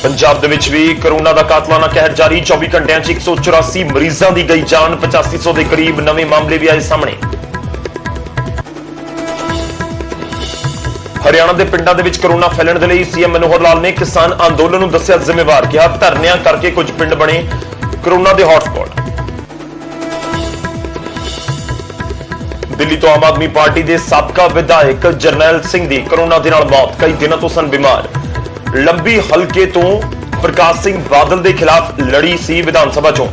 पंजाब दे विच भी कोरोना का कातलाना कहर जारी। 24 घंटिया 184 मरीजों की गई जान। 8500 के करीब नवे मामले भी आए सामने। हरियाणा के पिंडों के कोरोना फैलने के लिए सीएम मनोहर लाल ने किसान अंदोलन को दस्या जिम्मेवार। कहा धरनिया करके कुछ पिंड बने कोरोना के हॉटस्पॉट। दिल्ली तो आम आदमी पार्टी के साबका विधायक जरनैल सिंह की कोरोना के नाल मौत। कई दिनों तो सन बीमार। लंबी हलके तो प्रकाश सिंह बादल के खिलाफ लड़ी सी विधानसभा चोण।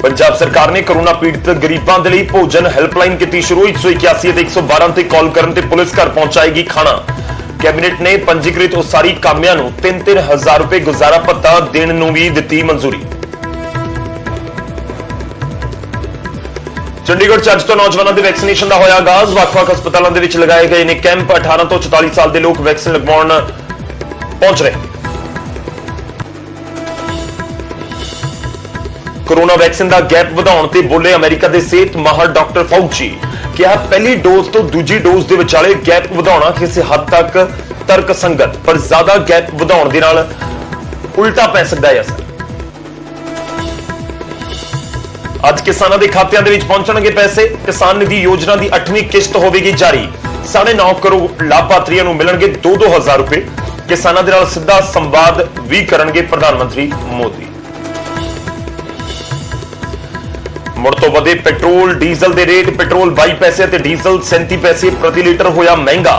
पंजाब सरकार ने कोरोना पीड़ित गरीबों के लिए भोजन हेल्पलाइन की शुरू। 181 ते 112 ते कॉल करन ते पुलिस घर पहुंचाएगी खाना। कैबिनेट ने पंजीकृत उसारी कामियां नूं 3-3 हजार रुपए गुजारा भत्ता देने नूं भी दित्ती मंजूरी। चंडीगढ़ च अज तो नौजवानों के वैक्सीनेशन का होया आगाज। ਵੱਖ-ਵੱਖ ਹਸਪਤਾਲਾਂ ਦੇ ਵਿੱਚ लगाए गए ने कैंप। 18 तो 44 साल के लोग वैक्सीन लगवाउण पहुंच रहे। कोरोना वैक्सीन का गैप ਵਧਾਉਣ ਤੇ बोले अमेरिका के सेहत माहर डॉक्टर फाउची। कहा पहली डोज तो दूजी डोज के विचाले गैप ਵਧਾਉਣਾ किसी हद तक तर्क संगत, पर ज्यादा गैप ਵਧਾਉਣ ਦੇ ਨਾਲ उल्टा पै सकता है असर। ਅੱਜ किसानों के खात्यां दे विच पहुंचणगे पैसे। किसान निधि योजना की 8वीं किश्त होगी जारी। 9.5 करोड़ लाभार्थियों को मिलणगे 2-2 हजार रुपए। किसानों के नाल सीधा संवाद भी करनगे प्रधानमंत्री मोदी। मुड़ तो वधे पेट्रोल डीजल के रेट। पेट्रोल 22 पैसे ते डीजल 37 पैसे प्रति लीटर होया महंगा।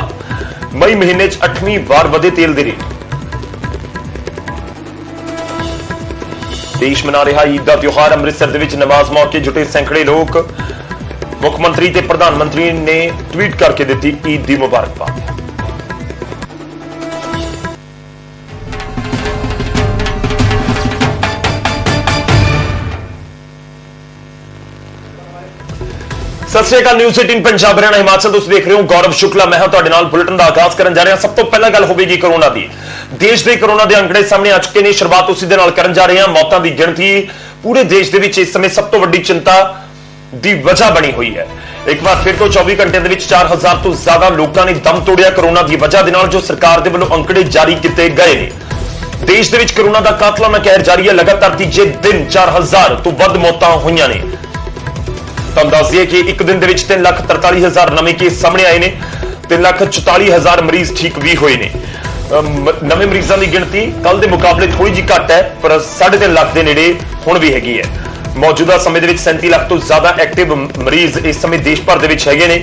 मई महीने 8वीं बार वधे तेल के रेट। देश मना रहा ईद का त्योहार। अमृतसर के नमाज मौके जुटे सैकड़े लोग। मुख्यमंत्री ते प्रधानमंत्री ने ट्वीट करके दी ईद की मुबारकबाद। सत श्री अकाल। न्यूज़ 18 पंजाब हरियाणा हिमाचल तुसीं देख रहे हो। गौरव शुक्ला मैं तुहाडे नाल बुलेटिन का आगाज करन जा रहा। सब तो पहला गल होगी कोरोना की। देश के कोरोना के अंकड़े सामने आ चुके हैं। शुरुआत उसी दे नाल करन जा रहे हैं। मौतों की गिणती पूरे देश के इस समय सब तो वड्डी चिंता की वजह बनी हुई है। एक बार फिर तो 24 घंटे के 4000 तो ज्यादा लोगों ने दम तोड़िया कोरोना की वजह के नाल, जो सरकार के वालों अंकड़े जारी किए गए हैं। देश के कोरोना का कातलाना कहर जारी है। लगातार तीजे दिन 4000 तो वध मौतां हुई ने। तुहानूं दस दईए कि एक दिन 3,43,000 नवे केस सामने आए हैं। 3,44,000 मरीज ठीक भी हुए हैं। नवे मरीजों की गिणती कल के मुकाबले थोड़ी जी घट है, पर 3.5 लाख के नेड़े हुण भी हैगी है। मौजूदा समय 37 लाख तो ज्यादा एक्टिव मरीज इस समय देश भर के है।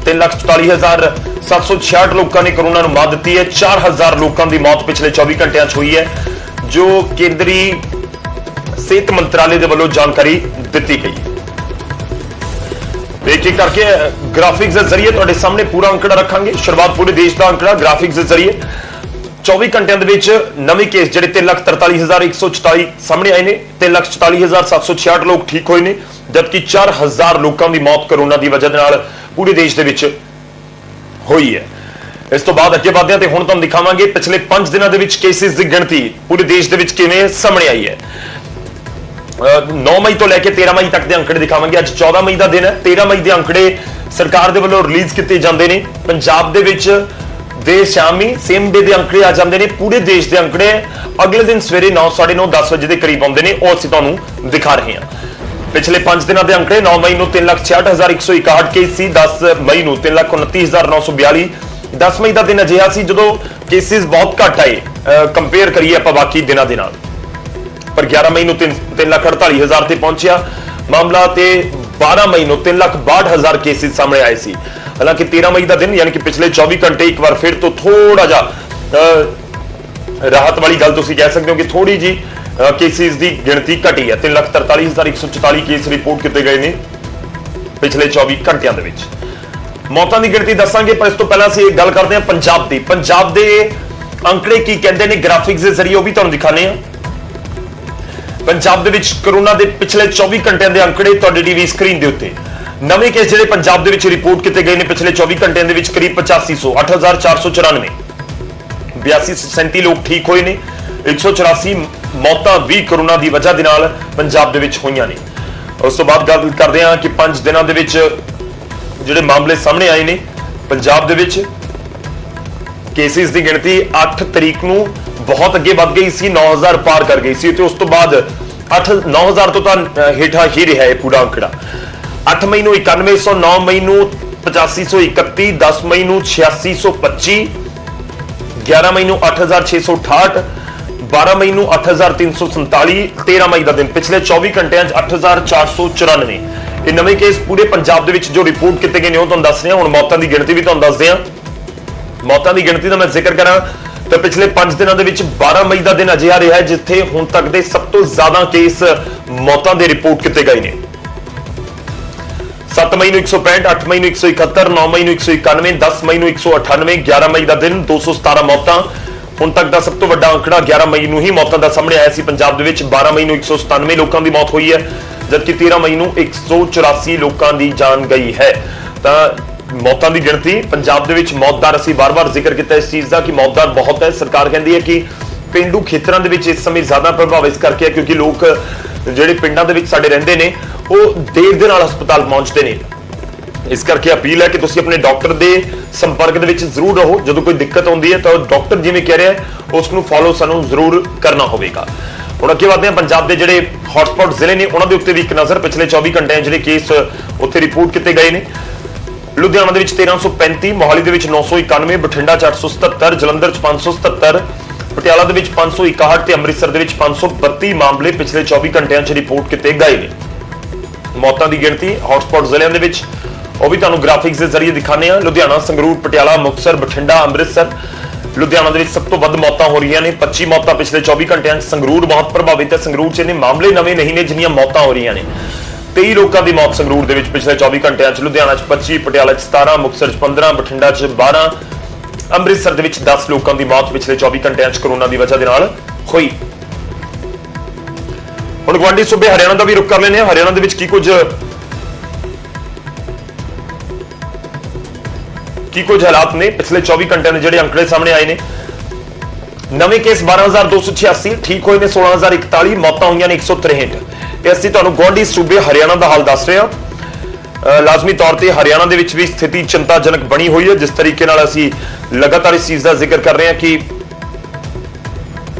3,44,766 लोगों ने कोरोना को मात दी है। 4,000 लोगों की मौत पिछले 24 घंटिया हुई है, जो केंद्रीय सेहत मंत्रालय के वालों जानकारी दी गई। एक एक करके ग्राफिक्स के जरिए तुहाडे सामने पूरा अंकड़ा रखांगे। शुरुआत पूरे देश का अंकड़ा ग्राफिक्स के जरिए। 24 घंटिया नवे केस जिहड़े 3,43,144 सामने आए हैं। 3,44,766 लोग ठीक हुए हैं, जबकि 4,000 लोगों की मौत कोरोना की वजह नाल पूरे देश के हुई है। इस तो बाद अगे बढ़दे ते हुण तुहानूं दिखावांगे पिछले 5 दिनों के केसेस की गिणती पूरे देश के किवें सामने आई है। 9 मई तो लैके 13 मई तक के अंकड़े दिखावांगे। अज 14 मई का दिन है। 13 मई के अंकड़े सरकार के वालों रिलीज किए जाते हैं। पंजाब दे शामी सेम डे के अंकड़े आ जाते हैं। पूरे देश के अंकड़े अगले दिन सवेरे 9, 9:30, 10 बजे के करीब आते हैं। वो असीं तुहानूं दिखा रहे हैं। पिछले 5 दिनों के अंकड़े 9 मई को 3,66,161 केस सी। 10 मई को 3,29,942। 10 मई का दिन अजिहा सी जो केसिस बहुत घट आए कंपेयर करिए आप बाकी दिनों के नाल। पर 11 मई को 3,48,000 से पहुंचा मामला। 12 मई को 3,62,000 केसेस सामने आए सी। हालांकि 13 मई का दिन यानी कि पिछले 24 घंटे एक बार फिर तो थोड़ा जा राहत वाली गल तुसीं कह सकते हो कि थोड़ी जी केसेस की गिणती घटी है। 3,43,144 केस रिपोर्ट किए गए हैं पिछले 24 घंटिया। मौतों की गिणती दसांगे, पर इस तो पहला असीं गल करते हैं पंजाब की। पंजाब के अंकड़े की कहते हैं ग्राफिक्स के जरिए, भी तुहानूं दिखाने हैं। पंजाब के कोरोना के पिछले 24 घंटिया के अंकड़े तुहाडी टीवी स्क्रीन के उत्ते। नवे केस जिहड़े पंजाब के रिपोर्ट किए गए हैं पिछले 24 घंटिया के करीब 8500, 8,494। 8237 लोग ठीक हुए हैं। 184 मौतां भी कोरोना की वजह के नाल पंजाब दे विच होईयां ने। उस तो बाद गल करते हैं कि 5 दिनों के विच जिहड़े मामले सामने आए ने पंजाब दे विच केसिस की गिणती 8 तरीक ਨੂੰ बहुत अगे वध गई सी, 9000 पार कर गई सी ते उस तो बाद 9,000 तो हेठा ही रहा है पूरा अंकड़ा। 8 मई ਨੂੰ 9100, 9 मई ਨੂੰ 8531, 10 मई ਨੂੰ 8625, 11 मई ਨੂੰ 8668, 12 मई ਨੂੰ 8347, 13 मई का दिन पिछले 24 घंटिया 8494। ਇਹ ਨਵੇਂ ਕੇਸ ਪੂਰੇ ਪੰਜਾਬ ਦੇ ਵਿੱਚ ਜੋ ਰਿਪੋਰਟ ਕੀਤੇ ਗਏ ਨੇ ਉਹ ਤੁਹਾਨੂੰ ਦੱਸ ਰਿਹਾ। ਹੁਣ ਮੌਤਾਂ ਦੀ ਗਿਣਤੀ ਵੀ ਤੁਹਾਨੂੰ ਦੱਸਦੇ ਆ। ਮੌਤਾਂ ਦੀ ਗਿਣਤੀ ਦਾ ਮੈਂ ਜ਼ਿਕਰ ਕਰਾਂ ਤਾਂ ਪਿਛਲੇ 5 ਦਿਨਾਂ ਦੇ ਵਿੱਚ 12 ਮਈ ਦਾ ਦਿਨ ਅਜਿਹਾ ਰਿਹਾ ਹੈ ਜਿੱਥੇ ਹੁਣ ਤੱਕ ਦੇ ਸਭ ਤੋਂ ਜ਼ਿਆਦਾ ਕੇਸ ਮੌਤਾਂ ਦੇ ਰਿਪੋਰਟ ਕੀਤੇ ਗਏ ਨੇ। 7 ਮਈ ਨੂੰ 165, 8 ਮਈ ਨੂੰ 171, 9 ਮਈ ਨੂੰ 191, 10 ਮਈ ਨੂੰ 198, 11 ਮਈ ਦਾ ਦਿਨ 217 ਮੌਤਾਂ। ਹੁਣ ਤੱਕ ਦਾ ਸਭ ਤੋਂ ਵੱਡਾ ਅੰਕੜਾ 11 ਮਈ ਨੂੰ ਹੀ ਮੌਤਾਂ ਦਾ ਸਾਹਮਣੇ ਆਇਆ ਸੀ ਪੰਜਾਬ ਦੇ ਵਿੱਚ। 12 ਮਈ ਨੂੰ 197 ਲੋਕਾਂ ਦੀ ਮੌਤ ਹੋਈ ਹੈ, जबकि 13 मई ਨੂੰ 184 ਲੋਕਾਂ ਦੀ ਜਾਨ ਗਈ ਹੈ। ਤਾਂ ਮੌਤਾਂ ਦੀ ਗਿਣਤੀ ਪੰਜਾਬ ਦੇ ਵਿੱਚ ਮੌਤ ਦਰ ਅਸੀਂ ਬਾਰ-ਬਾਰ ਜ਼ਿਕਰ ਕੀਤਾ ਇਸ ਚੀਜ਼ ਦਾ ਕਿ ਮੌਤ ਦਰ ਬਹੁਤ ਹੈ। ਸਰਕਾਰ ਕਹਿੰਦੀ ਹੈ ਕਿ ਪਿੰਡੂ ਖੇਤਰਾਂ ਦੇ ਵਿੱਚ ਇਸ ਸਮੇਂ ਜ਼ਿਆਦਾ ਪ੍ਰਭਾਵ ਇਸ ਕਰਕੇ ਹੈ ਕਿਉਂਕਿ ਲੋਕ ਜਿਹੜੇ ਪਿੰਡਾਂ ਦੇ ਵਿੱਚ ਸਾਡੇ ਰਹਿੰਦੇ ਨੇ ਉਹ ਦੇਰ ਦੇ ਨਾਲ ਹਸਪਤਾਲ ਪਹੁੰਚਦੇ ਨੇ। ਇਸ ਕਰਕੇ ਅਪੀਲ ਹੈ ਕਿ ਤੁਸੀਂ ਆਪਣੇ ਡਾਕਟਰ ਦੇ ਸੰਪਰਕ ਦੇ ਵਿੱਚ ਜ਼ਰੂਰ ਰਹੋ। ਜਦੋਂ ਕੋਈ ਦਿੱਕਤ ਆਉਂਦੀ ਹੈ ਤਾਂ ਡਾਕਟਰ ਜਿਵੇਂ ਕਹਿ ਰਿਹਾ ਹੈ ਉਸ ਨੂੰ ਫੋਲੋ ਸਾਨੂੰ ਜ਼ਰੂਰ ਕਰਨਾ ਹੋਵੇਗਾ। ਹੁਣ ਅੱਗੇ ਵਧਦੇ ਹਾਂ। ਪੰਜਾਬ ਦੇ ਜਿਹੜੇ ਹੌਟਸਪੌਟ ਜ਼ਿਲ੍ਹੇ ਨੇ ਉਹਨਾਂ ਦੇ ਉੱਤੇ ਵੀ ਇੱਕ ਨਜ਼ਰ। ਪਿਛਲੇ 24 ਘੰਟਿਆਂ ਜਿਹੜੇ ਕੇਸ ਉੱਥੇ ਰਿਪੋਰਟ ਕੀਤੇ ਗਏ ਨੇ। ਲੁਧਿਆਣਾ ਦੇ ਵਿੱਚ 1335, ਮੋਹਾਲੀ ਦੇ ਵਿੱਚ 991, ਬਠਿੰਡਾ 'ਚ 877, ਜਲੰਧਰ 'ਚ 577, ਪਟਿਆਲਾ ਦੇ ਵਿੱਚ 561 ਤੇ ਅੰਮ੍ਰਿਤਸਰ ਦੇ ਵਿੱਚ 532 ਮਾਮਲੇ ਪਿਛਲੇ 24 ਘੰਟਿਆਂ 'ਚ ਰਿਪੋਰਟ ਕੀਤੇ ਗਏ ਨੇ। ਮੌਤਾਂ ਦੀ ਗਿਣਤੀ ਹੌਟਸਪੌਟ ਜ਼ਿਲ੍ਹਿਆਂ ਦੇ ਵਿੱਚ ਉਹ ਵੀ ਤੁਹਾਨੂੰ ਗ੍ਰਾਫਿਕਸ ਦੇ ਜ਼ਰੀਏ ਦਿਖਾਣੇ ਆ। ਲੁਧਿਆਣਾ, ਸੰਗਰੂਰ, ਪਟਿਆਲਾ, ਮੁਕਤਸਰ, ਬਠਿੰਡਾ, ਅੰਮ੍ਰਿਤਸਰ। ਲੁਧਿਆਣਾ ਦੇ ਵਿੱਚ ਸਭ ਤੋਂ ਵੱਧ ਮੌਤਾਂ ਹੋ ਰਹੀਆਂ ਨੇ, 25 ਮੌਤਾਂ ਪਿਛਲੇ 24 ਘੰਟਿਆਂ 'ਚ। ਸੰਗਰੂਰ ਬਹੁਤ ਪ੍ਰਭਾਵਿਤ ਹੈ। ਸੰਗਰੂਰ 'ਚ ਇਹਨੇ ਮਾਮਲੇ ਨਵੇਂ ਨਹੀਂ ਨੇ ਜਿੰਨੀਆਂ ਮੌਤਾਂ ਹੋ ਰਹੀਆਂ ਨੇ। 23 ਲੋਕਾਂ ਦੀ ਮੌਤ ਸੰਗਰੂਰ ਦੇ ਵਿੱਚ ਪਿਛਲੇ 24 ਘੰਟਿਆਂ 'ਚ। ਲੁਧਿਆਣਾ 'ਚ 25, ਪਟਿਆਲਾ 'ਚ 17, ਮੁਕਤਸਰ 'ਚ 15, ਬਠਿੰਡਾ 'ਚ 12, ਅੰਮ੍ਰਿਤਸਰ ਦੇ ਵਿੱਚ 10 ਲੋਕਾਂ ਦੀ ਮੌਤ ਪਿਛਲੇ 24 ਘੰਟਿਆਂ 'ਚ ਕੋਰੋਨਾ ਦੀ ਵਜ੍ਹਾ ਦੇ ਨਾਲ ਹੋਈ। ਹੁਣ ਗਵਾਂਢੀ ਸੂਬੇ ਹਰਿਆਣਾ ਦਾ ਵੀ ਰੁਖ ਕਰ ਲੈਂਦੇ ਹਾਂ। ਹਰਿਆਣਾ ਦੇ ਵਿੱਚ ਕੀ ਕੁਝ ਹਾਲਾਤ ਨੇ ਪਿਛਲੇ 24 ਘੰਟਿਆਂ ਦੇ ਜਿਹੜੇ ਅੰਕੜੇ ਸਾਹਮਣੇ ਆਏ ਨੇ। ਨਵੇਂ ਕੇਸ 12,286, ਠੀਕ ਹੋਏ ਨੇ 16,041, ਮੌਤਾਂ ਹੋਈਆਂ ਨੇ 163। ਇਹ ਅਸੀਂ ਤੁਹਾਨੂੰ ਗਵਾਂਢੀ ਸੂਬੇ ਹਰਿਆਣਾ ਦਾ ਹਾਲ ਦੱਸ ਰਹੇ ਹਾਂ। ਲਾਜ਼ਮੀ ਤੌਰ ਤੇ ਹਰਿਆਣਾ ਦੇ ਵਿੱਚ ਵੀ ਸਥਿਤੀ ਚਿੰਤਾਜਨਕ ਬਣੀ ਹੋਈ ਹੈ। ਜਿਸ ਤਰੀਕੇ ਨਾਲ ਅਸੀਂ ਲਗਾਤਾਰ ਇਸ ਚੀਜ਼ ਦਾ ਜ਼ਿਕਰ ਕਰ ਰਹੇ ਹਾਂ ਕਿ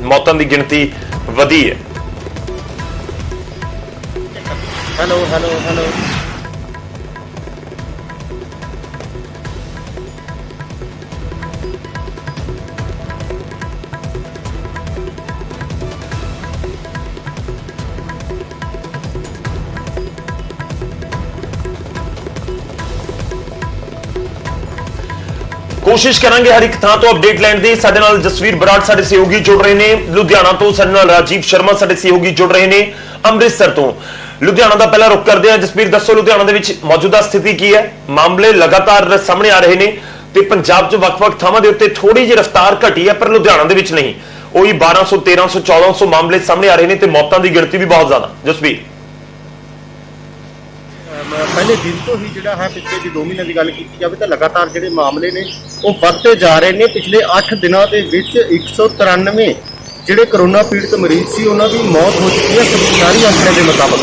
ਮੌਤਾਂ ਦੀ ਗਿਣਤੀ ਵਧੀ ਹੈ। ਹੈਲੋ ਹੈਲੋ ਹੈਲੋ कोशिश करांगे हर एक थां तो अपडेट लैण दी। साडे नाल जसवीर बराड़ साडे सहयोगी जुड़ रहे ने। लुधियाना तो साडे नाल राजीव शर्मा साडे सहयोगी जुड़ रहे ने। अमृतसर तो लुधियाना दा पहला रुख करदे हां। जसवीर दसो लुधियाना दे विच मौजूदा स्थिति की है? मामले लगातार सामने आ रहे ने ते पंजाब च वख-वख थावां दे उत्ते थोड़ी जी रफ्तार घटी है पर लुधियाना दे विच नहीं। ओही 1200, 1300, 1400 मामले सामने आ रहे ने ते मौतां दी गिणती भी बहुत ज्यादा। जसवीर ਪਹਿਲੇ ਦਿਨ ਤੋਂ ਹੀ ਜਿਹੜਾ ਹੈ ਪਿਛਲੇ ਜੀ 2 ਮਹੀਨੇ ਦੀ ਗੱਲ ਕੀਤੀ ਜਾਵੇ ਤਾਂ ਲਗਾਤਾਰ ਜਿਹੜੇ ਮਾਮਲੇ ਨੇ ਉਹ ਵੱਧਦੇ ਜਾ ਰਹੇ ਨੇ। ਪਿਛਲੇ 8 ਦਿਨਾਂ ਦੇ ਵਿੱਚ 193 ਜਿਹੜੇ ਕਰੋਨਾ ਪੀੜਤ ਮਰੀਜ਼ ਸੀ ਉਹਨਾਂ ਦੀ ਮੌਤ ਹੋ ਚੁੱਕੀ ਹੈ ਸਰਕਾਰੀ ਅੰਕੜਿਆਂ ਦੇ ਮੁਤਾਬਕ।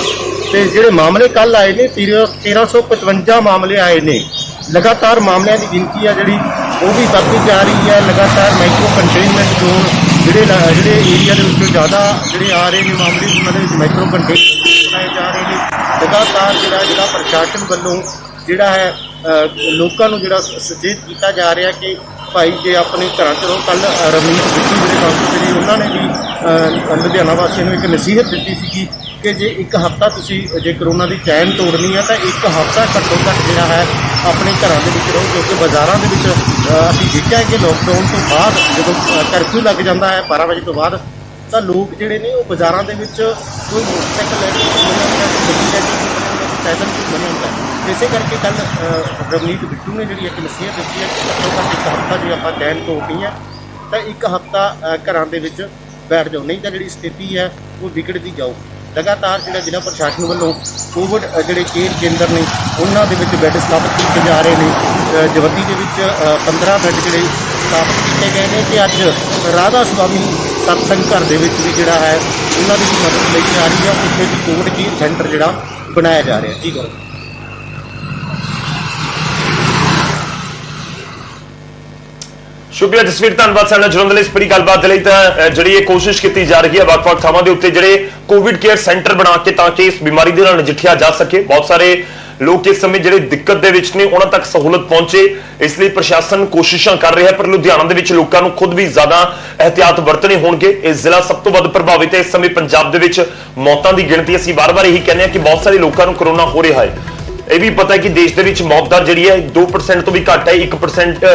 ਤੇ ਜਿਹੜੇ ਮਾਮਲੇ ਕੱਲ ਆਏ ਨੇ 1355 ਮਾਮਲੇ ਆਏ ਨੇ। ਲਗਾਤਾਰ ਮਾਮਲਿਆਂ ਦੀ ਗਿਣਤੀ ਆ ਜਿਹੜੀ ਉਹ ਵੀ ਵੱਧਦੀ ਜਾ ਰਹੀ ਹੈ। ਲਗਾਤਾਰ ਮਾਈਕਰੋ ਕੰਟੇਨਮੈਂਟ ਜ਼ੋਨ ਜਿਹੜੇ ਏਰੀਆ ਦੇ ਵਿੱਚੋਂ ਜ਼ਿਆਦਾ ਜਿਹੜੇ ਆ ਰਹੇ ਨੇ ਮਾਮਲੇ ਉਹਨਾਂ ਦੇ ਵਿੱਚ ਮਾਈਕਰੋ ਕੰਟੇਨਮੈਂਟ ਬਣਾਏ ਜਾ ਰਹੇ ਨੇ। ਲਗਾਤਾਰ ਜਿਹੜਾ ਪ੍ਰਸ਼ਾਸਨ ਵੱਲੋਂ ਜਿਹੜਾ ਹੈ ਲੋਕਾਂ ਨੂੰ ਜਿਹੜਾ ਸੁਚੇਤ ਕੀਤਾ ਜਾ ਰਿਹਾ ਕਿ ਭਾਈ ਜੇ ਆਪਣੇ ਘਰਾਂ 'ਚ ਰਹੋ। ਕੱਲ੍ਹ ਰਵਨੀਤ ਬਿੱਟੂ ਜਿਹੜੇ ਕਾਂਗਰਸ ਨੇ ਉਹਨਾਂ ਨੇ ਵੀ ਲੁਧਿਆਣਾ ਵਾਸੀਆਂ ਨੂੰ ਇੱਕ ਨਸੀਹਤ ਦਿੱਤੀ ਸੀਗੀ ਕਿ ਜੇ ਇੱਕ ਹਫ਼ਤਾ ਤੁਸੀਂ ਜੇ ਕਰੋਨਾ ਦੀ ਚੈਨ ਤੋੜਨੀ ਹੈ ਤਾਂ ਇੱਕ ਹਫ਼ਤਾ ਘੱਟੋ ਘੱਟ ਜਿਹੜਾ ਹੈ ਆਪਣੇ ਘਰਾਂ ਦੇ ਵਿੱਚ ਰਹੋ। ਕਿਉਂਕਿ ਬਾਜ਼ਾਰਾਂ ਦੇ ਵਿੱਚ ਅਸੀਂ ਦੇਖਿਆ ਕਿ ਲੋਕਡਾਊਨ ਤੋਂ ਬਾਅਦ ਜਦੋਂ ਕਰਫਿਊ ਲੱਗ ਜਾਂਦਾ ਹੈ 12 ਵਜੇ ਤੋਂ ਬਾਅਦ ਤਾਂ ਲੋਕ ਜਿਹੜੇ ਨੇ ਉਹ ਬਾਜ਼ਾਰਾਂ ਦੇ ਵਿੱਚ ਕੋਈ ਮੋਟਰਸਾਈਕਲ ਲੈ ਕੇ ਗੱਡੀ ਲੈ ਕੇ ਪੈਦਲ ਘੁੰਮਣ ਹੁੰਦਾ। ਇਸੇ ਕਰਕੇ ਕੱਲ੍ਹ ਰਵਨੀਤ ਬਿੱਟੂ ਨੇ ਜਿਹੜੀ ਇੱਕ ਨਸੀਹਤ ਦਿੱਤੀ ਹੈ ਕਿ ਘੱਟੋ ਘੱਟ ਇੱਕ ਹਫ਼ਤਾ ਜੇ ਆਪਾਂ ਚੈਨ ਤੋੜਨੀ ਹੈ ਤਾਂ ਇੱਕ ਹਫ਼ਤਾ ਘਰਾਂ ਦੇ ਵਿੱਚ ਬੈਠ ਜਾਓ, ਨਹੀਂ ਤਾਂ ਜਿਹੜੀ ਸਥਿਤੀ ਹੈ ਉਹ ਵਿਗੜਦੀ ਜਾਊ। ਲਗਾਤਾਰ ਜਿਹੜਾ ਜ਼ਿਲ੍ਹਾ ਪ੍ਰਸ਼ਾਸਨ ਵੱਲੋਂ ਕੋਵਿਡ ਜਿਹੜੇ ਕੇਅਰ ਕੇਂਦਰ ਨੇ ਉਹਨਾਂ ਦੇ ਵਿੱਚ ਬੈੱਡ ਸਥਾਪਿਤ ਕੀਤੇ ਜਾ ਰਹੇ ਨੇ। ਜਵੱਦੀ ਦੇ ਵਿੱਚ 15 ਬੈੱਡ ਜਿਹੜੇ ਸਥਾਪਿਤ ਕੀਤੇ ਗਏ ਨੇ ਤੇ ਅੱਜ ਰਾਧਾ ਸੁਆਮੀ ਸਤਸੰਗ ਘਰ ਦੇ ਵਿੱਚ ਵੀ ਜਿਹੜਾ ਹੈ ਉਹਨਾਂ ਦੀ ਮਦਦ ਲਈ ਜਾ ਰਹੀ ਹੈ। ਉੱਥੇ ਵੀ ਕੋਵਿਡ ਕੇਅਰ ਸੈਂਟਰ ਜਿਹੜਾ ਬਣਾਇਆ ਜਾ ਰਿਹਾ। ਜੀ ਕਰੋ। शुक्रिया जसवीर, धन्यवाद साडे नाल जुड़न दे लई। इस पूरी गलबात दे लई तां जिहड़ी ये कोशिश की जा रही है ਵੱਖ-ਵੱਖ ਥਾਵਾਂ ਦੇ ਉੱਤੇ ਜਿਹੜੇ कोविड केयर सेंटर बना के ताकि इस बीमारी ਦੇ ਨਾਲ ਨਜਿੱਠਿਆ ਜਾ ਸਕੇ। बहुत सारे लोग इस समय ਜਿਹੜੇ ਦਿੱਕਤ ਦੇ ਵਿੱਚ ਨੇ ਉਹਨਾਂ ਤੱਕ ਸਹੂਲਤ ਪਹੁੰਚੇ, ਇਸ ਲਈ ਪ੍ਰਸ਼ਾਸਨ ਕੋਸ਼ਿਸ਼ਾਂ ਕਰ ਰਿਹਾ ਹੈ। ਪਰ ਲੁਧਿਆਣਾ ਦੇ ਵਿੱਚ ਲੋਕਾਂ ਨੂੰ ਖੁਦ ਵੀ ਜ਼ਿਆਦਾ ਇਹਤਿਆਤ ਵਰਤਣੇ ਹੋਣਗੇ। ਇਹ ਜ਼ਿਲ੍ਹਾ ਸਭ ਤੋਂ ਵੱਧ ਪ੍ਰਭਾਵਿਤ ਹੈ ਇਸ ਸਮੇਂ ਪੰਜਾਬ ਦੇ ਵਿੱਚ। ਮੌਤਾਂ ਦੀ ਗਿਣਤੀ ਅਸੀਂ ਵਾਰ-ਵਾਰ ਇਹੀ ਕਹਿੰਦੇ ਹਾਂ ਕਿ ਬਹੁਤ ਸਾਰੇ ਲੋਕਾਂ ਨੂੰ ਕਰੋਨਾ ਹੋ ਰਿਹਾ ਹੈ। ਇਹ ਵੀ ਪਤਾ ਹੈ ਕਿ ਦੇਸ਼ ਦੇ ਵਿੱਚ ਮੌਤ ਦਰ ਜਿਹੜੀ ਹੈ 2% ਤੋਂ ਵੀ ਘੱਟ ਹੈ, 1%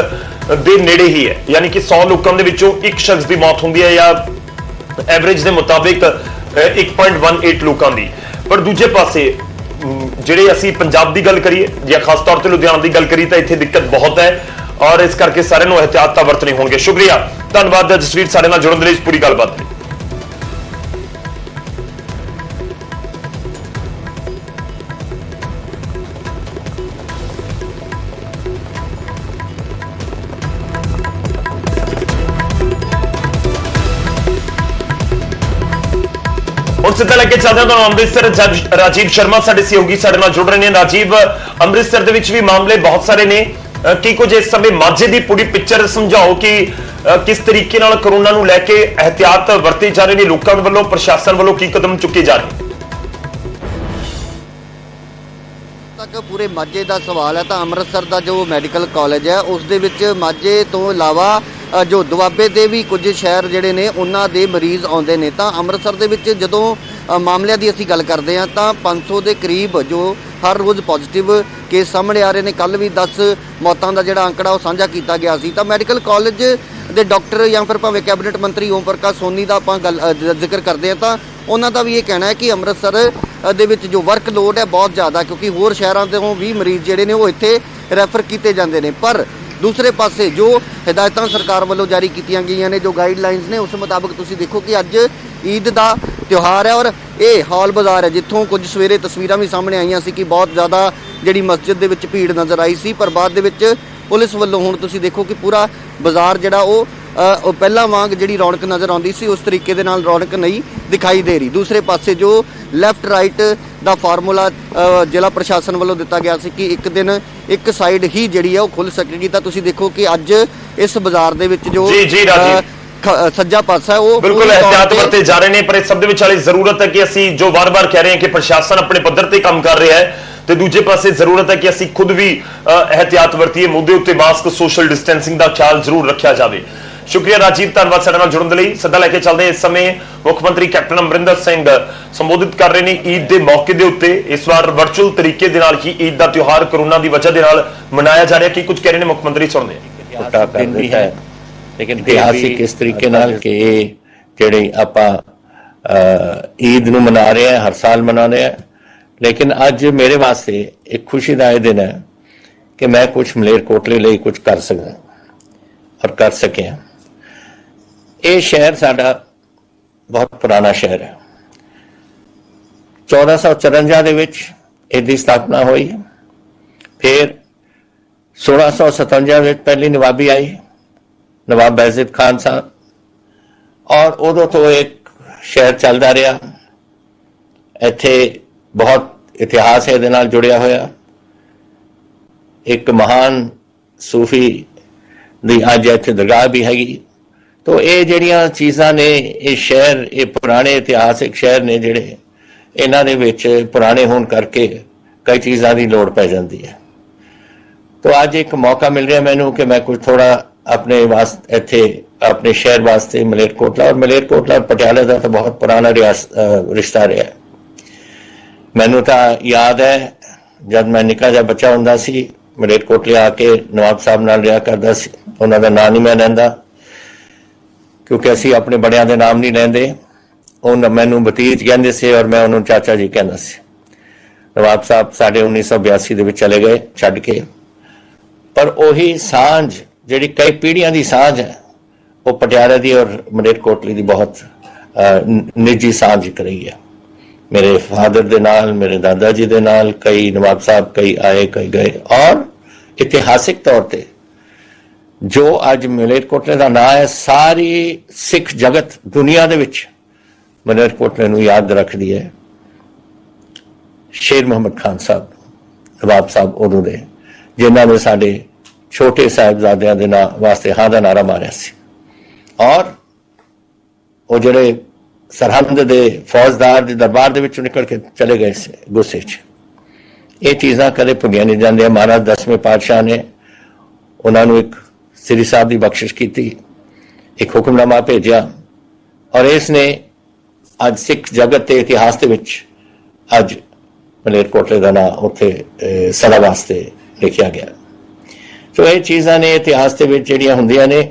ਦੇ ਨੇੜੇ ਹੀ ਹੈ। ਯਾਨੀ ਕਿ 100 ਲੋਕਾਂ ਦੇ ਵਿੱਚੋਂ ਇੱਕ ਸ਼ਖਸ ਦੀ ਮੌਤ ਹੁੰਦੀ ਹੈ ਜਾਂ ਐਵਰੇਜ ਦੇ ਮੁਤਾਬਿਕ 1.18 ਲੋਕਾਂ ਦੀ। ਪਰ ਦੂਜੇ ਪਾਸੇ ਜਿਹੜੇ ਅਸੀਂ ਪੰਜਾਬ ਦੀ ਗੱਲ ਕਰੀਏ ਜਾਂ ਖਾਸ ਤੌਰ ਤੇ ਲੁਧਿਆਣਾ ਦੀ ਗੱਲ ਕਰੀਏ ਤਾਂ ਇੱਥੇ ਦਿੱਕਤ ਬਹੁਤ ਹੈ ਔਰ ਇਸ ਕਰਕੇ ਸਾਰਿਆਂ ਨੂੰ ਇਹਤਿਆਤ ਤਾਂ ਵਰਤਣੇ ਹੋਣਗੇ। ਸ਼ੁਕਰੀਆ, ਧੰਨਵਾਦ ਜਸਵੀਰ ਸਾਡੇ ਨਾਲ ਜੁੜਨ ਦੇ ਲਈ ਇਸ ਪੂਰੀ ਗੱਲਬਾਤ ਲਈ। और सीधा लेके चलते हैं तो अमृतसर जज राजीव शर्मा साडे सहयोगी साडे नाल जुड़ रहे हैं। राजीव, अमृतसर दे विच भी मामले बहुत सारे ने कि कुछ इस समय माझे की पूरी पिक्चर समझाओ कि किस तरीके नाल कोरोना नूं लैके एहतियात वरते जा रहे हैं लोगों वालों, प्रशासन वालों की कदम चुके जा रहे हैं? तक पूरे माझे का सवाल है तो अमृतसर का जो मैडिकल कॉलेज है उस दे विच माझे तो इलावा जो दुआबे के भी कुछ शहर जिहड़े ने उन्हां दे मरीज़ आउंदे ने। तां अमृतसर दे विच जदों मामलिਆਂ ਦੀ ਅਸੀਂ ਗੱਲ ਕਰਦੇ ਹਾਂ ਤਾਂ 500 ਦੇ ਕਰੀਬ ਜੋ ਹਰ ਰੋਜ਼ ਪੋਜ਼ਿਟਿਵ ਕੇਸ ਸਾਹਮਣੇ ਆ ਰਹੇ ਨੇ। ਕੱਲ ਵੀ 10 ਮੌਤਾਂ ਦਾ ਜਿਹੜਾ ਅੰਕੜਾ ਉਹ ਸਾਂਝਾ ਕੀਤਾ ਗਿਆ ਸੀ। ਤਾਂ ਮੈਡੀਕਲ ਕਾਲਜ ਦੇ ਡਾਕਟਰ ਜਾਂ ਫਿਰ ਭਾਵੇਂ ਕੈਬਨਿਟ ਮੰਤਰੀ ਓਮ ਪ੍ਰਕਾਸ਼ ਸੋਨੀ ਦਾ ਆਪਾਂ ਗੱਲ ਜ਼ਿਕਰ ਕਰਦੇ ਹਾਂ ਤਾਂ ਉਹਨਾਂ ਦਾ ਵੀ ਇਹ ਕਹਿਣਾ ਹੈ ਕਿ ਅੰਮ੍ਰਿਤਸਰ ਦੇ ਵਿੱਚ ਜੋ ਵਰਕ ਲੋਡ ਹੈ ਬਹੁਤ ਜ਼ਿਆਦਾ, ਕਿਉਂਕਿ ਹੋਰ ਸ਼ਹਿਰਾਂ ਤੋਂ ਵੀ ਮਰੀਜ਼ ਜਿਹੜੇ ਨੇ ਉਹ ਇੱਥੇ ਰੈਫਰ ਕੀਤੇ ਜਾਂਦੇ ਨੇ। ਪਰ दूसरे पासे जो हिदायत सरकार वालों जारी कीतियां गई ने, जो गाइडलाइनस ने, उस मुताबिक तुसीं देखो कि अज ईद का त्यौहार है और ये हॉल बाजार है जिथों कुछ सवेरे तस्वीरां भी सामने आईयां सी कि बहुत ज़्यादा जिहड़ी मस्जिद दे विच भीड़ नज़र आई सी। पर बाद दे विच पुलिस वालों हुण तुसीं देखो कि पूरा बाजार जिहड़ा ਉਹ ਪਹਿਲਾਂ ਵਾਂਗ ਜਿਹੜੀ ਰੌਣਕ ਨਜ਼ਰ ਆਉਂਦੀ ਸੀ ਉਸ ਤਰੀਕੇ ਦੇ ਨਾਲ ਰੌਣਕ ਨਹੀਂ ਦਿਖਾਈ ਦੇ ਰਹੀ। ਦੂਸਰੇ ਪਾਸੇ ਜੋ ਲੈਫਟ ਰਾਈਟ ਦਾ ਫਾਰਮੂਲਾ ਜ਼ਿਲ੍ਹਾ ਪ੍ਰਸ਼ਾਸਨ ਵੱਲੋਂ ਦਿੱਤਾ ਗਿਆ ਸੀ ਕਿ ਇੱਕ ਦਿਨ ਇੱਕ ਸਾਈਡ ਹੀ ਜਿਹੜੀ ਹੈ ਉਹ ਖੁੱਲ ਸਕੇਗੀ, ਤਾਂ ਤੁਸੀਂ ਦੇਖੋ ਕਿ ਅੱਜ ਇਸ ਬਾਜ਼ਾਰ ਦੇ ਵਿੱਚ ਜੋ ਸੱਜਾ ਪਾਸਾ ਹੈ ਉਹ ਬਿਲਕੁਲ ਇਹਤਿਆਤ ਵਰਤੇ ਜਾ ਰਹੇ ਨੇ। ਪਰ ਇਸ ਸਭ ਦੇ ਵਿੱਚ ਵਾਲੀ ਜ਼ਰੂਰਤ ਹੈ ਕਿ ਅਸੀਂ ਜੋ ਵਾਰ-ਵਾਰ ਕਹਿ ਰਹੇ ਹਾਂ ਕਿ ਪ੍ਰਸ਼ਾਸਨ ਆਪਣੇ ਪੱਧਰ ਤੇ ਕੰਮ ਕਰ ਰਿਹਾ ਹੈ ਤੇ ਦੂਜੇ ਪਾਸੇ ਜ਼ਰੂਰਤ ਹੈ ਕਿ ਅਸੀਂ ਖੁਦ ਵੀ ਇਹਤਿਆਤ ਵਰਤੀਏ। ਮੁੱਦੇ ਉੱਤੇ ਮਾਸਕ, ਸੋਸ਼ਲ ਡਿਸਟੈਂਸਿੰਗ ਦਾ ਖਿਆਲ ਜ਼ਰੂਰ ਰੱਖਿਆ ਜਾਵੇ। शुक्रिया राजीव, धन्यवाद साडे नाल जुड़न दे लई। सदा लेके चलते इस समय मुख मंत्री कैप्टन अमरिंदर सिंह संबोधित कर रहे हैं ईद के मौके के उत्ते। इस बार वर्चुअल तरीके दे नाल ही ईद का त्योहार कोरोना की वजह दे नाल मनाया जा रहा है। की कुछ कह रहे हैं मुख मंत्री, सुनते हैं। दिन भी है लेकिन इतिहासिक इस तरीके नाल कि जिहड़ी आपां ईद नूं मना रहे हैं, हर साल मना रहे हैं, लेकिन अज मेरे वास्ते एक खुशी का यह दिन है कि मैं कुछ मलेरकोटले लिए कुछ कर सकदा और कर सके। ਇਹ ਸ਼ਹਿਰ ਸਾਡਾ ਬਹੁਤ ਪੁਰਾਣਾ ਸ਼ਹਿਰ ਹੈ। 1454 ਦੇ ਵਿੱਚ ਇਹਦੀ ਸਥਾਪਨਾ ਹੋਈ। ਫਿਰ 1657 ਵਿੱਚ ਪਹਿਲੀ ਨਵਾਬੀ ਆਈ, ਨਵਾਬ ਬੈਜ਼ਿਦ ਖਾਨ ਸਾਹਿਬ, ਔਰ ਉਦੋਂ ਤੋਂ ਇੱਕ ਸ਼ਹਿਰ ਚੱਲਦਾ ਰਿਹਾ। ਇੱਥੇ ਬਹੁਤ ਇਤਿਹਾਸ ਇਹਦੇ ਨਾਲ ਜੁੜਿਆ ਹੋਇਆ। ਇੱਕ ਮਹਾਨ ਸੂਫੀ ਦੀ ਅੱਜ ਇੱਥੇ ਦਰਗਾਹ ਵੀ ਹੈਗੀ। तो ये ਜਿਹੜੀਆਂ ਚੀਜ਼ਾਂ ਨੇ, ਇਹ ਸ਼ਹਿਰ, ਇਹ ਪੁਰਾਣੇ ਇਤਿਹਾਸਿਕ ਸ਼ਹਿਰ ਨੇ ਜਿਹੜੇ ਇਹਨਾਂ ਦੇ ਵਿੱਚ ਪੁਰਾਣੇ ਹੋਣ ਕਰਕੇ ਕਈ ਚੀਜ਼ਾਂ ਦੀ ਲੋੜ ਪੈ ਜਾਂਦੀ ਹੈ। तो ਅੱਜ ਇੱਕ ਮੌਕਾ ਮਿਲ ਰਿਹਾ ਮੈਨੂੰ ਕਿ ਮੈਂ ਕੁਝ ਥੋੜਾ ਆਪਣੇ ਵਾਸਤੇ ਇੱਥੇ ਆਪਣੇ ਸ਼ਹਿਰ ਵਾਸਤੇ ਮਲੇਰਕੋਟਲਾ, ਔਰ ਮਲੇਰਕੋਟਲਾ ਪਟਿਆਲੇ ਦਾ ਤਾਂ ਬਹੁਤ ਪੁਰਾਣਾ ਰਿਸ਼ਤਾ ਰਿਹਾ। ਮੈਨੂੰ ਤਾਂ ਯਾਦ ਹੈ ਜਦ ਮੈਂ ਨਿੱਕਾ ਜਿਹਾ ਬੱਚਾ ਹੁੰਦਾ ਸੀ, ਮਲੇਰਕੋਟਲੇ ਆ ਕੇ ਨਵਾਬ ਸਾਹਿਬ ਨਾਲ ਰਿਹਾ ਕਰਦਾ ਸੀ। ਉਹਨਾਂ ਦਾ ਨਾਂ ਨਹੀਂ ਮੈਂ ਲੈਂਦਾ क्योंकि असी अपने बड़िया के नाम नहीं लेंदे। उन्होंने मैनू भतीज कहते से और मैं उन्होंने चाचा जी कहना से। नवाब साहब साढ़े 1982 के चले गए छड़ के, पर उही सांझ जी कई पीढ़ियां की सांझ है वो पटियाले की और मलेरकोटले की बहुत निजी सांझ एक रही है। मेरे फादर के नाल, मेरे दादा जी के नाल, कई नवाब साहब कई आए कई गए, और इतिहासिक तौर पर जो अज मलेरकोटले का नाम है, सारी सिख जगत दुनिया दे विच मलेरकोटले नूं याद रखदी है। शेर मुहम्मद खान साहब, नवाब साहब उदों दे, जिन्हां ने साडे ਛੋਟੇ ਸਾਹਿਬਜ਼ਾਦਿਆਂ ਦੇ ਵਾਸਤੇ ਹਾਂ ਦਾ ਨਾਰਾ ਮਾਰਿਆ ਸੀ। ਔਰ ਉਹ ਜਿਹੜੇ ਸਰਹੰਦ ਦੇ ਫੌਜਦਾਰ ਦੇ ਦਰਬਾਰ ਦੇ ਵਿੱਚੋਂ ਨਿਕਲ ਕੇ ਚਲੇ ਗਏ ਸੀ ਗੁੱਸੇ 'ਚ। ਇਹ ਚੀਜ਼ਾਂ ਕਦੇ ਭੁੱਲੀਆਂ ਨਹੀਂ ਜਾਂਦੀਆਂ। ਮਹਾਰਾਜ 10ਵੇਂ ਪਾਤਸ਼ਾਹ ਨੇ ਉਹਨਾਂ ਨੂੰ ਇੱਕ ਸ੍ਰੀ ਸਾਹਿਬ ਦੀ ਬਖਸ਼ਿਸ਼ ਕੀਤੀ, ਇੱਕ ਹੁਕਮਨਾਮਾ ਭੇਜਿਆ, ਔਰ ਇਸ ਨੇ ਅੱਜ ਸਿੱਖ ਜਗਤ ਦੇ ਇਤਿਹਾਸ ਦੇ ਵਿੱਚ ਅੱਜ ਮਲੇਰਕੋਟਲੇ ਦਾ ਨਾਂ ਉੱਥੇ ਸਦਾ ਵਾਸਤੇ ਲਿਖਿਆ ਗਿਆ। ਸੋ ਇਹ ਚੀਜ਼ਾਂ ਨੇ ਇਤਿਹਾਸ ਦੇ ਵਿੱਚ ਜਿਹੜੀਆਂ ਹੁੰਦੀਆਂ ਨੇ,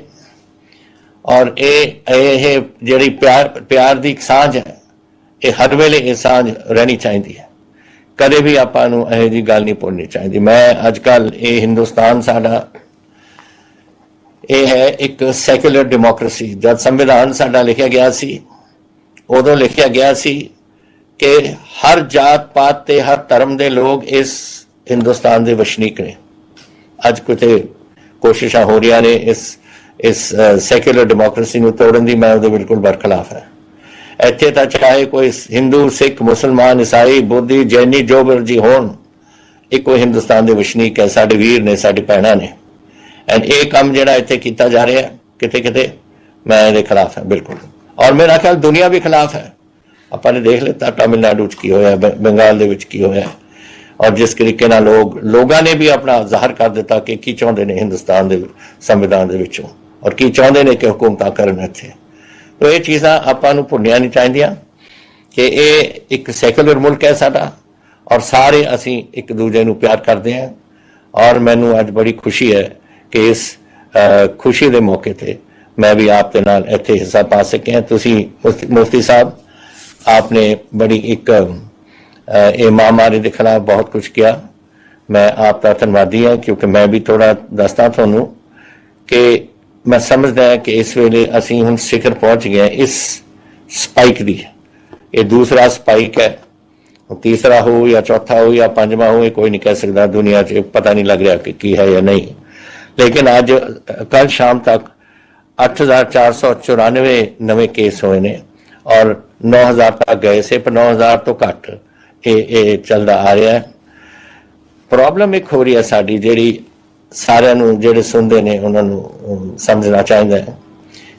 ਔਰ ਇਹ ਜਿਹੜੀ ਪਿਆਰ ਦੀ ਇੱਕ ਸਾਂਝ ਹੈ, ਇਹ ਹਰ ਵੇਲੇ ਇਹ ਸਾਂਝ ਰਹਿਣੀ ਚਾਹੀਦੀ ਹੈ। ਕਦੇ ਵੀ ਆਪਾਂ ਨੂੰ ਇਹੋ ਜਿਹੀ ਗੱਲ ਨਹੀਂ ਭੁੱਲਣੀ ਚਾਹੀਦੀ। ਮੈਂ ਅੱਜ ਕੱਲ੍ਹ ਇਹ ਹਿੰਦੁਸਤਾਨ ਸਾਡਾ ਇਹ ਹੈ ਇੱਕ ਸੈਕੂਲਰ ਡੈਮੋਕ੍ਰੇਸੀ। ਜਦ ਸੰਵਿਧਾਨ ਸਾਡਾ ਲਿਖਿਆ ਗਿਆ ਸੀ ਉਦੋਂ ਲਿਖਿਆ ਗਿਆ ਸੀ ਕਿ ਹਰ ਜਾਤ ਪਾਤ ਤੇ ਹਰ ਧਰਮ ਦੇ ਲੋਕ ਇਸ ਹਿੰਦੁਸਤਾਨ ਦੇ ਵਸਨੀਕ ਨੇ। ਅੱਜ ਕਿਤੇ ਕੋਸ਼ਿਸ਼ਾਂ ਹੋ ਰਹੀਆਂ ਨੇ ਇਸ ਸੈਕੂਲਰ ਡੈਮੋਕ੍ਰੇਸੀ ਨੂੰ ਤੋੜਨ ਦੀ। ਮੈਂ ਉਹਦੇ ਬਿਲਕੁਲ ਬਰਖਲਾਫ ਹੈ। ਇੱਥੇ ਤਾਂ ਚਾਹੇ ਕੋਈ ਹਿੰਦੂ, ਸਿੱਖ, ਮੁਸਲਮਾਨ, ਈਸਾਈ, ਬੋਧੀ, ਜੈਨੀ, ਜੋ ਮਰਜੀ ਹੋਣ, ਇੱਕੋ ਹਿੰਦੁਸਤਾਨ ਦੇ ਵਸਨੀਕ ਹੈ, ਸਾਡੇ ਵੀਰ ਨੇ, ਸਾਡੇ ਭੈਣਾਂ ਨੇ। ਐਂਡ ਇਹ ਕੰਮ ਜਿਹੜਾ ਇੱਥੇ ਕੀਤਾ ਜਾ ਰਿਹਾ ਕਿਤੇ ਕਿਤੇ, ਮੈਂ ਇਹਦੇ ਖਿਲਾਫ ਹਾਂ ਬਿਲਕੁਲ। ਔਰ ਮੇਰਾ ਖਿਆਲ ਦੁਨੀਆ ਵੀ ਖਿਲਾਫ ਹੈ। ਆਪਾਂ ਨੇ ਦੇਖ ਲਿੱਤਾ ਤਾਮਿਲਨਾਡੂ 'ਚ ਕੀ ਹੋਇਆ, ਬੰਗਾਲ ਦੇ ਵਿੱਚ ਕੀ ਹੋਇਆ, ਔਰ ਜਿਸ ਤਰੀਕੇ ਨਾਲ ਲੋਕਾਂ ਨੇ ਵੀ ਆਪਣਾ ਜ਼ਾਹਰ ਕਰ ਦਿੱਤਾ ਕਿ ਕੀ ਚਾਹੁੰਦੇ ਨੇ ਹਿੰਦੁਸਤਾਨ ਦੇ ਸੰਵਿਧਾਨ ਦੇ ਵਿੱਚੋਂ, ਔਰ ਕੀ ਚਾਹੁੰਦੇ ਨੇ ਕਿ ਹੁਕੂਮਤਾਂ ਕਰਨ ਇੱਥੇ। ਤੋ ਇਹ ਚੀਜ਼ਾਂ ਆਪਾਂ ਨੂੰ ਭੁੱਲਣੀਆਂ ਨਹੀਂ ਚਾਹੀਦੀਆਂ ਕਿ ਇਹ ਇੱਕ ਸੈਕੂਲਰ ਮੁਲਕ ਹੈ ਸਾਡਾ, ਔਰ ਸਾਰੇ ਅਸੀਂ ਇੱਕ ਦੂਜੇ ਨੂੰ ਪਿਆਰ ਕਰਦੇ ਹਾਂ। ਔਰ ਮੈਨੂੰ ਅੱਜ ਬੜੀ ਖੁਸ਼ੀ ਹੈ ਕਿ ਇਸ ਖੁਸ਼ੀ ਦੇ ਮੌਕੇ ਤੇ मैं भी आपके नाल इत्थे हिस्सा पा सके। तुसी मुफ्ती साहब आपने बड़ी एक ये महामारी के खिलाफ बहुत कुछ किया। मैं आपका धन्यवादी हाँ, क्योंकि मैं भी थोड़ा दसदा थानू कि मैं समझदा है कि इस वेले असीं हुण शिखर पहुंच गए इस स्पाइक दी। ये दूसरा स्पाइक है, तीसरा हो या चौथा हो या पंजवां हो, ये कोई नहीं कह सकता। दुनिया च पता नहीं लग रहा कि की है या नहीं। लेकिन अज कल शाम तक 8,494 नवे केस होए ने और 9,000 तक गए से, पर 9,000 तो घट ये चलता आ रहा है। प्रॉब्लम एक हो रही है साडी, जिहड़ी सारिਆਂ ਨੂੰ ਜਿਹੜੇ ਸੁਣਦੇ ਨੇ ਉਹਨਾਂ ਨੂੰ ਸਮਝਣਾ ਚਾਹੀਦਾ ਹੈ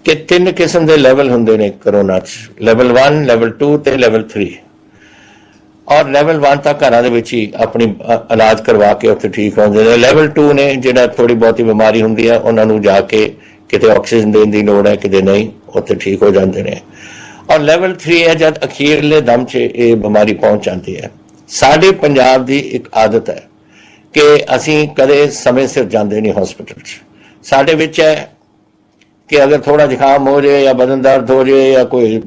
ਕਿ 3 ਕਿਸਮ ਦੇ ਲੈਵਲ ਹੁੰਦੇ ਨੇ ਕਰੋਨਾ 'ਚ, ਲੈਵਲ 1, ਲੈਵਲ 2 ਤੇ ਲੈਵਲ 3। ਔਰ ਲੈਵਲ 1 ਤੱਕ ਘਰਾਂ ਦੇ ਵਿੱਚ ਹੀ ਆਪਣੀ ਇਲਾਜ ਕਰਵਾ ਕੇ ਉੱਥੇ ਠੀਕ ਹੁੰਦੇ ਨੇ। ਲੈਵਲ 2 ਨੇ ਜਿਹੜਾ ਥੋੜੀ ਬਹੁਤੀ ਬਿਮਾਰੀ ਹੁੰਦੀ ਹੈ ਉਹਨਾਂ ਨੂੰ ਜਾ ਕੇ ਕਿਤੇ ਆਕਸੀਜਨ ਦੇਣ ਦੀ ਲੋੜ ਹੈ, ਕਿਤੇ ਨਹੀਂ, ਉੱਥੇ ਠੀਕ ਹੋ ਜਾਂਦੇ ਨੇ। ਔਰ ਲੈਵਲ 3 ਹੈ ਜਦ ਅਖੀਰਲੇ ਦਮ 'ਚ ਇਹ ਬਿਮਾਰੀ ਪਹੁੰਚ ਜਾਂਦੀ ਹੈ। ਸਾਡੇ ਪੰਜਾਬ ਦੀ ਇੱਕ ਆਦਤ ਹੈ ਕਿ ਅਸੀਂ ਕਦੇ ਸਮੇਂ ਸਿਰ ਜਾਂਦੇ ਨਹੀਂ ਹਸਪੀਟਲ 'ਚ। ਸਾਡੇ ਵਿੱਚ ਹੈ ਕਿ ਅਗਰ ਥੋੜਾ ਜ਼ੁਕਾਮ ਹੋ ਜਾਏ ਜਾਂ ਬਦਨ ਦਰਦ ਹੋ ਜਾਏ ਜਾਂ ਕੋਈ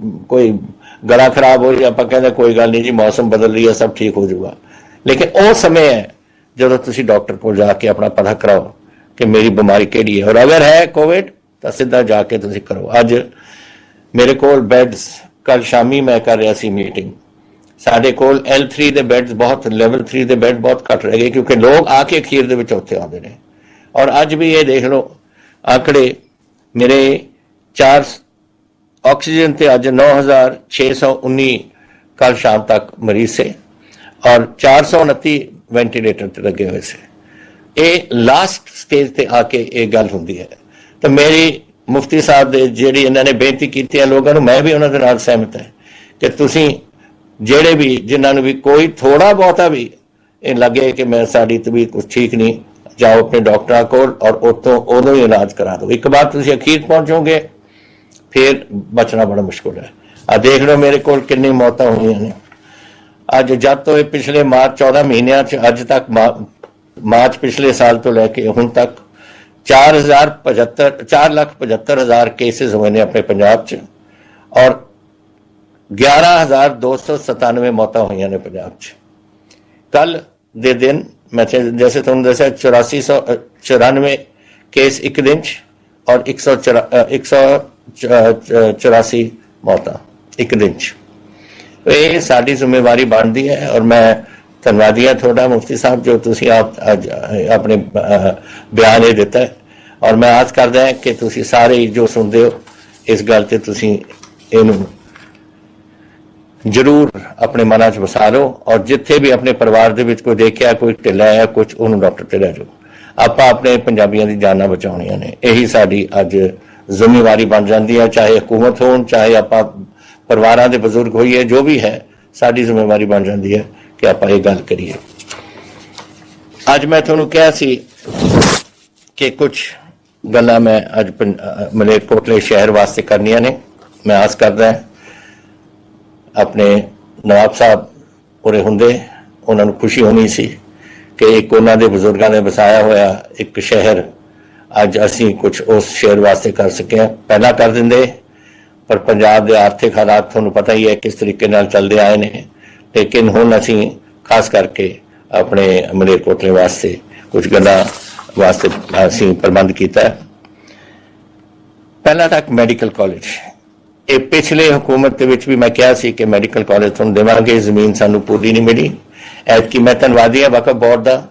ਗਲਾ ਖਰਾਬ ਹੋ ਜਾਏ, ਆਪਾਂ ਕਹਿੰਦੇ ਕੋਈ ਗੱਲ ਨਹੀਂ ਜੀ, ਮੌਸਮ ਬਦਲ ਰਹੀ ਹੈ, ਸਭ ਠੀਕ ਹੋ ਜਾਊਗਾ। ਲੇਕਿਨ ਉਹ ਸਮੇਂ ਹੈ ਜਦੋਂ ਤੁਸੀਂ ਡਾਕਟਰ ਕੋਲ ਜਾ ਕੇ ਆਪਣਾ ਪਤਾ ਕਰਾਓ कि मेरी बीमारी केड़ी है, और अगर है कोविड तो सीधा जाके तुसीं करो। अज मेरे कोल बैड्स, कल शामी मैं कर रहा सी मीटिंग, साडे कोल L3 दे बैड्स बहुत, लेवल 3 दे बैड बहुत घट रह गए क्योंकि लोग आके अखीर दे विच उत्थे आउंदे ने। और अज भी ये देख लो आंकड़े मेरे 4 ऑक्सीजन ते अज 9,619 कल शाम तक मरीज से और 429 वेंटिलेटर ते लगे हुए से। ਇਹ ਲਾਸਟ ਸਟੇਜ ਤੇ ਆ ਕੇ ਇਹ ਗੱਲ ਹੁੰਦੀ ਹੈ। ਤਾਂ ਮੇਰੀ ਮੁਫਤੀ ਸਾਹਿਬ ਦੇ ਜਿਹੜੀ ਇਹਨਾਂ ਨੇ ਬੇਨਤੀ ਕੀਤੀ ਹੈ ਲੋਕਾਂ ਨੂੰ, ਮੈਂ ਵੀ ਉਹਨਾਂ ਦੇ ਨਾਲ ਸਹਿਮਤ ਹਾਂ ਕਿ ਤੁਸੀਂ ਜਿਹੜੇ ਵੀ ਜਿਨ੍ਹਾਂ ਨੂੰ ਵੀ ਕੋਈ ਥੋੜਾ ਬਹੁਤਾ ਵੀ ਇਹ ਲੱਗੇ ਕਿ ਮੈਂ ਸਾਡੀ ਤਬੀਅਤ ਕੁਝ ਠੀਕ ਨਹੀਂ, ਜਾਓ ਆਪਣੇ ਡਾਕਟਰਾਂ ਕੋਲ ਔਰ ਉੱਥੋਂ ਉਦੋਂ ਹੀ ਇਲਾਜ ਕਰਾ ਦਿਓ। ਇੱਕ ਵਾਰ ਤੁਸੀਂ ਅਖੀਰ ਪਹੁੰਚੋਗੇ ਫਿਰ ਬਚਣਾ ਬੜਾ ਮੁਸ਼ਕਿਲ ਹੈ। ਆ ਦੇਖ ਲਓ ਮੇਰੇ ਕੋਲ ਕਿੰਨੀ ਮੌਤਾਂ ਹੋਈਆਂ ਨੇ ਅੱਜ, ਜਦ ਤੋਂ ਇਹ ਪਿਛਲੇ ਮਾਰਚ 14 ਮਹੀਨਿਆਂ 'ਚ ਅੱਜ ਤੱਕ, मार्च पिछले साल तो लैके हुण तक 4,75,000 केसेस हुए ने अपने पंजाब च और 11,297 मौतां हुई ने पंजाब च। कल दे दिन मैं जैसे तुहानूं दस्सिया 8494 केस एक दिन च और 184 मौतां एक दिन च। ये साडी जिम्मेवारी बनती है और मैं धन्यवादी है थोड़ा मुफ्ती साहब जो तुसी आप अज अपने बयान ये दिता है। और मैं आस करदा है कि तुसी सारे जो सुनते हो इस गल ते तुसी इहनूं जरूर अपने मन च वसा लो और जिथे भी अपने परिवार दे विच कोई देखिया कोई ढिला है कुछ उन्होंने डॉक्टर ते लै जाओ। ਆਪਾਂ ਆਪਣੇ ਪੰਜਾਬੀਆਂ ਦੀ ਜਾਨਾਂ ਬਚਾਉਣੀਆਂ ਨੇ। ਇਹੀ ਸਾਡੀ ਅੱਜ ਜ਼ਿੰਮੇਵਾਰੀ ਬਣ ਜਾਂਦੀ ਹੈ, ਚਾਹੇ ਹਕੂਮਤ ਹੋਣ, ਚਾਹੇ ਆਪਾਂ ਪਰਿਵਾਰਾਂ ਦੇ ਬਜ਼ੁਰਗ ਹੋਈਏ, ਜੋ ਵੀ ਹੈ ਸਾਡੀ ਜ਼ਿੰਮੇਵਾਰੀ ਬਣ ਜਾਂਦੀ ਹੈ ਕਿ ਆਪਾਂ ਇਹ ਗੱਲ ਕਰੀਏ। ਅੱਜ ਮੈਂ ਤੁਹਾਨੂੰ ਕਿਹਾ ਸੀ ਕਿ ਕੁਝ ਗੱਲਾਂ ਮੈਂ ਅੱਜ ਮਲੇਰਕੋਟਲੇ ਸ਼ਹਿਰ ਵਾਸਤੇ ਕਰਨੀਆਂ ਨੇ। ਮੈਂ ਆਸ ਕਰਦਾ ਆਪਣੇ ਨਵਾਬ ਸਾਹਿਬ ਪੂਰੇ ਹੁੰਦੇ ਉਹਨਾਂ ਨੂੰ ਖੁਸ਼ੀ ਹੋਣੀ ਸੀ ਕਿ ਇੱਕ ਉਹਨਾਂ ਦੇ ਬਜ਼ੁਰਗਾਂ ਨੇ ਵਸਾਇਆ ਹੋਇਆ ਇੱਕ ਸ਼ਹਿਰ ਅੱਜ ਅਸੀਂ ਕੁਝ ਉਸ ਸ਼ਹਿਰ ਵਾਸਤੇ ਕਰ ਸਕੇ ਹਾਂ। ਪਹਿਲਾਂ ਕਰ ਦਿੰਦੇ, ਪਰ ਪੰਜਾਬ ਦੇ ਆਰਥਿਕ ਹਾਲਾਤ ਤੁਹਾਨੂੰ ਪਤਾ ਹੀ ਹੈ ਕਿਸ ਤਰੀਕੇ ਨਾਲ ਚੱਲਦੇ ਆਏ ਨੇ, ਲੇਕਿਨ ਹੁਣ ਅਸੀਂ ਖਾਸ ਕਰਕੇ ਆਪਣੇ ਮਲੇਰਕੋਟਲੇ ਵਾਸਤੇ ਕੁਝ ਗੱਲਾਂ ਵਾਸਤੇ ਅਸੀਂ ਪ੍ਰਬੰਧ ਕੀਤਾ। ਪਹਿਲਾਂ ਤੱਕ ਮੈਡੀਕਲ ਕਾਲਜ, ਇਹ ਪਿਛਲੇ ਹਕੂਮਤ ਦੇ ਵਿੱਚ ਵੀ ਮੈਂ ਕਿਹਾ ਸੀ ਕਿ ਮੈਡੀਕਲ ਕਾਲਜ ਤੁਹਾਨੂੰ ਦੇਵਾਂਗੇ, ਜ਼ਮੀਨ ਸਾਨੂੰ ਪੂਰੀ ਨਹੀਂ ਮਿਲੀ। ਐਤਕੀ ਮੈਂ ਧੰਨਵਾਦੀ ਹਾਂ ਵਕਫ ਬੋਰਡ ਦਾ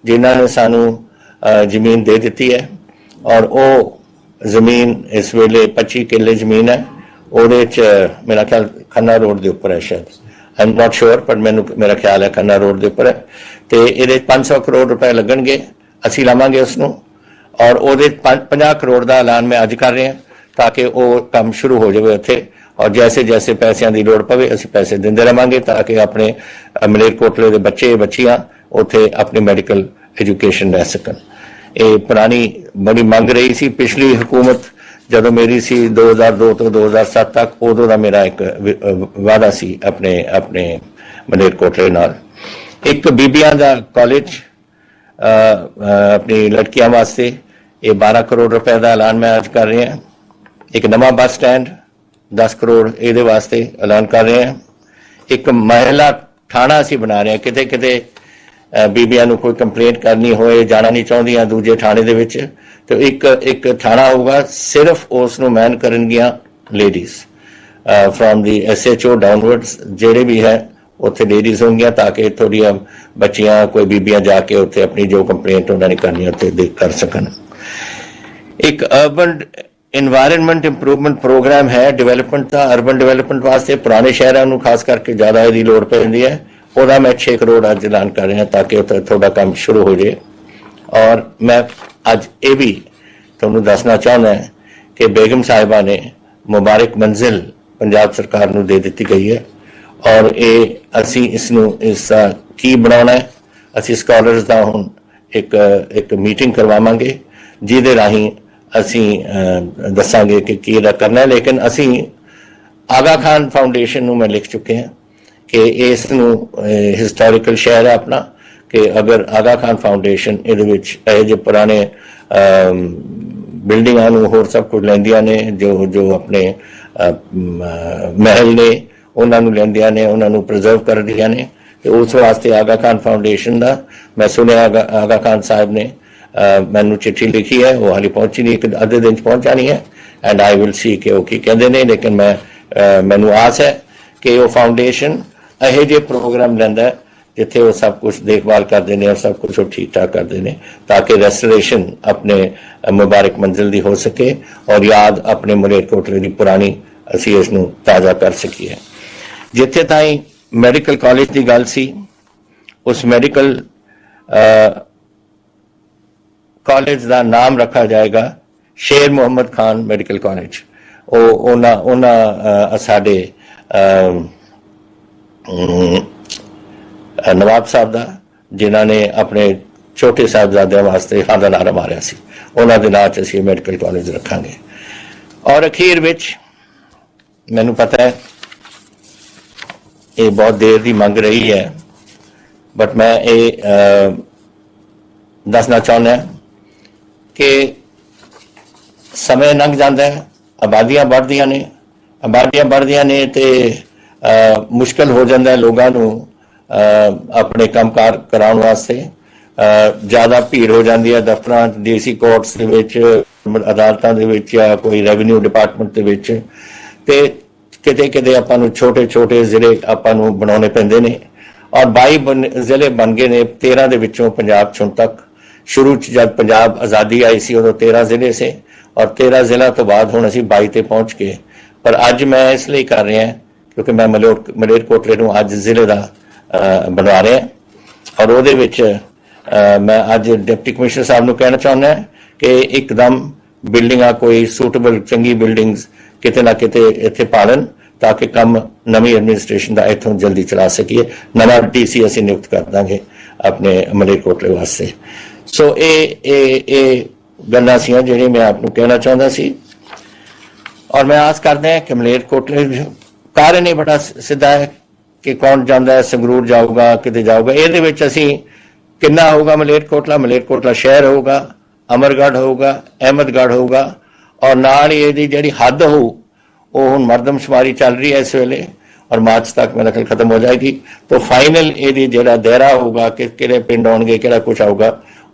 ਜਿਨ੍ਹਾਂ ਨੇ ਸਾਨੂੰ ਜ਼ਮੀਨ ਦੇ ਦਿੱਤੀ ਹੈ, ਔਰ ਉਹ ਜ਼ਮੀਨ ਇਸ ਵੇਲੇ 25 ਕਿੱਲੇ ਜ਼ਮੀਨ ਹੈ। ਉਹਦੇ 'ਚ ਮੇਰਾ ਖਿਆਲ ਖੰਨਾ ਰੋਡ ਦੇ ਉੱਪਰ ਹੈ, ਸ਼ਾਇਦ ਆਈ ਐਮ ਨਾਟ ਸ਼ੋਰ, ਪਰ ਮੇਰਾ ਖਿਆਲ ਹੈ ਖੰਨਾ ਰੋਡ ਦੇ ਉੱਪਰ ਹੈ। ਤੇ ਇਹਦੇ 500 ਕਰੋੜ ਰੁਪਏ ਲੱਗਣਗੇ, ਅਸੀਂ ਲਾਵਾਂਗੇ ਉਸ ਨੂੰ, ਔਰ ਉਹਦੇ 50 ਕਰੋੜ ਦਾ ਐਲਾਨ ਮੈਂ ਅੱਜ ਕਰ ਰਿਹਾ ਤਾਂ ਕਿ ਉਹ ਕੰਮ ਸ਼ੁਰੂ ਹੋ ਜਾਵੇ ਉੱਥੇ, ਔਰ ਜੈਸੇ ਜੈਸੇ ਪੈਸਿਆਂ ਦੀ ਲੋੜ ਪਵੇ ਅਸੀਂ ਪੈਸੇ ਦਿੰਦੇ ਰਹਾਂਗੇ ਤਾਂ ਕਿ ਆਪਣੇ ਮਲੇਰਕੋਟਲੇ ਦੇ ਬੱਚੇ ਬੱਚੀਆਂ ਉੱਥੇ ਆਪਣੀ ਮੈਡੀਕਲ ਐਜੂਕੇਸ਼ਨ ਲੈ ਸਕਣ। ਇਹ ਪੁਰਾਣੀ ਬੜੀ ਮੰਗ ਰਹੀ ਸੀ ਪਿਛਲੀ ਹਕੂਮਤ ਜਦੋਂ ਮੇਰੀ ਸੀ 2002 ਤੋਂ 2007 ਤੱਕ, ਉਦੋਂ ਦਾ ਮੇਰਾ ਇੱਕ ਵਾਅਦਾ ਸੀ ਆਪਣੇ ਮਲੇਰਕੋਟਲੇ ਨਾਲ। ਇੱਕ ਬੀਬੀਆਂ ਦਾ ਕਾਲਜ ਆਪਣੀ ਲੜਕੀਆਂ ਵਾਸਤੇ, ਇਹ 12 ਕਰੋੜ ਰੁਪਏ ਦਾ ਐਲਾਨ ਮੈਂ ਅੱਜ ਕਰ ਰਿਹਾ। ਇੱਕ ਨਵਾਂ ਬੱਸ ਸਟੈਂਡ 10 ਕਰੋੜ ਇਹਦੇ ਵਾਸਤੇ ਐਲਾਨ ਕਰ ਰਹੇ ਹਾਂ। ਇੱਕ ਮਹਿਲਾ ਥਾਣਾ ਅਸੀਂ ਬਣਾ ਰਹੇ ਹਾਂ, ਕਿਤੇ ਕਿਤੇ ਬੀਬੀਆਂ ਨੂੰ ਕੋਈ ਕੰਪਲੇਂਟ ਕਰਨੀ ਹੋਏ, ਜਾਣਾ ਨਹੀਂ ਚਾਹੁੰਦੀਆਂ ਦੂਜੇ ਥਾਣੇ ਦੇ ਵਿੱਚ, ਤੇ ਇੱਕ ਥਾਣਾ ਹੋਊਗਾ ਸਿਰਫ ਉਸ ਨੂੰ ਮੈਨ ਕਰਨਗੀਆਂ ਲੇਡੀਜ਼ ਫਰੋਮ ਦੀ SHO ਡਾਊਨਵਰਡਸ, ਜਿਹੜੇ ਵੀ ਹੈ ਉੱਥੇ ਲੇਡੀਜ਼ ਹੋਣਗੀਆਂ ਤਾਂ ਕਿ ਥੋੜ੍ਹੀਆਂ ਬੱਚੀਆਂ ਕੋਈ ਬੀਬੀਆਂ ਜਾ ਕੇ ਉੱਥੇ ਆਪਣੀ ਜੋ ਕੰਪਲੇਂਟ ਉਹਨਾਂ ਨੇ ਕਰਨੀ ਉੱਥੇ ਕਰ ਸਕਣ। ਇੱਕ ਅਰਬਨ ਇਨਵਾਇਰਨਮੈਂਟ ਇੰਪਰੂਵਮੈਂਟ ਪ੍ਰੋਗਰਾਮ ਹੈ ਡਿਵੈਲਪਮੈਂਟ ਦਾ, ਅਰਬਨ ਡਿਵੈਲਪਮੈਂਟ ਵਾਸਤੇ ਪੁਰਾਣੇ ਸ਼ਹਿਰਾਂ ਨੂੰ ਖਾਸ ਕਰਕੇ ਜ਼ਿਆਦਾ ਇਹਦੀ ਲੋੜ ਪੈਂਦੀ ਹੈ। ਉਹਦਾ ਮੈਂ 6 ਕਰੋੜ ਅੱਜ ਐਲਾਨ ਕਰ ਰਿਹਾ ਤਾਂ ਕਿ ਉੱਥੇ ਥੋੜਾ ਕੰਮ ਸ਼ੁਰੂ ਹੋ ਜਾਏ। ਔਰ ਮੈਂ ਅੱਜ ਇਹ ਵੀ ਤੁਹਾਨੂੰ ਦੱਸਣਾ ਚਾਹੁੰਦਾ ਕਿ ਬੇਗਮ ਸਾਹਿਬਾ ਨੇ ਮੁਬਾਰਕ ਮੰਜ਼ਿਲ ਪੰਜਾਬ ਸਰਕਾਰ ਨੂੰ ਦੇ ਦਿੱਤੀ ਗਈ ਹੈ, ਔਰ ਇਹ ਅਸੀਂ ਇਸ ਦਾ ਕੀ ਬਣਾਉਣਾ ਹੈ, ਅਸੀਂ ਸਕਾਲਰਸ ਦਾ ਹੁਣ ਇੱਕ ਮੀਟਿੰਗ ਕਰਵਾਵਾਂਗੇ ਜਿਹਦੇ ਰਾਹੀਂ ਅਸੀਂ ਦੱਸਾਂਗੇ ਕਿ ਕੀ ਇਹਦਾ ਕਰਨਾ ਹੈ। ਲੇਕਿਨ ਅਸੀਂ ਆਗਾ ਖਾਨ ਫਾਊਂਡੇਸ਼ਨ ਨੂੰ ਮੈਂ ਲਿਖ ਚੁੱਕੇ ਹਾਂ ਕਿ ਇਸ ਨੂੰ ਹਿਸਟੋਰੀਕਲ ਸ਼ਹਿਰ ਹੈ ਆਪਣਾ, ਕਿ ਅਗਰ ਆਗਾ ਖਾਨ ਫਾਊਂਡੇਸ਼ਨ ਇਹਦੇ ਵਿੱਚ ਇਹ ਜਿਹੇ ਪੁਰਾਣੇ ਬਿਲਡਿੰਗਾਂ ਨੂੰ ਹੋਰ ਸਭ ਕੁਝ ਲੈਂਦੀਆਂ ਨੇ, ਜੋ ਆਪਣੇ ਮਹਿਲ ਨੇ ਉਹਨਾਂ ਨੂੰ ਲੈਂਦੀਆਂ ਨੇ, ਉਹਨਾਂ ਨੂੰ ਪ੍ਰੀਜ਼ਰਵ ਕਰਦੀਆਂ ਨੇ, ਤੇ ਉਸ ਵਾਸਤੇ ਆਗਾ ਖਾਨ ਫਾਊਂਡੇਸ਼ਨ ਦਾ ਮੈਂ ਸੁਣਿਆ ਆਗਾ ਖਾਨ ਸਾਹਿਬ ਨੇ ਮੈਨੂੰ ਚਿੱਠੀ ਲਿਖੀ ਹੈ, ਉਹ ਹਾਲੇ ਪਹੁੰਚੀ ਨਹੀਂ, ਇੱਕ ਅੱਧੇ ਦਿਨ 'ਚ ਪਹੁੰਚ ਜਾਣੀ ਹੈ, ਐਂਡ ਆਈ ਵਿਲ ਸੀ ਕਿ ਉਹ ਕੀ ਕਹਿੰਦੇ ਨੇ। ਲੇਕਿਨ ਮੈਨੂੰ ਆਸ ਹੈ ਕਿ ਉਹ ਫਾਊਂਡੇਸ਼ਨ ਇਹੋ ਜਿਹੇ ਪ੍ਰੋਗਰਾਮ ਲੈਂਦਾ ਜਿੱਥੇ ਉਹ ਸਭ ਕੁਝ ਦੇਖਭਾਲ ਕਰਦੇ ਨੇ ਔਰ ਸਭ ਕੁਝ ਉਹ ਠੀਕ ਠਾਕ ਕਰਦੇ ਨੇ ਤਾਂ ਕਿ ਰੈਸਟੋਰੇਸ਼ਨ ਆਪਣੇ ਮੁਬਾਰਕ ਮੰਜ਼ਿਲ ਦੀ ਹੋ ਸਕੇ ਔਰ ਯਾਦ ਆਪਣੇ ਮਲੇਰਕੋਟਲੇ ਦੀ ਪੁਰਾਣੀ ਅਸੀਂ ਇਸ ਨੂੰ ਤਾਜ਼ਾ ਕਰ ਸਕੀਏ। ਜਿੱਥੇ ਤਾਈਂ ਮੈਡੀਕਲ ਕਾਲਜ ਦੀ ਗੱਲ ਸੀ, ਉਸ ਮੈਡੀਕਲ ਕਾਲਜ ਦਾ ਨਾਮ ਰੱਖਾ ਜਾਏਗਾ ਸ਼ੇਰ ਮੁਹੰਮਦ ਖਾਨ ਮੈਡੀਕਲ ਕਾਲਜ। ਉਹ ਉਹਨਾਂ ਸਾਡੇ ਨਵਾਬ ਸਾਹਿਬ ਦਾ ਜਿਨ੍ਹਾਂ ਨੇ ਆਪਣੇ ਛੋਟੇ ਸਾਹਿਬਜ਼ਾਦਿਆਂ ਵਾਸਤੇ ਹਾਂ ਦਾ ਨਾਰਾ ਮਾਰਿਆ ਸੀ, ਉਹਨਾਂ ਦੇ ਨਾਂ 'ਚ ਅਸੀਂ ਮੈਡੀਕਲ ਕਾਲਜ ਰੱਖਾਂਗੇ। ਔਰ ਅਖੀਰ ਵਿੱਚ ਮੈਨੂੰ ਪਤਾ ਹੈ ਇਹ ਬਹੁਤ ਦੇਰ ਦੀ ਮੰਗ ਰਹੀ ਹੈ, ਬਟ ਮੈਂ ਇਹ ਦੱਸਣਾ ਚਾਹੁੰਦਾ ਕਿ ਸਮੇਂ ਲੰਘ ਜਾਂਦਾ ਹੈ, ਆਬਾਦੀਆਂ ਵੱਧਦੀਆਂ ਨੇ ਤੇ ਮੁਸ਼ਕਲ ਹੋ ਜਾਂਦਾ ਹੈ ਲੋਕਾਂ ਨੂੰ ਆਪਣੇ ਕੰਮਕਾਰ ਕਰਾਉਣ ਵਾਸਤੇ। ਜ਼ਿਆਦਾ ਭੀੜ ਹੋ ਜਾਂਦੀ ਹੈ ਦਫ਼ਤਰਾਂ, ਡੀਸੀ ਕੋਰਟਸ ਦੇ ਵਿੱਚ, ਅਦਾਲਤਾਂ ਦੇ ਵਿੱਚ ਜਾਂ ਕੋਈ ਰੈਵਨਿਊ ਡਿਪਾਰਟਮੈਂਟ ਦੇ ਵਿੱਚ, ਤੇ ਕਿਤੇ ਆਪਾਂ ਨੂੰ ਛੋਟੇ ਜ਼ਿਲ੍ਹੇ ਆਪਾਂ ਨੂੰ ਬਣਾਉਣੇ ਪੈਂਦੇ ਨੇ। ਔਰ 22 ਜ਼ਿਲ੍ਹੇ ਬਣ ਗਏ ਨੇ 13 ਦੇ ਵਿੱਚੋਂ ਪੰਜਾਬ 'ਚ ਹੁਣ ਤੱਕ। ਸ਼ੁਰੂ 'ਚ ਜਦ ਪੰਜਾਬ ਆਜ਼ਾਦੀ ਆਈ ਸੀ ਉਦੋਂ 13 ਜ਼ਿਲ੍ਹੇ ਸੀ ਔਰ 13 ਜ਼ਿਲ੍ਹਿਆਂ ਤੋਂ ਬਾਅਦ ਹੁਣ ਅਸੀਂ 22 ਤੇ ਪਹੁੰਚ ਗਏ। ਪਰ ਅੱਜ ਮੈਂ ਇਸ ਲਈ ਕਰ ਰਿਹਾ ਕਿਉਂਕਿ ਮੈਂ ਮਲੇਰਕੋਟਲੇ ਨੂੰ ਅੱਜ ਜ਼ਿਲ੍ਹੇ ਦਾ ਬਣਾ ਰਿਹਾ ਔਰ ਉਹਦੇ ਵਿੱਚ मैं अज डिप्टी कमिश्नर साहब को कहना चाहुंदा कि एकदम बिल्डिंगां कोई सूटेबल चंगी बिल्डिंग्स किते ना किते इत्थे पालन ताकि काम नवी एडमिनिस्ट्रेशन का इत्थों जल्दी चला सकीए। नवा DC असीं नियुक्त कर देंगे अपने मलेरकोटले वास्ते। सो ये गल्लां सीआं जिहड़ियां मैं आपनूं कहना चाहुंदा सी और मैं आस करदा हां कि मलेरकोटले कारण ही बड़ा सीधा है कि कौन जाता है संगरूर जाऊगा किते जाऊगा। ये असीं किन्ना होगा मलेरकोटला शहर होगा, अमरगढ़ होगा, अहमदगढ़ होगा और नाल ही इहदी जिहड़ी हद हो वो हुण मरदमशुमारी चल रही है इस वेले और मार्च तक मेरा ख्याल खत्म हो जाएगी। तो फाइनल इहदी जिहड़ा दायरा होगा कि किहड़े पिंड आउणगे किहड़ा कुछ आऊगा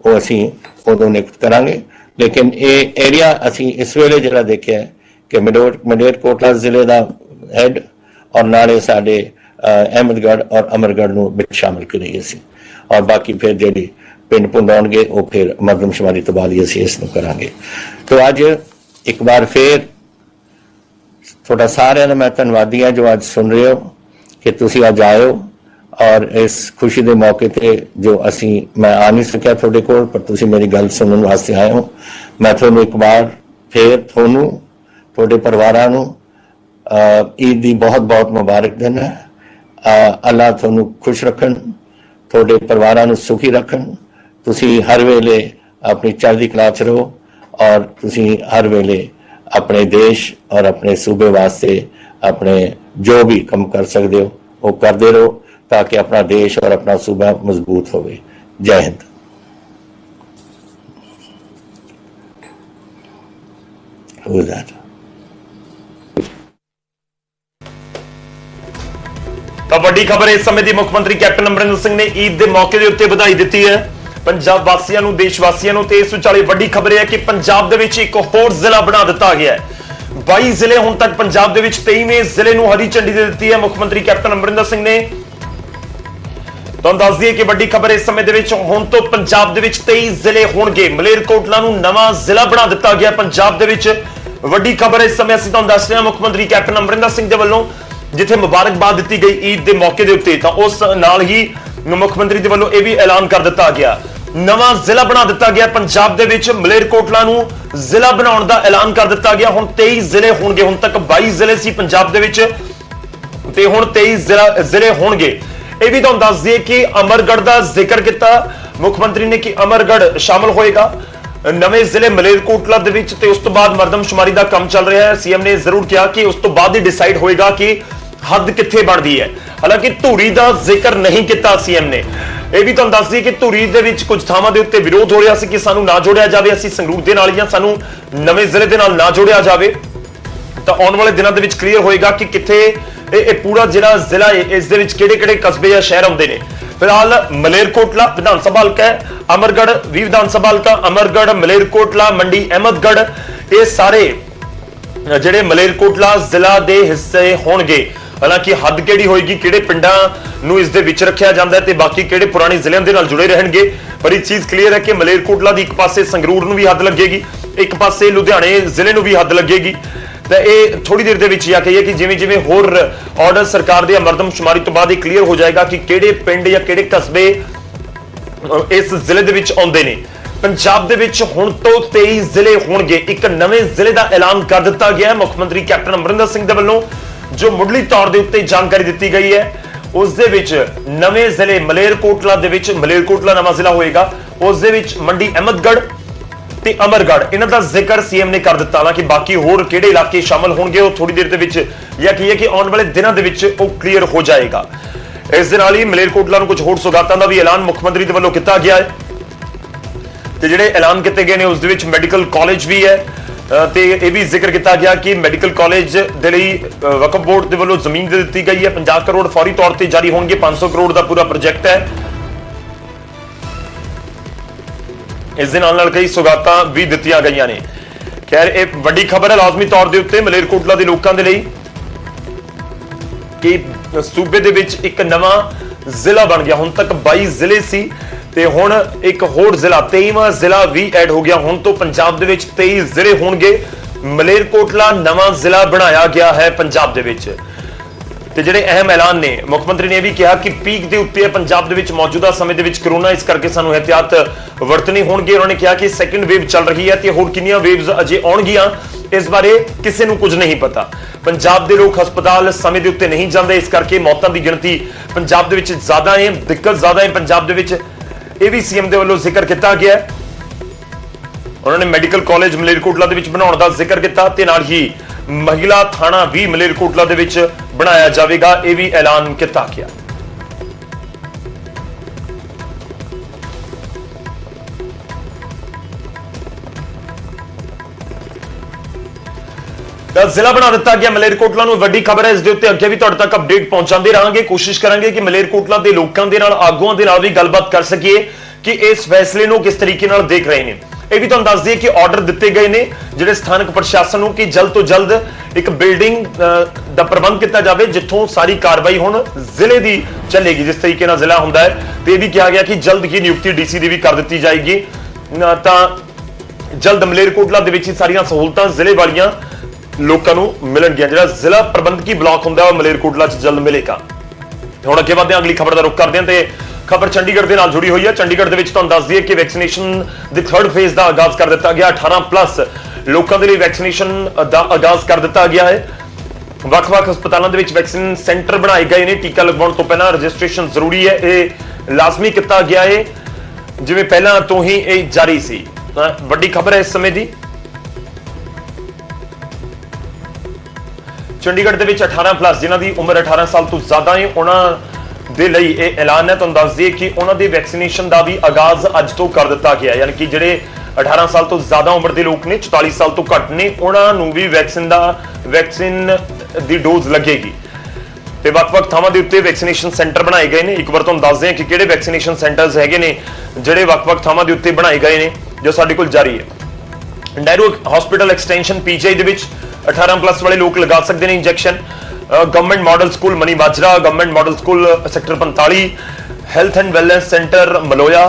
वो असीं उदों नियुक्त करांगे। लेकिन ये एरिया असीं इस वेले जिहड़ा देखिआ कि मलेरकोटला जिले का हैड और नाले साडे अहमदगढ़ और अमरगढ़ नूं विच शामिल करिए असीं और बाकी फिर जिहड़ी पिंड पुंड आउणगे वो फिर मरदमशुमारी तो बाद ही असीं इस नूं करांगे। तो अज एक बार फिर थोड़ा सारे मैं धन्यवादी हाँ जो अज सुन रहे हो कि तुसी अज आए हो और इस खुशी के मौके ते जो असी मैं आ नहीं सकिया थोड़े कोल पर तुसी मेरी गल सुनने वास्ते आए हो। मैं थोनू एक बार फिर थोनू थोड़े परिवारां नूं ईद की बहुत बहुत मुबारक देना। अल्लाह थोनू खुश रखन, थोड़े परिवारां नूं सुखी रखन, तुसी हर वेले अपनी चढ़दी कला च रहो और तुसी हर वेले अपने देश और अपने सूबे वास्ते अपने जो भी कम कर सकते हो वो करते रहो ताकि अपना देश और अपना सूबा मजबूत हो। जय हिंद। तो बड़ी खबर इस समय की मुख्य मंत्री कैप्टन अमरिंदर सिंह ने ईद के मौके के उत्ते बधाई दी है पंजाब वासियों को, देशवासियों को। इस विचाले वड्डी खबर है कि पंजाब दे विच एक होर जिला बना दिता गया है। 22 जिले हुण तक पंजाब दे विच 23वें जिले नूं हरी झंडी दे दित्ती है मुख्य मंत्री कैप्टन अमरिंदर सिंह ने। तुहानूं दस दईए कि वड्डी खबर इस समय दे विच हुण तो पंजाब दे विच 23 जिले होणगे। मलेरकोटला नूं नवां जिला बना दिता गया पंजाब दे विच। वड्डी खबर इस समय असीं तुहानूं दस रहे हां मुख्य मंत्री कैप्टन अमरिंदर सिंह दे वल्लों जिथे मुबारकबाद दी गई ईद के मौके के उत्ते, तां उस नाल ही मुख्यमंत्री दे वल्लों यह भी ऐलान कर दिता गया नवां जिला बना दिता गया पंजाब दे विच। मलेरकोटला नूं जिला बनाउण दा ऐलान कर दिता गया। हुण 23 जिले होणगे। हुण तक 22 जिले सी पंजाब दे विच ते हुण 23 जिले होणगे। यह भी तुहानूं दस दईए कि अमरगढ़ दा जिक्र किया मुख्यमंत्री ने कि अमरगढ़ शामिल होएगा नवे जिले मलेरकोटला दे विच ते उस तो बाद मरदमशुमारी दा काम चल रहा है। सीएम ने जरूर कहा कि उस तो बाद ही डिसाइड होएगा कि हद कित्थे बनदी है। हालांकि धूरी दा जिक्र नहीं किया सीएम ने। यह भी तुहानूं दस दईए कि धूरी दे विच कुछ थावां दे उत्ते विरोध हो रहा सी कि सानूं ना जोड़िया जावे, असीं संगरूर दे नाल जां सानूं नवे जिले दे नाल ना जोड़िया जावे। तो आने वाले दिनों के क्लीयर होएगा कि कित्थे पूरा जिला है इस दे विच किहड़े-किहड़े कस्बे या शहर आउंदे ने। फिलहाल मलेरकोटला विधान सभा हल्का है, अमरगढ़ भी विधान सभा हल्का, अमरगढ़, मलेरकोटला, मंडी, अहमदगढ़ ये सारे जिहड़े मलेरकोटला जिला दे हिस्से होणगे। हालांकि हद किहड़ी होएगी, किहड़े पिंडां नूं इस दे विच रखिया जांदा है ते बाकी किहड़े पुराने जिलिਆਂ दे नाल जुड़े रहणगे। पर एक चीज क्लीयर है कि मलेरकोटला दी एक पासे संगरूर नूं भी हद लगेगी, एक पासे लुधियाणे जिले नूं भी हद लगेगी। तो ये थोड़ी देर दे विच या कहिए कि जिवें जिवें होर ऑर्डर सरकार दे मरदमशुमारी तो बाद क्लीयर हो जाएगा कि किहड़े पिंड या किहड़े कस्बे इस जिले दे विच आउंदे ने। पंजाब दे विच हुण तो 23 जिले होणगे। एक नवें जिले का ऐलान कर दिता गया है मुख्यमंत्री कैप्टन अमरिंदर सिंह दे वल्लों। जो मुढ़ली तौर के उत्ते जानकारी दी गई है उस दे विच नवे जिले मलेरकोटला दे विच मलेरकोटला नवा जिला होएगा, उस दे विच मंडी, अहमदगढ़ ते अमरगढ़ इन्हां दा जिक्र सीएम ने कर दिता। हालांकि बाकी होर किहड़े इलाके शामिल होणगे वो थोड़ी देर दे विच या कहिए कि आने वाले दिनों दे विच वो क्लीयर हो जाएगा। इस दे नाल ही मलेरकोटला नूं कुछ होर सौगातां दा भी ऐलान मुख्यमंत्री दे वल्लों कीता गया है ते जिहड़े ऐलान किए गए ने उस दे विच मैडिकल कॉलेज भी है ते यह भी जिक्र किया गया कि मैडिकल कॉलेज दे लई वक्फ बोर्ड दे वल्लों जमीन दे दित्ती गई है। 50 करोड़ फौरी तौर पर जारी होंगे। 500 करोड़ का पूरा प्रोजेक्ट है। इस दे नाल कई सौगातां भी दित्तियां गईयां ने। खैर एक वड्डी खबर है लाजमी तौर के उत्ते मलेरकोटला के लोगों के लिए कि सूबे दे विच एक नवा जिला बन गया। हुण तक 22 जिले सी ते हुण एक होर जिला 23वां जिला भी ऐड हो गया। हुण तो पंजाब दे विच 23 जिले होणगे। मलेरकोटला नवा जिला बनाया गया है पंजाब दे विच। ਤੇ ਜਿਹੜੇ ਅਹਿਮ ਐਲਾਨ ਨੇ, ਮੁੱਖ ਮੰਤਰੀ ਨੇ ਇਹ ਵੀ ਕਿਹਾ ਕਿ ਪੀਕ ਦੇ ਉੱਤੇ ਹੈ ਪੰਜਾਬ ਦੇ ਵਿੱਚ ਮੌਜੂਦਾ ਸਮੇਂ ਦੇ ਵਿੱਚ ਕਰੋਨਾ, ਇਸ ਕਰਕੇ ਸਾਨੂੰ ਇਹਤਿਆਤ ਵਰਤਣੀ ਹੋਣਗੇ। ਉਹਨਾਂ ਨੇ ਕਿਹਾ ਕਿ ਸੈਕੰਡ ਵੇਵ ਚੱਲ ਰਹੀ ਹੈ ਤੇ ਹੋਰ ਕਿੰਨੀਆਂ ਵੇਵਜ਼ ਅਜੇ ਆਉਣਗੀਆਂ ਇਸ ਬਾਰੇ ਕਿਸੇ ਨੂੰ ਕੁਝ ਨਹੀਂ ਪਤਾ। ਪੰਜਾਬ ਦੇ ਲੋਕ ਹਸਪਤਾਲ ਸਮੇਂ ਦੇ ਉੱਤੇ ਨਹੀਂ ਜਾਂਦੇ, ਇਸ ਕਰਕੇ ਮੌਤਾਂ ਦੀ ਗਿਣਤੀ ਪੰਜਾਬ ਦੇ ਵਿੱਚ ਜ਼ਿਆਦਾ ਹੈ, ਦਿੱਕਤ ਜ਼ਿਆਦਾ ਹੈ ਪੰਜਾਬ ਦੇ ਵਿੱਚ। ਇਹ ਵੀ ਸੀਐਮ ਦੇ ਵੱਲੋਂ ਜ਼ਿਕਰ ਕੀਤਾ ਗਿਆ ਹੈ। ਉਹਨਾਂ ਨੇ ਮੈਡੀਕਲ ਕਾਲਜ ਮਲੇਰਕੋਟਲਾ ਦੇ ਵਿੱਚ ਬਣਾਉਣ ਦਾ ਜ਼ਿਕਰ ਕੀਤਾ ਤੇ ਨਾਲ ਹੀ ਮਹਿਲਾ ਥਾਣਾ ਵੀ ਮਲੇਰਕੋਟਲਾ ਦੇ ਵਿੱਚ ਬਣਾਇਆ ਜਾਵੇਗਾ, ਇਹ ਵੀ ਐਲਾਨ ਕੀਤਾ ਗਿਆ। ਤਾਂ ਜ਼ਿਲ੍ਹਾ ਬਣਾ ਦਿੱਤਾ ਗਿਆ ਮਲੇਰਕੋਟਲਾ ਨੂੰ, ਵੱਡੀ ਖਬਰ ਹੈ। ਇਸ ਦੇ ਉੱਤੇ ਅੱਗੇ ਵੀ ਤੁਹਾਡੇ ਤੱਕ ਅਪਡੇਟ ਪਹੁੰਚਾਉਂਦੇ ਰਹਾਂਗੇ। ਕੋਸ਼ਿਸ਼ ਕਰਾਂਗੇ ਕਿ ਮਲੇਰਕੋਟਲਾ ਦੇ ਲੋਕਾਂ ਦੇ ਨਾਲ, ਆਗੂਆਂ ਦੇ ਨਾਲ ਵੀ ਗੱਲਬਾਤ ਕਰ ਸਕੀਏ ਕਿ ਇਸ ਫੈਸਲੇ ਨੂੰ ਕਿਸ ਤਰੀਕੇ ਨਾਲ ਦੇਖ ਰਹੇ ਨੇ। ਇਹ ਵੀ ਤੁਹਾਨੂੰ ਦੱਸ ਦਈਏ ਕਿ ਆਰਡਰ ਦਿੱਤੇ ਗਏ ਨੇ ਜਿਹੜੇ ਸਥਾਨਕ ਪ੍ਰਸ਼ਾਸਨ ਨੂੰ ਕਿ ਜਲਦ ਤੋਂ ਜਲਦ ਇੱਕ ਬਿਲਡਿੰਗ ਦਾ ਪ੍ਰਬੰਧ ਕੀਤਾ ਜਾਵੇ ਜਿੱਥੋਂ ਸਾਰੀ ਕਾਰਵਾਈ ਹੁਣ ਜ਼ਿਲ੍ਹੇ ਦੀ ਚੱਲੇਗੀ, ਜਿਸ ਤਰੀਕੇ ਨਾਲ ਜ਼ਿਲ੍ਹਾ ਹੁੰਦਾ ਹੈ। ਤੇ ਇਹ ਵੀ ਕਿਹਾ ਗਿਆ ਕਿ ਜਲਦ ਹੀ ਨਿਯੁਕਤੀ ਡੀਸੀ ਦੀ ਵੀ ਕਰ ਦਿੱਤੀ ਜਾਏਗੀ, ਤਾਂ ਜਲਦ ਮਲੇਰਕੋਟਲਾ ਦੇ ਵਿੱਚ ਹੀ ਸਾਰੀਆਂ ਸਹੂਲਤਾਂ ਜ਼ਿਲ੍ਹੇ ਵਾਲੀਆਂ ਲੋਕਾਂ ਨੂੰ ਮਿਲਣਗੀਆਂ। ਜਿਹੜਾ ਜ਼ਿਲ੍ਹਾ ਪ੍ਰਬੰਧਕੀ ਬਲਾਕ ਹੁੰਦਾ ਉਹ ਮਲੇਰਕੋਟਲਾ 'ਚ ਜਲਦ ਮਿਲੇਗਾ। ਹੁਣ ਅੱਗੇ ਵਧਦੇ ਹਾਂ, ਅਗਲੀ ਖਬਰ ਦਾ ਰੁਖ ਕਰਦੇ ਹਾਂ ਤੇ ਖਬਰ ਚੰਡੀਗੜ੍ਹ ਦੇ ਨਾਲ ਜੁੜੀ ਹੋਈ ਹੈ। ਚੰਡੀਗੜ੍ਹ ਦੇ ਵਿੱਚ ਤੁਹਾਨੂੰ ਦੱਸ ਦਈਏ ਕਿ ਵੈਕਸੀਨੇਸ਼ਨ ਦੇ 3rd ਫੇਜ਼ ਦਾ ਆਗਾਜ਼ ਕਰ ਦਿੱਤਾ ਗਿਆ। 18+ ਲੋਕਾਂ ਦੇ ਲਈ ਵੈਕਸੀਨੇਸ਼ਨ ਦਾ ਆਗਾਜ਼ ਕਰ ਦਿੱਤਾ ਗਿਆ ਹੈ। ਵੱਖ-ਵੱਖ ਹਸਪਤਾਲਾਂ ਦੇ ਵਿੱਚ ਵੈਕਸੀਨ ਸੈਂਟਰ ਬਣਾਏ ਗਏ ਨੇ। ਟੀਕਾ ਲਗਵਾਉਣ ਤੋਂ ਪਹਿਲਾਂ ਰਜਿਸਟ੍ਰੇਸ਼ਨ ਜ਼ਰੂਰੀ ਹੈ, ਇਹ ਲਾਜ਼ਮੀ ਕੀਤਾ ਗਿਆ ਹੈ, ਜਿਵੇਂ ਪਹਿਲਾਂ ਤੋਂ ਹੀ ਇਹ ਜਾਰੀ ਸੀ। ਵੱਡੀ ਖਬਰ ਹੈ ਇਸ ਸਮੇਂ ਦੀ। ਚੰਡੀਗੜ੍ਹ ਦੇ ਵਿੱਚ 18+ ਜਿਨ੍ਹਾਂ ਦੀ ਉਮਰ 18 ਸਾਲ ਤੋਂ ਜ਼ਿਆਦਾ ਹੈ ਉਹਨਾਂ ਦੇ ਲਈ ਇਹ ਐਲਾਨ ਹੈ। ਤੁਹਾਨੂੰ ਦੱਸ ਦਈਏ ਕਿ ਉਹਨਾਂ ਦੀ ਵੈਕਸੀਨੇਸ਼ਨ ਦਾ ਵੀ ਆਗਾਜ਼ ਅੱਜ ਤੋਂ ਕਰ ਦਿੱਤਾ ਗਿਆ, ਯਾਨੀ ਕਿ ਜਿਹੜੇ 18 ਸਾਲ ਤੋਂ ਜ਼ਿਆਦਾ ਉਮਰ ਦੇ ਲੋਕ ਨੇ, 44 ਸਾਲ ਤੋਂ ਘੱਟ ਨੇ, ਉਹਨਾਂ ਨੂੰ ਵੀ ਵੈਕਸੀਨ ਦੀ ਡੋਜ਼ ਲੱਗੇਗੀ। ਤੇ ਵੱਖ-ਵੱਖ ਥਾਵਾਂ ਦੇ ਉੱਤੇ ਵੈਕਸੀਨੇਸ਼ਨ ਸੈਂਟਰ ਬਣਾਏ ਗਏ ਨੇ। ਇੱਕ ਵਾਰ ਤੁਹਾਨੂੰ ਦੱਸਦੇ ਹਾਂ ਕਿ ਕਿਹੜੇ ਵੈਕਸੀਨੇਸ਼ਨ ਸੈਂਟਰਸ ਹੈਗੇ ਨੇ ਜਿਹੜੇ ਵੱਖ-ਵੱਖ ਥਾਵਾਂ ਦੇ ਉੱਤੇ ਬਣਾਏ ਗਏ ਨੇ, ਜੋ ਸਾਡੇ ਕੋਲ ਜਾਰੀ ਹੈ। ਨਹਿਰੂ ਹਸਪੀਟਲ ਐਕਸਟੈਂਸ਼ਨ PGI ਦੇ ਵਿੱਚ 18+ ਵਾਲੇ ਲੋਕ ਲਗਾ ਸਕਦੇ ਨੇ injection. Government model school Mani Majra, government model school sector 45, health and wellness centre Maloya,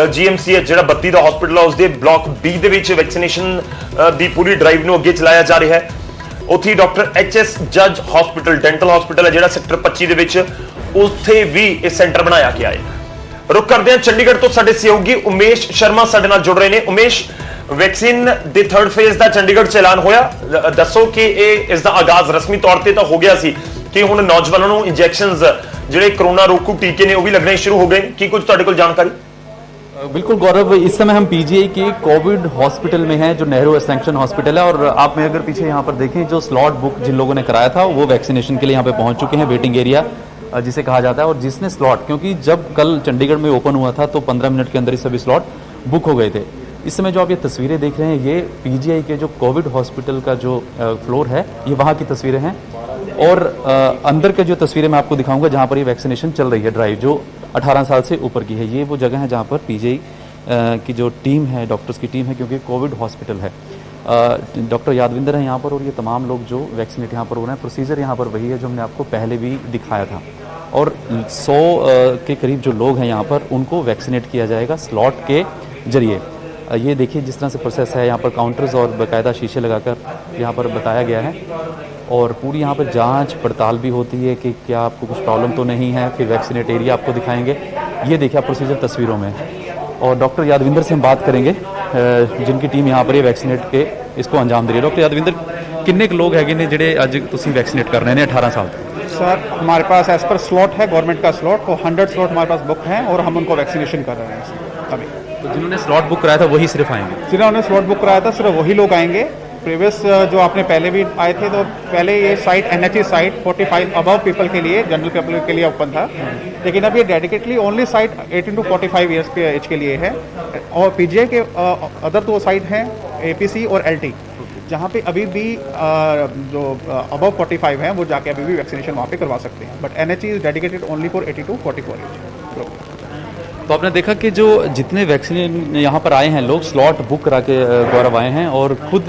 GMCH ਜਿਹੜਾ 32 ਦਾ ਹਸਪੀਟਲ ਹੈ ਉਸਦੇ ਬਲਾਕ B ਦੇ ਵਿੱਚ ਵੈਕਸੀਨੇਸ਼ਨ ਦੀ ਪੂਰੀ ਡਰਾਈਵ ਨੂੰ ਅੱਗੇ ਚਲਾਇਆ ਜਾ ਰਿਹਾ ਹੈ। ਉੱਥੇ ਡਾਕਟਰ HS ਜੱਜ ਹਸਪੀਟਲ ਡੈਂਟਲ ਹਸਪੀਟਲ ਹੈ ਜਿਹੜਾ ਸੈਕਟਰ 25 ਦੇ ਵਿੱਚ, ਉੱਥੇ ਵੀ ਇਹ ਸੈਂਟਰ ਬਣਾਇਆ ਗਿਆ ਹੈ। ਰੁਕ ਕਰਦੇ ਹਾਂ ਚੰਡੀਗੜ੍ਹ ਤੋਂ, ਸਾਡੇ ਸਹਿਯੋਗੀ ਉਮੇਸ਼ ਸ਼ਰਮਾ ਸਾਡੇ ਨਾਲ ਜੁੜ ਰਹੇ ਨੇ। ਉਮੇਸ਼, ਵੈਕਸੀਨ ਦੇ 3rd ਫੇਜ਼ ਦਾ ਚੰਡੀਗੜ੍ਹ 'ਚ ਐਲਾਨ ਹੋਇਆ, ਦੱਸੋ ਕਿ ਇਸ ਦਾ ਆਗਾਜ਼ ਰਸਮੀ ਤੌਰ ਤੇ ਤਾਂ ਹੋ ਗਿਆ ਸੀ ਕਿ ਹੁਣ ਨੌਜਵਾਨਾਂ ਨੂੰ ਇੰਜੈਕਸ਼ਨਸ ਜਿਹੜੇ कोरोना रोकू टीके ने वो भी लगने शुरू हो गए, की कुछ ਤੁਹਾਡੇ ਕੋਲ ਜਾਣਕਾਰੀ? बिल्कुल गौरव, इस समय हम पीजीआई के कोविड हॉस्पिटल में हैं जो नेहरू एक्सटेंशन हॉस्पिटल है, और आप में अगर पीछे यहाँ पर देखें जो स्लॉट बुक जिन लोगों ने कराया था वो वैक्सीनेशन के लिए यहाँ पे पहुँच चुके हैं, वेटिंग एरिया जिसे कहा जाता है। और जिसने स्लॉट, क्योंकि जब कल चंडीगढ़ में ओपन हुआ था तो 15 मिनट के अंदर ही सभी स्लॉट बुक हो गए थे। इस समय जो आप ये तस्वीरें देख रहे हैं ये पीजीआई के जो कोविड हॉस्पिटल का जो फ्लोर है ये वहाँ की तस्वीरें हैं, और अंदर के जो तस्वीरें मैं आपको दिखाऊंगा जहाँ पर ये वैक्सीनेशन चल रही है ड्राइव, जो 18 साल से ऊपर की है। ये वो जगह है जहाँ पर पीजीआई की जो टीम है, डॉक्टर्स की टीम है, क्योंकि कोविड हॉस्पिटल है। डॉक्टर यादविंदर हैं यहाँ पर, और ये तमाम लोग जो वैक्सीनेट यहाँ पर हो रहे हैं। प्रोसीजर यहाँ पर वही है जो हमने आपको पहले भी दिखाया था, और 100 के करीब जो लोग हैं यहाँ पर उनको वैक्सीनेट किया जाएगा स्लॉट के जरिए। ये देखिए जिस तरह से प्रोसेस है, यहाँ पर काउंटर्स और बाकायदा शीशे लगाकर यहाँ पर बताया गया है, और पूरी यहाँ पर जांच पड़ताल भी होती है कि क्या आपको कुछ प्रॉब्लम तो नहीं है। फिर वैक्सीनेट एरिया आपको दिखाएंगे। ये देखिए आप प्रोसीजर तस्वीरों में, और डॉक्टर यादविंदर से हम बात करेंगे जिनकी टीम यहाँ पर ये वैक्सीनेट के इसको अंजाम दे रही है। डॉक्टर यादविंदर, कितने लोग है ने जिहड़े अज तुसीं वैक्सीनेट कर रहे हैं 18 साल तक? सर हमारे पास एज पर स्लॉट है, गवर्नमेंट का स्लॉट, तो 100 स्लॉट हमारे पास बुक हैं और हम उनको वैक्सीनेशन कर रहे हैं अभी। तो जिन्होंने स्लॉट बुक कराया था वही सिर्फ आएंगे? जिन्होंने स्लॉट बुक कराया था सिर्फ वही लोग आएंगे। प्रीवियस जो आपने पहले भी आए थे, तो पहले ये site NHE site 45 above people के लिए, जनरल पीपल के लिए ओपन था, लेकिन अब ये dedicatedly only site 18 to 45 years के एज के लिए है। और पीजीआई के अदर 2 साइट हैं APC और LT, जहाँ पे अभी भी जो अबव 45 हैं वो जाके अभी भी वैक्सीनेशन वहाँ पे करवा सकते हैं, but NHE is dedicated only for 80 to 44 age. तो आपने देखा कि जो जितने वैक्सीन यहाँ पर आए हैं लोग स्लॉट बुक करा के गौरव आए हैं, और खुद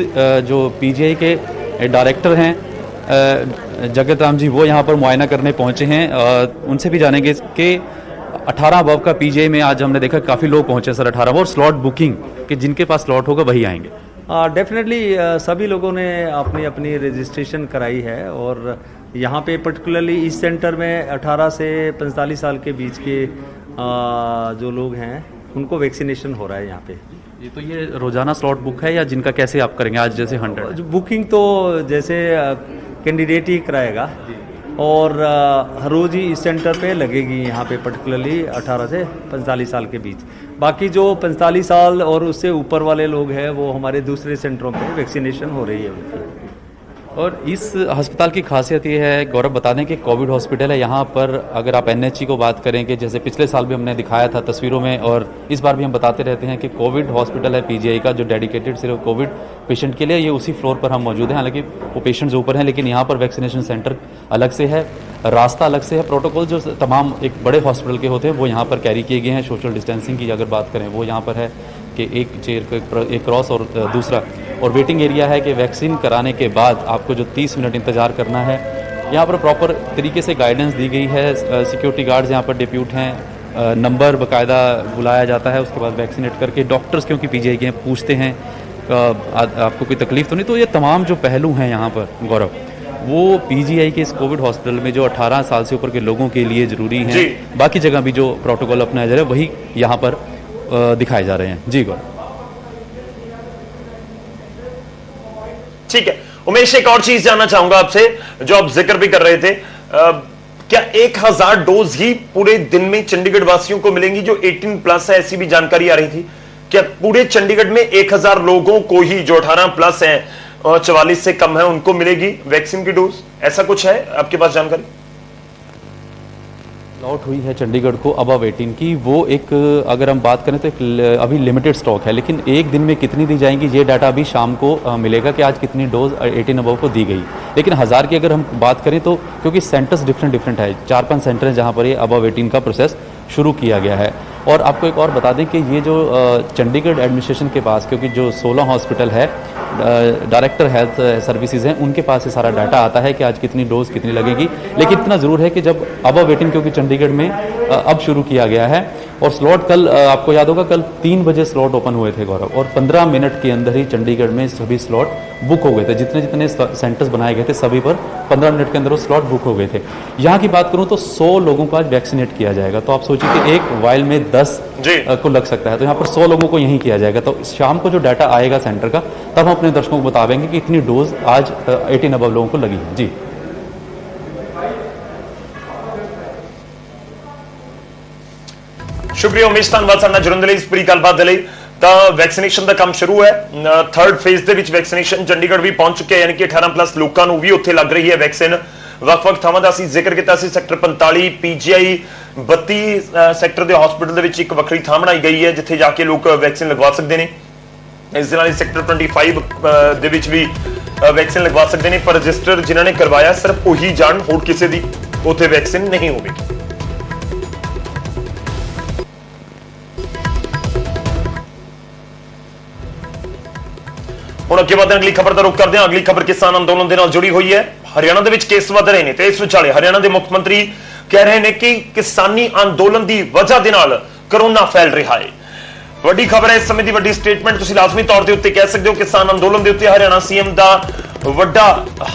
जो पीजीआई के डायरेक्टर हैं जगत राम जी, वो यहाँ पर मुआयना करने पहुँचे हैं। उनसे भी जानेंगे कि 18 अबव का पीजीआई में आज हमने देखा काफ़ी लोग पहुँचे सर 18 अबव, और स्लॉट बुकिंग कि जिनके पास स्लॉट होगा वही आएंगे। डेफिनेटली सभी लोगों ने अपनी अपनी रजिस्ट्रेशन कराई है और यहाँ पे पर्टिकुलरली इस सेंटर में 18 से 45 साल के बीच के जो लोग हैं उनको वैक्सीनेशन हो रहा है यहाँ पे। ये तो ये रोजाना स्लॉट बुक है या जिनका कैसे आप करेंगे आज जैसे 100? बुकिंग तो जैसे कैंडिडेट ही कराएगा और हर रोज़ ही इस सेंटर पे लगेगी यहाँ पे पर्टिकुलरली 18 से 45 साल के बीच। बाकी जो 45 साल और उससे ऊपर वाले लोग हैं वो हमारे दूसरे सेंटरों पे वैक्सीनेशन हो रही है उनकी। और इस अस्पताल की खासियत ये है, गौरव बता दें कि कोविड हॉस्पिटल है यहाँ पर। अगर आप एनएचसी को बात करें कि जैसे पिछले साल भी हमने दिखाया था तस्वीरों में और इस बार भी हम बताते रहते हैं कि कोविड हॉस्पिटल है पीजीआई का जो डेडिकेटेड सिर्फ कोविड पेशेंट के लिए, ये उसी फ्लोर पर हम मौजूद हैं। हालांकि वो पेशेंट्स ऊपर हैं लेकिन यहाँ पर वैक्सीनेशन सेंटर अलग से है, रास्ता अलग से है। प्रोटोकॉल जो तमाम एक बड़े हॉस्पिटल के होते हैं वो यहाँ पर कैरी किए गए हैं। सोशल डिस्टेंसिंग की अगर बात करें वो यहाँ पर है कि एक चेयर का एक क्रॉस और दूसरा, और वेटिंग एरिया है कि वैक्सीन कराने के बाद आपको जो 30 मिनट इंतज़ार करना है। यहाँ पर प्रॉपर तरीके से गाइडेंस दी गई है। सिक्योरिटी गार्ड्स यहाँ पर डिप्यूट हैं, नंबर बाकायदा बुलाया जाता है, उसके बाद वैक्सीनेट करके डॉक्टर्स क्योंकि पीजीआई के हैं पूछते हैं आपको कोई तकलीफ तो नहीं। तो ये तमाम जो पहलू हैं यहाँ पर गौरव, वो पीजीआई के इस कोविड हॉस्पिटल में जो 18 साल से ऊपर के लोगों के लिए ज़रूरी हैं, बाकी जगह भी जो प्रोटोकॉल अपनाया जा रहा है वही यहाँ पर दिखाए जा रहे हैं। जी गौरव। ठीक है उमेश, एक और चीज जानना चाहूंगा आपसे जो आप जिक्र भी कर रहे थे, क्या 1000 डोज ही पूरे दिन में चंडीगढ़ वासियों को मिलेंगी जो 18 प्लस है? ऐसी भी जानकारी आ रही थी। क्या पूरे चंडीगढ़ में 1000 लोगों को ही जो 18 प्लस हैं और 44 से कम है उनको मिलेगी वैक्सीन की डोज? ऐसा कुछ है आपके पास जानकारी? लॉट हुई है चंडीगढ़ को अबव 18 की, वो एक अगर हम बात करें तो एक अभी लिमिटेड स्टॉक है, लेकिन एक दिन में कितनी दी जाएंगी ये डाटा अभी शाम को मिलेगा कि आज कितनी डोज 18 अबव को दी गई। लेकिन 1000 की अगर हम बात करें तो क्योंकि सेंटर्स डिफरेंट है, 4-5 सेंटर हैं जहाँ पर ये अबव 18 का प्रोसेस शुरू किया गया है। और आपको एक और बता दें कि ये जो चंडीगढ़ एडमिनिस्ट्रेशन के पास, क्योंकि जो 16 हॉस्पिटल है डायरेक्टर हेल्थ सर्विसेज हैं उनके पास ये सारा डाटा आता है कि आज कितनी डोज कितनी लगेगी। लेकिन इतना ज़रूर है कि जब अबव 18 क्योंकि चंडीगढ़ में अब शुरू किया गया है और स्लॉट कल आपको याद होगा कल 3 बजे स्लॉट ओपन हुए थे गौरव, और 15 मिनट के अंदर ही चंडीगढ़ में सभी स्लॉट बुक हो गए थे। जितने सेंटर्स बनाए गए थे सभी पर 15 मिनट के अंदर वो स्लॉट बुक हो गए थे। यहाँ की बात करूँ तो 100 लोगों को आज वैक्सीनेट किया जाएगा। तो आप सोचिए कि एक वाइल में 10 को लग सकता है, तो यहाँ पर 100 लोगों को यहीं किया जाएगा। तो शाम को जो डाटा आएगा सेंटर का तब हम अपने दर्शकों को बता देंगे कि इतनी डोज आज 18 अबव लोगों को लगी है। जी शुक्रिया उमेश, ਧੰਨਵਾਦ ਸਾਡਾ ਜੁੜਨ ਦੇ ਲਈ, ਇਸ ਪੂਰੀ ਗੱਲਬਾਤ ਦੇ ਲਈ। ਤਾਂ ਵੈਕਸੀਨੇਸ਼ਨ ਦਾ ਕੰਮ ਸ਼ੁਰੂ ਹੈ, 3rd ਫੇਜ਼ ਦੇ ਵਿੱਚ ਵੈਕਸੀਨੇਸ਼ਨ ਚੰਡੀਗੜ੍ਹ ਵੀ ਪਹੁੰਚ ਚੁੱਕੇ, ਯਾਨੀ ਕਿ 18 ਪਲੱਸ ਲੋਕਾਂ ਨੂੰ ਵੀ ਉੱਥੇ ਲੱਗ ਰਹੀ ਹੈ ਵੈਕਸੀਨ। ਵੱਖ-ਵੱਖ ਥਾਵਾਂ ਦਾ ਅਸੀਂ ਜ਼ਿਕਰ ਕੀਤਾ ਸੀ, ਸੈਕਟਰ 45 ਪੀਜੀਆਈ 32 ਸੈਕਟਰ ਦੇ ਹਸਪੀਟਲ ਦੇ ਵਿੱਚ ਇੱਕ ਵੱਖਰੀ ਥਾਂ ਬਣਾਈ ਗਈ ਹੈ ਜਿੱਥੇ ਜਾ ਕੇ ਲੋਕ ਵੈਕਸੀਨ ਲਗਵਾ ਸਕਦੇ ਨੇ। ਇਸ ਦੇ ਨਾਲ ਸੈਕਟਰ 25 ਦੇ ਵਿੱਚ ਵੀ ਵੈਕਸੀਨ ਲਗਵਾ ਸਕਦੇ ਨੇ, ਪਰ ਰਜਿਸਟਰ ਜਿਨ੍ਹਾਂ ਨੇ ਕਰਵਾਇਆ ਸਿਰਫ ਉਹੀ ਜਾਣ, ਹੋਰ ਕਿਸੇ ਦੀ ਉੱਥੇ ਵੈਕਸੀਨ ਨਹੀਂ ਹੋਵੇਗੀ। ਹੁਣ ਅੱਗੇ ਵਧਦੇ ਅਗਲੀ ਖਬਰ ਦਾ ਰੁਖ ਕਰਦੇ ਹਾਂ। ਅਗਲੀ ਖਬਰ ਕਿਸਾਨ ਅੰਦੋਲਨ ਦੇ ਨਾਲ ਜੁੜੀ ਹੋਈ ਹੈ। ਹਰਿਆਣਾ ਦੇ ਵਿੱਚ ਕੇਸ ਵਧ ਰਹੇ ਨੇ ਤੇ ਇਸ ਵਿਚਾਲੇ ਹਰਿਆਣਾ ਦੇ ਮੁੱਖ ਮੰਤਰੀ ਕਹਿ ਰਹੇ ਨੇ ਕਿ ਕਿਸਾਨੀ ਅੰਦੋਲਨ ਦੀ ਵਜ੍ਹਾ ਦੇ ਨਾਲ ਕਰੋਨਾ ਫੈਲ ਰਿਹਾ ਹੈ। ਵੱਡੀ ਖਬਰ ਹੈ ਇਸ ਸਮੇਂ ਦੀ, ਵੱਡੀ ਸਟੇਟਮੈਂਟ ਤੁਸੀਂ ਲਾਜ਼ਮੀ ਤੌਰ ਦੇ ਉੱਤੇ ਕਹਿ ਸਕਦੇ ਹੋ। ਕਿਸਾਨ ਅੰਦੋਲਨ ਦੇ ਉੱਤੇ ਹਰਿਆਣਾ ਸੀਐਮ ਦਾ ਵੱਡਾ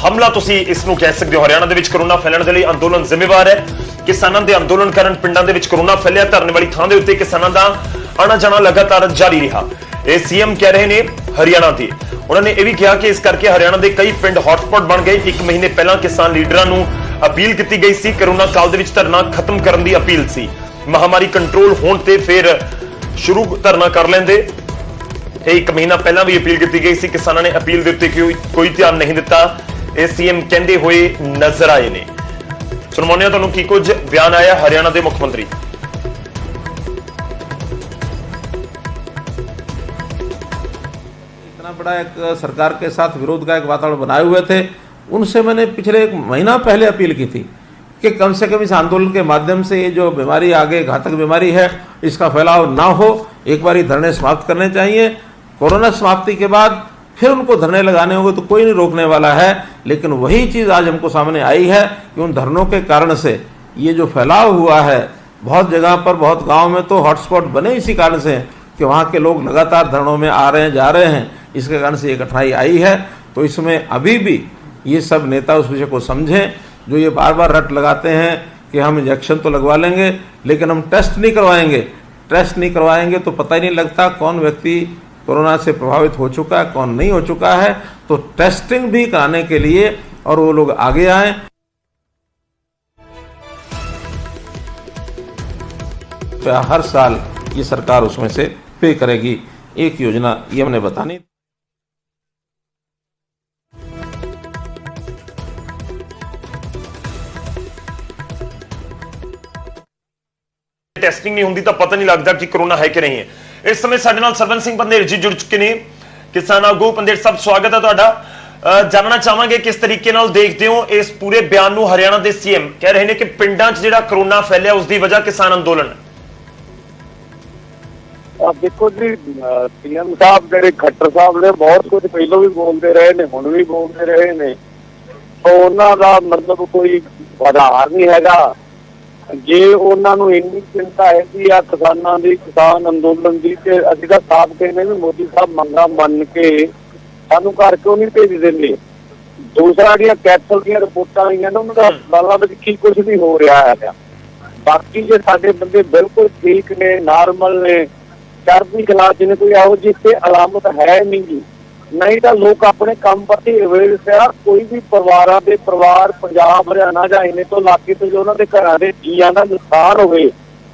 ਹਮਲਾ ਤੁਸੀਂ ਇਸ ਨੂੰ ਕਹਿ ਸਕਦੇ ਹੋ। ਹਰਿਆਣਾ ਦੇ ਵਿੱਚ ਕਰੋਨਾ ਫੈਲਣ ਦੇ ਲਈ ਅੰਦੋਲਨ ਜ਼ਿੰਮੇਵਾਰ ਹੈ। ਕਿਸਾਨਾਂ ਦੇ ਅੰਦੋਲਨ ਕਾਰਨ ਪਿੰਡਾਂ ਦੇ ਵਿੱਚ ਕਰੋਨਾ ਫੈਲਿਆ। ਧਰਨੇ ਵਾਲੀ ਥਾਂ ਦੇ ਉੱਤੇ ਕਿਸਾਨਾਂ ਦਾ ਆਣਾ ਜਾਣਾ ਲਗਾਤਾਰ ਜਾਰੀ ਰਿਹਾ। ਇਹ ਸੀਐਮ ਕਹਿ ਰਹੇ ਨੇ ਹਰਿਆਣਾ ਦੇ। ਉਹਨਾਂ ਨੇ ਇਹ ਵੀ ਕਿਹਾ ਕਿ ਇਸ ਕਰਕੇ ਹਰਿਆਣਾ ਦੇ ਕਈ ਪਿੰਡ ਹੌਟਸਪੌਟ ਬਣ ਗਏ। 1 ਮਹੀਨੇ ਪਹਿਲਾਂ ਕਿਸਾਨ ਲੀਡਰਾਂ ਨੂੰ ਅਪੀਲ ਕੀਤੀ ਗਈ ਸੀ, ਕਰੋਨਾ ਕਾਲ ਦੇ ਵਿੱਚ ਧਰਨਾ ਖਤਮ ਕਰਨ ਦੀ ਅਪੀਲ ਸੀ। ਮਹਾਮਾਰੀ ਕੰਟਰੋਲ ਹੋਣ ਤੇ ਫਿਰ ਸ਼ੁਰੂ ਧਰਨਾ ਕਰ ਲੈਂਦੇ। ਇਹ 1 ਮਹੀਨਾ ਪਹਿਲਾਂ ਵੀ ਅਪੀਲ ਕੀਤੀ ਗਈ ਸੀ, ਕਿਸਾਨਾਂ ਨੇ ਅਪੀਲ ਦੇ ਉੱਤੇ ਕੋਈ ਧਿਆਨ ਨਹੀਂ ਦਿੱਤਾ। ਇਹ ਸੀਐਮ ਕਹਿੰਦੇ ਹੋਏ ਨਜ਼ਰ ਆਏ ਨੇ। ਸੁਣਾਉਂਦੇ ਹਾਂ ਤੁਹਾਨੂੰ ਕੀ ਕੁਝ ਬਿਆਨ ਆਇਆ ਹਰਿਆਣਾ ਦੇ ਮੁੱਖ ਮੰਤਰੀ। बड़ा एक सरकार के साथ विरोध का एक वातावरण बनाए हुए थे, उनसे मैंने पिछले 1 महीना पहले अपील की थी कि कम से कम इस आंदोलन के माध्यम से ये जो बीमारी आगे घातक बीमारी है इसका फैलाव ना हो। एक बार धरने समाप्त करने चाहिए। कोरोना समाप्ति के बाद फिर उनको धरने लगाने होंगे तो कोई नहीं रोकने वाला है। लेकिन वही चीज़ आज हमको सामने आई है कि उन धरनों के कारण से ये जो फैलाव हुआ है, बहुत जगह पर, बहुत गाँव में तो हॉटस्पॉट बने इसी कारण से कि वहाँ के लोग लगातार धरनों में आ रहे हैं, जा रहे हैं। इसके कारण से ये कठिनाई आई है। तो इसमें अभी भी ये सब नेता उस विषय को समझें, जो ये बार बार रट लगाते हैं कि हम इंजेक्शन तो लगवा लेंगे लेकिन हम टेस्ट नहीं करवाएंगे। टेस्ट नहीं करवाएंगे तो पता ही नहीं लगता कौन व्यक्ति कोरोना से प्रभावित हो चुका है, कौन नहीं हो चुका है। तो टेस्टिंग भी कराने के लिए और वो लोग आगे आएं। हर साल ये सरकार उसमें से पे करेगी। एक योजना ये हमने बतानी। ਟੈਸਟਿੰਗ ਨਹੀਂ ਹੁੰਦੀ ਤਾਂ ਪਤਾ ਨਹੀਂ ਲੱਗਦਾ ਕਿ ਕਰੋਨਾ ਹੈ ਕਿ ਨਹੀਂ ਹੈ। ਇਸ ਸਮੇਂ ਸਾਡੇ ਨਾਲ ਸਰਵਨ ਸਿੰਘ ਪੰਧੇਰ ਜੀ ਜੁੜ ਚੁੱਕੇ ਨੇ, ਕਿਸਾਨ ਆਗੂ। ਪੰਧੇਰ ਸਾਹਿਬ, ਸਵਾਗਤ ਹੈ ਤੁਹਾਡਾ। ਜਾਣਨਾ ਚਾਹਾਂਗੇ ਕਿਸ ਤਰੀਕੇ ਨਾਲ ਦੇਖਦੇ ਹੋ ਇਸ ਪੂਰੇ ਬਿਆਨ ਨੂੰ। ਹਰਿਆਣਾ ਦੇ ਸੀਐਮ ਕਹਿ ਰਹੇ ਨੇ ਕਿ ਪਿੰਡਾਂ 'ਚ ਜਿਹੜਾ ਕਰੋਨਾ ਫੈਲਿਆ ਉਸ ਦੀ ਵਜ੍ਹਾ ਕਿਸਾਨ ਅੰਦੋਲਨ ਹੈ। देखो जी, सीएम साहब ਜਿਹੜੇ ਖੱਟਰ ਸਾਹਿਬ ਨੇ ਬਹੁਤ ਕੁਝ ਪਹਿਲਾਂ ਵੀ ਬੋਲਦੇ ਰਹੇ ਨੇ, ਹੁਣ ਵੀ ਬੋਲਦੇ ਰਹੇ ਨੇ। तो ਉਹਨਾਂ ਦਾ ਮਤਲਬ ਕੋਈ ਆਧਾਰ ਨਹੀਂ ਹੈਗਾ। ਜੇ ਉਹਨਾਂ ਨੂੰ ਇੰਨੀ ਚਿੰਤਾ ਹੈਗੀ ਆ ਕਿਸਾਨਾਂ ਦੀ, ਕਿਸਾਨ ਅੰਦੋਲਨ ਦੀ, ਤੇ ਅਸੀਂ ਤਾਂ ਸਾਫ਼ ਕਹਿੰਦੇ ਵੀ ਮੋਦੀ ਸਾਹਿਬ ਮੰਗਾਂ ਮੰਨ ਕੇ ਸਾਨੂੰ ਘਰ ਕਿਉਂ ਨਹੀਂ ਭੇਜ ਦਿੰਦੇ। ਦੂਸਰਾ ਜਿਹੜੀਆਂ ਕੈਪਸੂਲ ਦੀਆਂ ਰਿਪੋਰਟਾਂ ਆਈਆਂ ਨੇ ਉਹਨਾਂ ਦਾ ਹਸਪਤਾਲਾਂ ਵਿੱਚ ਕੀ ਕੁਝ ਨਹੀਂ ਹੋ ਰਿਹਾ ਹੈਗਾ। ਬਾਕੀ ਜੇ ਸਾਡੇ ਬੰਦੇ ਬਿਲਕੁਲ ਠੀਕ ਨੇ, ਨਾਰਮਲ ਨੇ, ਚੜ੍ਹਦੀ ਕਲਾ ਜਿਹਨੇ ਕੋਈ ਇਹੋ ਜਿਹੀ ਤੇ ਅਲਾਮਤ ਹੈ ਨਹੀਂ ਗੀ। ਨਹੀਂ ਤਾਂ ਲੋਕ ਆਪਣੇ ਕੰਮ ਪ੍ਰਤੀ ਅਵੇਅਰ ਆ। ਕੋਈ ਵੀ ਪਰਿਵਾਰਾਂ ਦੇ ਪਰਿਵਾਰ ਪੰਜਾਬ, ਹਰਿਆਣਾ ਜਾਂ ਇਹਨੇ ਤੋਂ ਇਲਾਕੇ ਤੋਂ ਜੋ ਉਹਨਾਂ ਦੇ ਘਰਾਂ ਦੇ ਜੀਆਂ ਦਾ ਨੁਕਸਾਨ ਹੋਵੇ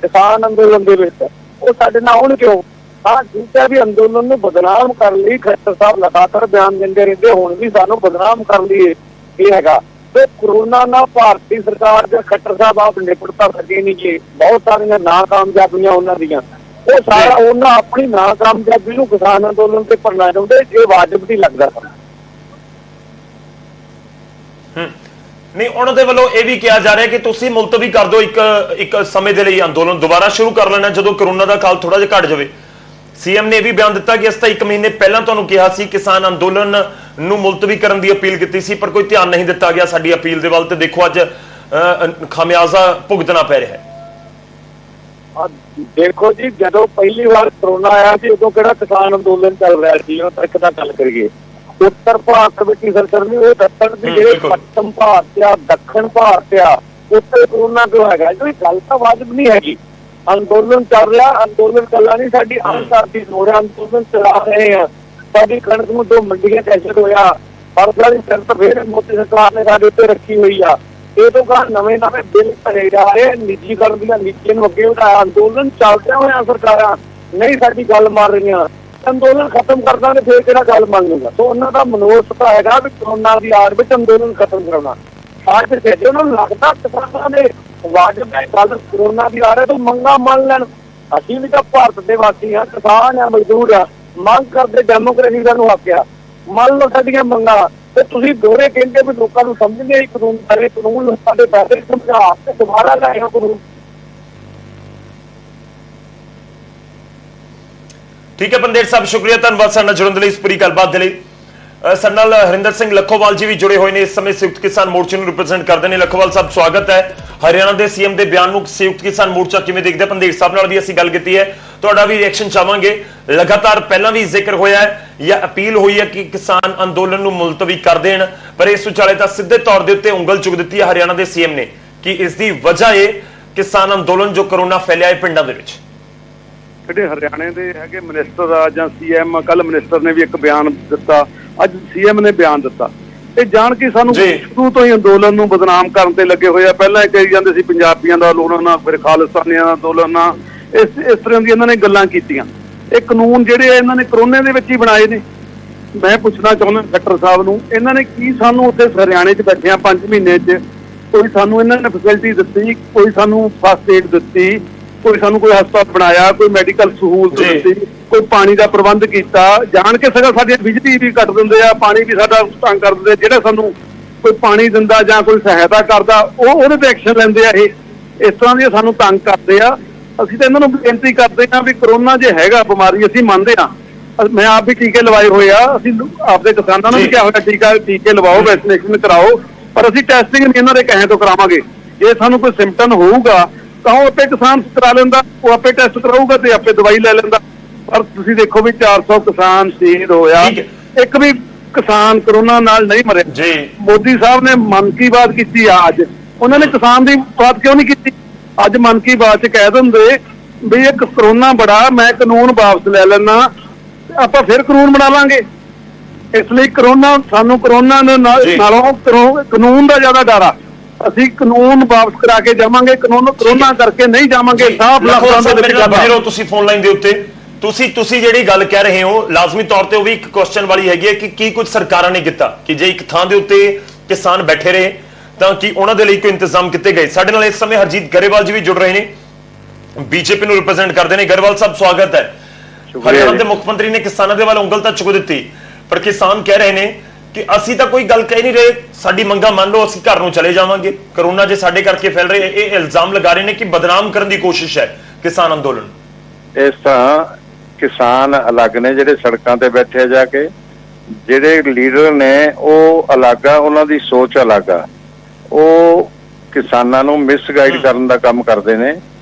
ਕਿਸਾਨ ਅੰਦੋਲਨ ਦੇ ਵਿੱਚ, ਉਹ ਸਾਡੇ ਨਾਲ ਆਉਣ ਕਿਉਂ? ਹਾਂ, ਦੂਜਾ ਵੀ ਅੰਦੋਲਨ ਨੂੰ ਬਦਨਾਮ ਕਰਨ ਲਈ ਖੱਟਰ ਸਾਹਿਬ ਲਗਾਤਾਰ ਬਿਆਨ ਦਿੰਦੇ ਰਹਿੰਦੇ, ਹੁਣ ਵੀ ਸਾਨੂੰ ਬਦਨਾਮ ਕਰਨ ਲਈ ਇਹ ਹੈਗਾ। ਤੇ ਕਰੋਨਾ ਨਾਲ ਭਾਰਤੀ ਸਰਕਾਰ ਦੇ ਖੱਟਰ ਸਾਹਿਬ ਆਪ ਨਿਪਟ ਤਾਂ ਸਕੇ ਨਹੀਂ ਜੀ। ਬਹੁਤ ਸਾਰੀਆਂ ਨਾਕਾਮਯਾਬੀਆਂ ਉਹਨਾਂ ਦੀਆਂ, ਉਹ ਸਾਰਾ ਉਹਨਾਂ ਆਪਣੀ ਨਾਕਾਮਯਾਬੀ ਨੂੰ ਕਿਸਾਨ ਅੰਦੋਲਨ ਤੇ ਭਰਨਾ ਚਾਹੁੰਦੇ। ਇਹ ਵਾਜਬ ਨਹੀਂ ਲੱਗਦਾ ਸਾਨੂੰ। ਨਹੀਂ, ਉਹਨਾਂ ਦੇ ਵੱਲੋਂ ਇਹ ਵੀ ਕਿਹਾ ਜਾ ਰਿਹਾ ਕਿ ਤੁਸੀਂ ਮੁਲਤਵੀ ਕਰ ਦਿਓ ਇੱਕ ਸਮੇਂ ਦੇ ਲਈ ਅੰਦੋਲਨ, ਦੁਬਾਰਾ ਸ਼ੁਰੂ ਕਰ ਲੈਣਾ ਜਦੋਂ ਕਰੋਨਾ ਦਾ ਕਾਲ ਥੋੜਾ ਜਿਹਾ ਘਟ ਜਾਵੇ। ਸੀਐਮ ਨੇ ਇਹ ਵੀ ਬਿਆਨ ਦਿੱਤਾ ਕਿ ਅਸੀਂ ਤਾਂ 1 ਮਹੀਨੇ ਪਹਿਲਾਂ ਤੁਹਾਨੂੰ ਕਿਹਾ ਸੀ ਕਿਸਾਨ ਅੰਦੋਲਨ ਨੂੰ ਮੁਲਤਵੀ ਕਰਨ ਦੀ ਅਪੀਲ ਕੀਤੀ ਸੀ, ਪਰ ਕੋਈ ਧਿਆਨ ਨਹੀਂ ਦਿੱਤਾ ਗਿਆ ਸਾਡੀ ਅਪੀਲ ਦੇ ਵੱਲ, ਤੇ ਦੇਖੋ ਅੱਜ ਖਾਮਿਆਜ਼ਾ ਭੁਗਤਣਾ ਪੈ ਰਿਹਾ ਹੈ। ਦੇਖੋ ਜੀ, ਜਦੋਂ ਪਹਿਲੀ ਵਾਰ ਕਰੋਨਾ ਆਇਆ ਸੀ ਉਦੋਂ ਕਿਹੜਾ ਕਿਸਾਨ ਅੰਦੋਲਨ ਚੱਲ ਰਿਹਾ ਸੀ? ਉਹ ਤੱਕ ਦਾ ਗੱਲ ਕਰੀਏ, ਉੱਤਰ ਭਾਰਤ ਵਿੱਚ ਹੀ ਸਰਕਾਰ ਉਹ ਦੱਸਣ ਦੀ ਜਿਹੜੇ ਪੱਛਮ ਭਾਰਤ ਆ, ਦੱਖਣ ਭਾਰਤ ਆ, ਉੱਥੇ ਕਰੋਨਾ ਕਿਉਂ ਹੈਗਾ? ਇਹ ਗੱਲ ਤਾਂ ਵਾਜਬ ਨਹੀਂ ਹੈਗੀ। ਅੰਦੋਲਨ ਚੱਲ ਰਿਹਾ, ਅੰਦੋਲਨ ਚੱਲਣਾ ਨਹੀਂ, ਸਾਡੀ ਅੰਤਰ ਦੀ ਲੋੜ ਹੈ, ਅੰਦੋਲਨ ਚਲਾ ਰਹੇ ਆ। ਸਾਡੀ ਕਣਕ ਨੂੰ 2 ਮੰਡੀਆਂ ਕੈਂਸਲ ਹੋਇਆ, ਫਸਲਾਂ ਦੀ ਸ਼ਰਤ ਫੇਰ ਮੋਦੀ ਸਰਕਾਰ ਨੇ ਸਾਡੇ ਉੱਤੇ ਰੱਖੀ ਹੋਈ ਆ। ਇਹ ਤੋਂ ਬਾਅਦ ਨਵੇਂ ਬਿੱਲ ਭਰੇ ਜਾ ਰਹੇ, ਨਿੱਜੀਕਰਨ ਦੀਆਂ ਨੀਤੀਆਂ ਨੂੰ ਅੱਗੇ ਵਧਾਇਆ। ਅੰਦੋਲਨ ਚੱਲਦਿਆਂ ਹੋਇਆ ਸਰਕਾਰਾਂ ਨਹੀਂ ਸਾਡੀ ਗੱਲ ਮੰਨ ਰਹੀਆਂ। ਅੰਦੋਲਨ ਖਤਮ ਕਰ ਦਾਂਗੇ ਫੇਰ ਕਿਹੜਾ ਗੱਲ ਮੰਨੂਗਾ? ਸੋ ਉਹਨਾਂ ਦਾ ਮਨੋਰਥ ਤਾਂ ਹੈਗਾ ਵੀ ਕਰੋਨਾ ਦੀ ਆੜ ਵਿੱਚ ਅੰਦੋਲਨ ਖਤਮ ਕਰਾਉਣਾ। ਅੱਜ ਜੇ ਉਹਨਾਂ ਨੂੰ ਲੱਗਦਾ ਕਿਸਾਨਾਂ ਦੇ ਵਾਜਬ ਹੈ ਗੱਲ ਕਰੋਨਾ ਦੀ ਆੜ ਹੈ ਤਾਂ ਮੰਗਾਂ ਮੰਨ ਲੈਣ। ਅਸੀਂ ਵੀ ਤਾਂ ਭਾਰਤ ਦੇ ਵਾਸੀ ਹਾਂ, ਕਿਸਾਨ ਆ, ਮਜ਼ਦੂਰ ਆ, ਮੰਗ ਕਰਦੇ, ਡੈਮੋਕ੍ਰੇਸੀ ਦਾ ਨੂੰ ਹੱਕ ਆ। ਮੰਨ ਲਓ ਸਾਡੀਆਂ ਮੰਗਾਂ। ਤੇ ਤੁਸੀਂ ਦੋਰੇ ਕਹਿੰਦੇ ਵੀ ਲੋਕਾਂ ਨੂੰ ਸਮਝਦੇ ਹੀ ਕਾਨੂੰਨ ਸਾਰੇ, ਕਾਨੂੰਨ ਸਾਡੇ ਪੈਸੇ ਸਮਝਾ ਕੇ ਦੁਬਾਰਾ ਲਾਇਆ ਕਾਨੂੰਨ। ਠੀਕ ਹੈ ਪੰਧੇਰ ਸਾਹਿਬ, ਸ਼ੁਕਰੀਆ, ਧੰਨਵਾਦ ਸਾਡੇ ਨਾਲ ਜੁੜਨ ਦੇ ਲਈ, ਇਸ ਪੂਰੀ ਗੱਲਬਾਤ ਦੇ ਲਈ। ਸਾਡੇ ਨਾਲ ਹਰਿੰਦਰ ਸਿੰਘ ਲੱਖੋਵਾਲ ਜੀ ਵੀ ਜੁੜੇ ਹੋਏ ਨੇ, ਇਸ ਸਮੇਂ ਸੰਯੁਕਤ ਕਿਸਾਨ ਮੋਰਚੇ ਨੂੰ ਰਿਪਰੈਜ਼ੈਂਟ ਕਰਦੇ ਨੇ। ਲੱਖੋਵਾਲ ਸਾਹਿਬ, ਸਵਾਗਤ ਹੈ। ਹਰਿਆਣਾ ਦੇ ਸੀਐਮ ਦੇ ਬਿਆਨ ਨੂੰ ਸੰਯੁਕਤ ਕਿਸਾਨ ਮੋਰਚਾ ਕਿਵੇਂ ਦੇਖਦਾ? ਪੰਧੇਰ ਸਾਹਿਬ ਨਾਲ ਵੀ ਅਸੀਂ ਗੱਲ ਕੀਤੀ ਹੈ, ਤੁਹਾਡਾ ਵੀ ਰਿਐਕਸ਼ਨ ਚਾਹਾਂਗੇ। ਲਗਾਤਾਰ ਪਹਿਲਾਂ ਵੀ ਜ਼ਿਕਰ ਹੋਇਆ ਹੈ ਜਾਂ ਅਪੀਲ ਹੋਈ ਹੈ ਕਿ ਕਿਸਾਨ ਅੰਦੋਲਨ ਨੂੰ ਮੁਲਤਵੀ ਕਰ ਦੇਣ, ਪਰ ਇਸ ਵਿਚਾਲੇ ਤਾਂ ਸਿੱਧੇ ਤੌਰ ਦੇ ਉੱਤੇ ਉਂਗਲ ਚੁੱਕ ਦਿੱਤੀ ਹੈ ਹਰਿਆਣਾ ਦੇ ਸੀਐਮ ਨੇ ਕਿ ਇਸ ਦੀ ਵਜ੍ਹਾ ਹੈ ਕਿਸਾਨ ਅੰਦੋਲਨ ਜੋ ਕਰੋਨਾ ਫੈਲਿਆ ਹੈ ਪਿੰਡਾਂ ਦੇ ਵਿੱਚ। ਜਿਹੜੇ ਹਰਿਆਣੇ ਦੇ ਹੈਗੇ ਮਿਨਿਸਟਰ ਆ ਜਾਂ ਸੀਐਮ, ਕੱਲ ਮਿਨਿਸਟਰ ਨੇ ਵੀ ਇੱਕ ਬਿਆਨ ਦਿੱਤਾ, ਅੱਜ ਸੀਐਮ ਨੇ ਬਿਆਨ ਦਿੱਤਾ। ਇਹ ਜਾਣ ਕੇ ਸਾਨੂੰ ਸ਼ੁਰੂ ਤੋਂ ਹੀ ਅੰਦੋਲਨ ਨੂੰ ਬਦਨਾਮ ਕਰਨ ਤੇ ਲੱਗੇ ਹੋਏ ਆ। ਪਹਿਲਾਂ ਇਹ ਕਹੀ ਜਾਂਦੇ ਸੀ ਪੰਜਾਬੀਆਂ ਦਾ ਅੰਦੋਲਨ ਆ, ਫਿਰ ਖਾਲਿਸਤਾਨੀਆਂ ਦਾ ਅੰਦੋਲਨ ਆ, ਇਸ ਤਰ੍ਹਾਂ ਦੀ ਇਹਨਾਂ ਨੇ ਗੱਲਾਂ ਕੀਤੀਆਂ। ਇਹ ਕਾਨੂੰਨ ਜਿਹੜੇ ਆ ਇਹਨਾਂ ਨੇ ਕਰੋਨੇ ਦੇ ਵਿੱਚ ਹੀ ਬਣਾਏ ਨੇ। ਮੈਂ ਪੁੱਛਣਾ ਚਾਹੁੰਦਾ ਖੱਟਰ ਸਾਹਿਬ ਨੂੰ, ਇਹਨਾਂ ਨੇ ਕੀ ਸਾਨੂੰ ਉੱਥੇ ਹਰਿਆਣੇ 'ਚ ਬੈਠਿਆਂ 5 ਮਹੀਨੇ 'ਚ ਕੋਈ ਸਾਨੂੰ ਇਹਨਾਂ ਨੇ ਫੈਸਿਲਿਟੀ ਦਿੱਤੀ? ਕੋਈ ਸਾਨੂੰ ਫਸਟ ਏਡ ਦਿੱਤੀ? ਕੋਈ ਸਾਨੂੰ ਕੋਈ ਹਸਪਤਾਲ ਬਣਾਇਆ? ਕੋਈ ਮੈਡੀਕਲ ਸਹੂਲਤ ਦਿੱਤੀ? ਕੋਈ ਪਾਣੀ ਦਾ ਪ੍ਰਬੰਧ ਕੀਤਾ? ਜਾਣ ਕੇ ਸਗੋਂ ਸਾਡੀਆਂ ਬਿਜਲੀ ਵੀ ਕੱਟ ਦਿੰਦੇ ਆ, ਪਾਣੀ ਵੀ ਸਾਡਾ ਤੰਗ ਕਰ ਦਿੰਦੇ। ਜਿਹੜਾ ਸਾਨੂੰ ਕੋਈ ਪਾਣੀ ਦਿੰਦਾ ਜਾਂ ਕੋਈ ਸਹਾਇਤਾ ਕਰਦਾ ਉਹਦੇ ਤੇ ਐਕਸ਼ਨ ਲੈਂਦੇ ਆ। ਇਹ ਇਸ ਤਰ੍ਹਾਂ ਦੀਆਂ ਸਾਨੂੰ ਤੰਗ ਕਰਦੇ ਆ। ਅਸੀਂ ਤਾਂ ਇਹਨਾਂ ਨੂੰ ਬੇਨਤੀ ਕਰਦੇ ਹਾਂ ਵੀ ਕਰੋਨਾ ਜੇ ਹੈਗਾ ਬਿਮਾਰੀ, ਅਸੀਂ ਮੰਨਦੇ ਹਾਂ। ਮੈਂ ਆਪ ਵੀ ਟੀਕੇ ਲਵਾਏ ਹੋਏ ਆ। ਅਸੀਂ ਆਪਦੇ ਕਿਸਾਨਾਂ ਨੂੰ ਵੀ ਕਿਹਾ ਹੋਇਆ ਟੀਕੇ ਲਵਾਓ, ਵੈਕਸੀਨੇਸ਼ਨ ਕਰਾਓ, ਪਰ ਅਸੀਂ ਟੈਸਟਿੰਗ ਨਹੀਂ ਇਹਨਾਂ ਦੇ ਕਹੇ ਤੋਂ ਕਰਾਵਾਂਗੇ। ਜੇ ਸਾਨੂੰ ਕੋਈ ਸਿੰਪਟਮ ਹੋਊਗਾ ਤਾਂ ਉਹ ਆਪੇ ਕਿਸਾਨ ਕਰਾ ਲੈਂਦਾ, ਉਹ ਆਪੇ ਟੈਸਟ ਕਰਾਊਗਾ ਤੇ ਆਪੇ ਦਵਾਈ ਲੈ ਲੈਂਦਾ। ਪਰ ਤੁਸੀਂ ਦੇਖੋ ਵੀ 400 ਕਿਸਾਨ ਸ਼ਹੀਦ ਹੋਇਆ, ਠੀਕ ਹੈ। ਇੱਕ ਵੀ ਕਿਸਾਨ ਕਰੋਨਾ ਨਾਲ ਨਹੀਂ ਮਰਿਆ ਜੀ। ਮੋਦੀ ਸਾਹਿਬ ਨੇ ਮਨ ਕੀ ਬਾਤ ਕੀਤੀ ਆ, ਅੱਜ ਉਹਨਾਂ ਨੇ ਕਿਸਾਨ ਦੀ ਬਾਤ ਕਿਉਂ ਨਹੀਂ ਕੀਤੀ? ਅੱਜ ਮਨ ਕੀ ਬਾਤ 'ਚ ਕਹਿ ਦਿੰਦੇ ਵੀ ਇੱਕ ਕਰੋਨਾ ਬੜਾ, ਮੈਂ ਕਾਨੂੰਨ ਵਾਪਸ ਲੈ ਲੈਣਾ, ਆਪਾਂ ਫਿਰ ਕਾਨੂੰਨ ਬਣਾ ਲਾਂਗੇ। ਇਸ ਲਈ ਕਰੋਨਾ, ਸਾਨੂੰ ਕਰੋਨਾ ਨਾਲੋਂ ਕਾਨੂੰਨ ਦਾ ਜ਼ਿਆਦਾ ਡਰ ਆ। ਅਸੀਂ ਕਾਨੂੰਨ ਵਾਪਸ ਕਰਾ ਕੇ ਜਾਵਾਂਗੇ, ਕਰੋਨਾ ਕਰਕੇ ਨਹੀਂ ਜਾਵਾਂਗੇ। ਸਾਫ਼ ਲਫ਼ਜ਼ਾਂ ਦੇ ਵਿੱਚ ਬਣੇ ਤੁਸੀਂ ਫੋਨ ਲਾਈਨ ਦੇ ਉੱਤੇ। ਤੁਸੀਂ ਜਿਹੜੀ ਗੱਲ ਕਹਿ ਰਹੇ ਹੋ, ਲਾਜ਼ਮੀ ਤੌਰ ਤੇ ਉਹ ਵੀ ਇੱਕ ਕੁਐਸਚਨ ਵਾਲੀ ਹੈਗੀ ਹੈ ਕਿ ਕੀ ਕੁਝ ਸਰਕਾਰਾਂ ਨੇ ਕੀਤਾ ਕਿ ਜੇ ਇੱਕ ਥਾਂ ਦੇ ਉੱਤੇ ਕਿਸਾਨ ਬੈਠੇ ਰਹੇ ਤਾਂ ਕੀ ਉਹਨਾਂ ਦੇ ਲਈ ਕੋਈ ਇੰਤਜ਼ਾਮ ਕੀਤੇ ਗਏ? ਸਾਡੇ ਨਾਲ ਇਸ ਸਮੇਂ ਹਰਜੀਤ ਗਰੇਵਾਲ ਜੀ ਵੀ ਜੁੜ ਰਹੇ ਨੇ, ਬੀਜੇਪੀ ਨੂੰ ਰਿਪਰੈਜ਼ੈਂਟ ਕਰਦੇ ਨੇ। ਗਰੇਵਾਲ ਸਾਹਿਬ ਸਵਾਗਤ ਹੈ। ਹਰਿਆਣਾ ਦੇ ਮੁੱਖ ਮੰਤਰੀ ਨੇ ਕਿਸਾਨਾਂ ਦੇ ਵੱਲ ਉਂਗਲ ਤਾਂ ਚੁੱਕ ਦਿੱਤੀ, ਪਰ ਕਿਸਾਨ ਕਹਿ ਰਹੇ ਨੇ ਕਿ ਅਸੀਂ ਤਾਂ ਕੋਈ ਗੱਲ ਕਹਿ ਨਹੀਂ ਰਹੇ, ਸਾਡੀ ਮੰਗਾਂ ਮੰਨ ਲਓ, ਅਸੀਂ ਘਰ ਨੂੰ ਚਲੇ ਜਾਵਾਂਗੇ। ਕਰੋਨਾ ਜੇ ਸਾਡੇ ਕਰਕੇ ਫੈਲ ਰਿਹਾ, ਇਹ ਇਲਜ਼ਾਮ ਲਗਾ ਰਹੇ ਨੇ ਕਿ ਬਦਨਾਮ ਕਰਨ ਦੀ ਕੋਸ਼ਿਸ਼ ਹੈ ਕਿਸਾਨ ਅੰਦੋਲਨ। ਇਸ ਤਰ੍ਹਾਂ ਕਿਸਾਨ ਅਲੱਗ ਨੇ ਜਿਹੜੇ ਸੜਕਾਂ ਤੇ ਬੈਠੇ ਜਾ ਕੇ, ਜਿਹੜੇ ਲੀਡਰ ਨੇ ਉਹ ਅਲੱਗ ਆ, ਉਹਨਾਂ ਦੀ ਸੋਚ ਅਲੱਗ ਆ। ਉਹ ਕਿਸਾਨਾਂ ਨੂੰ ਮਿਸਗਾਈਡ ਕਰਨ ਦਾ ਕੰਮ ਕਰਦੇ ਨੇ।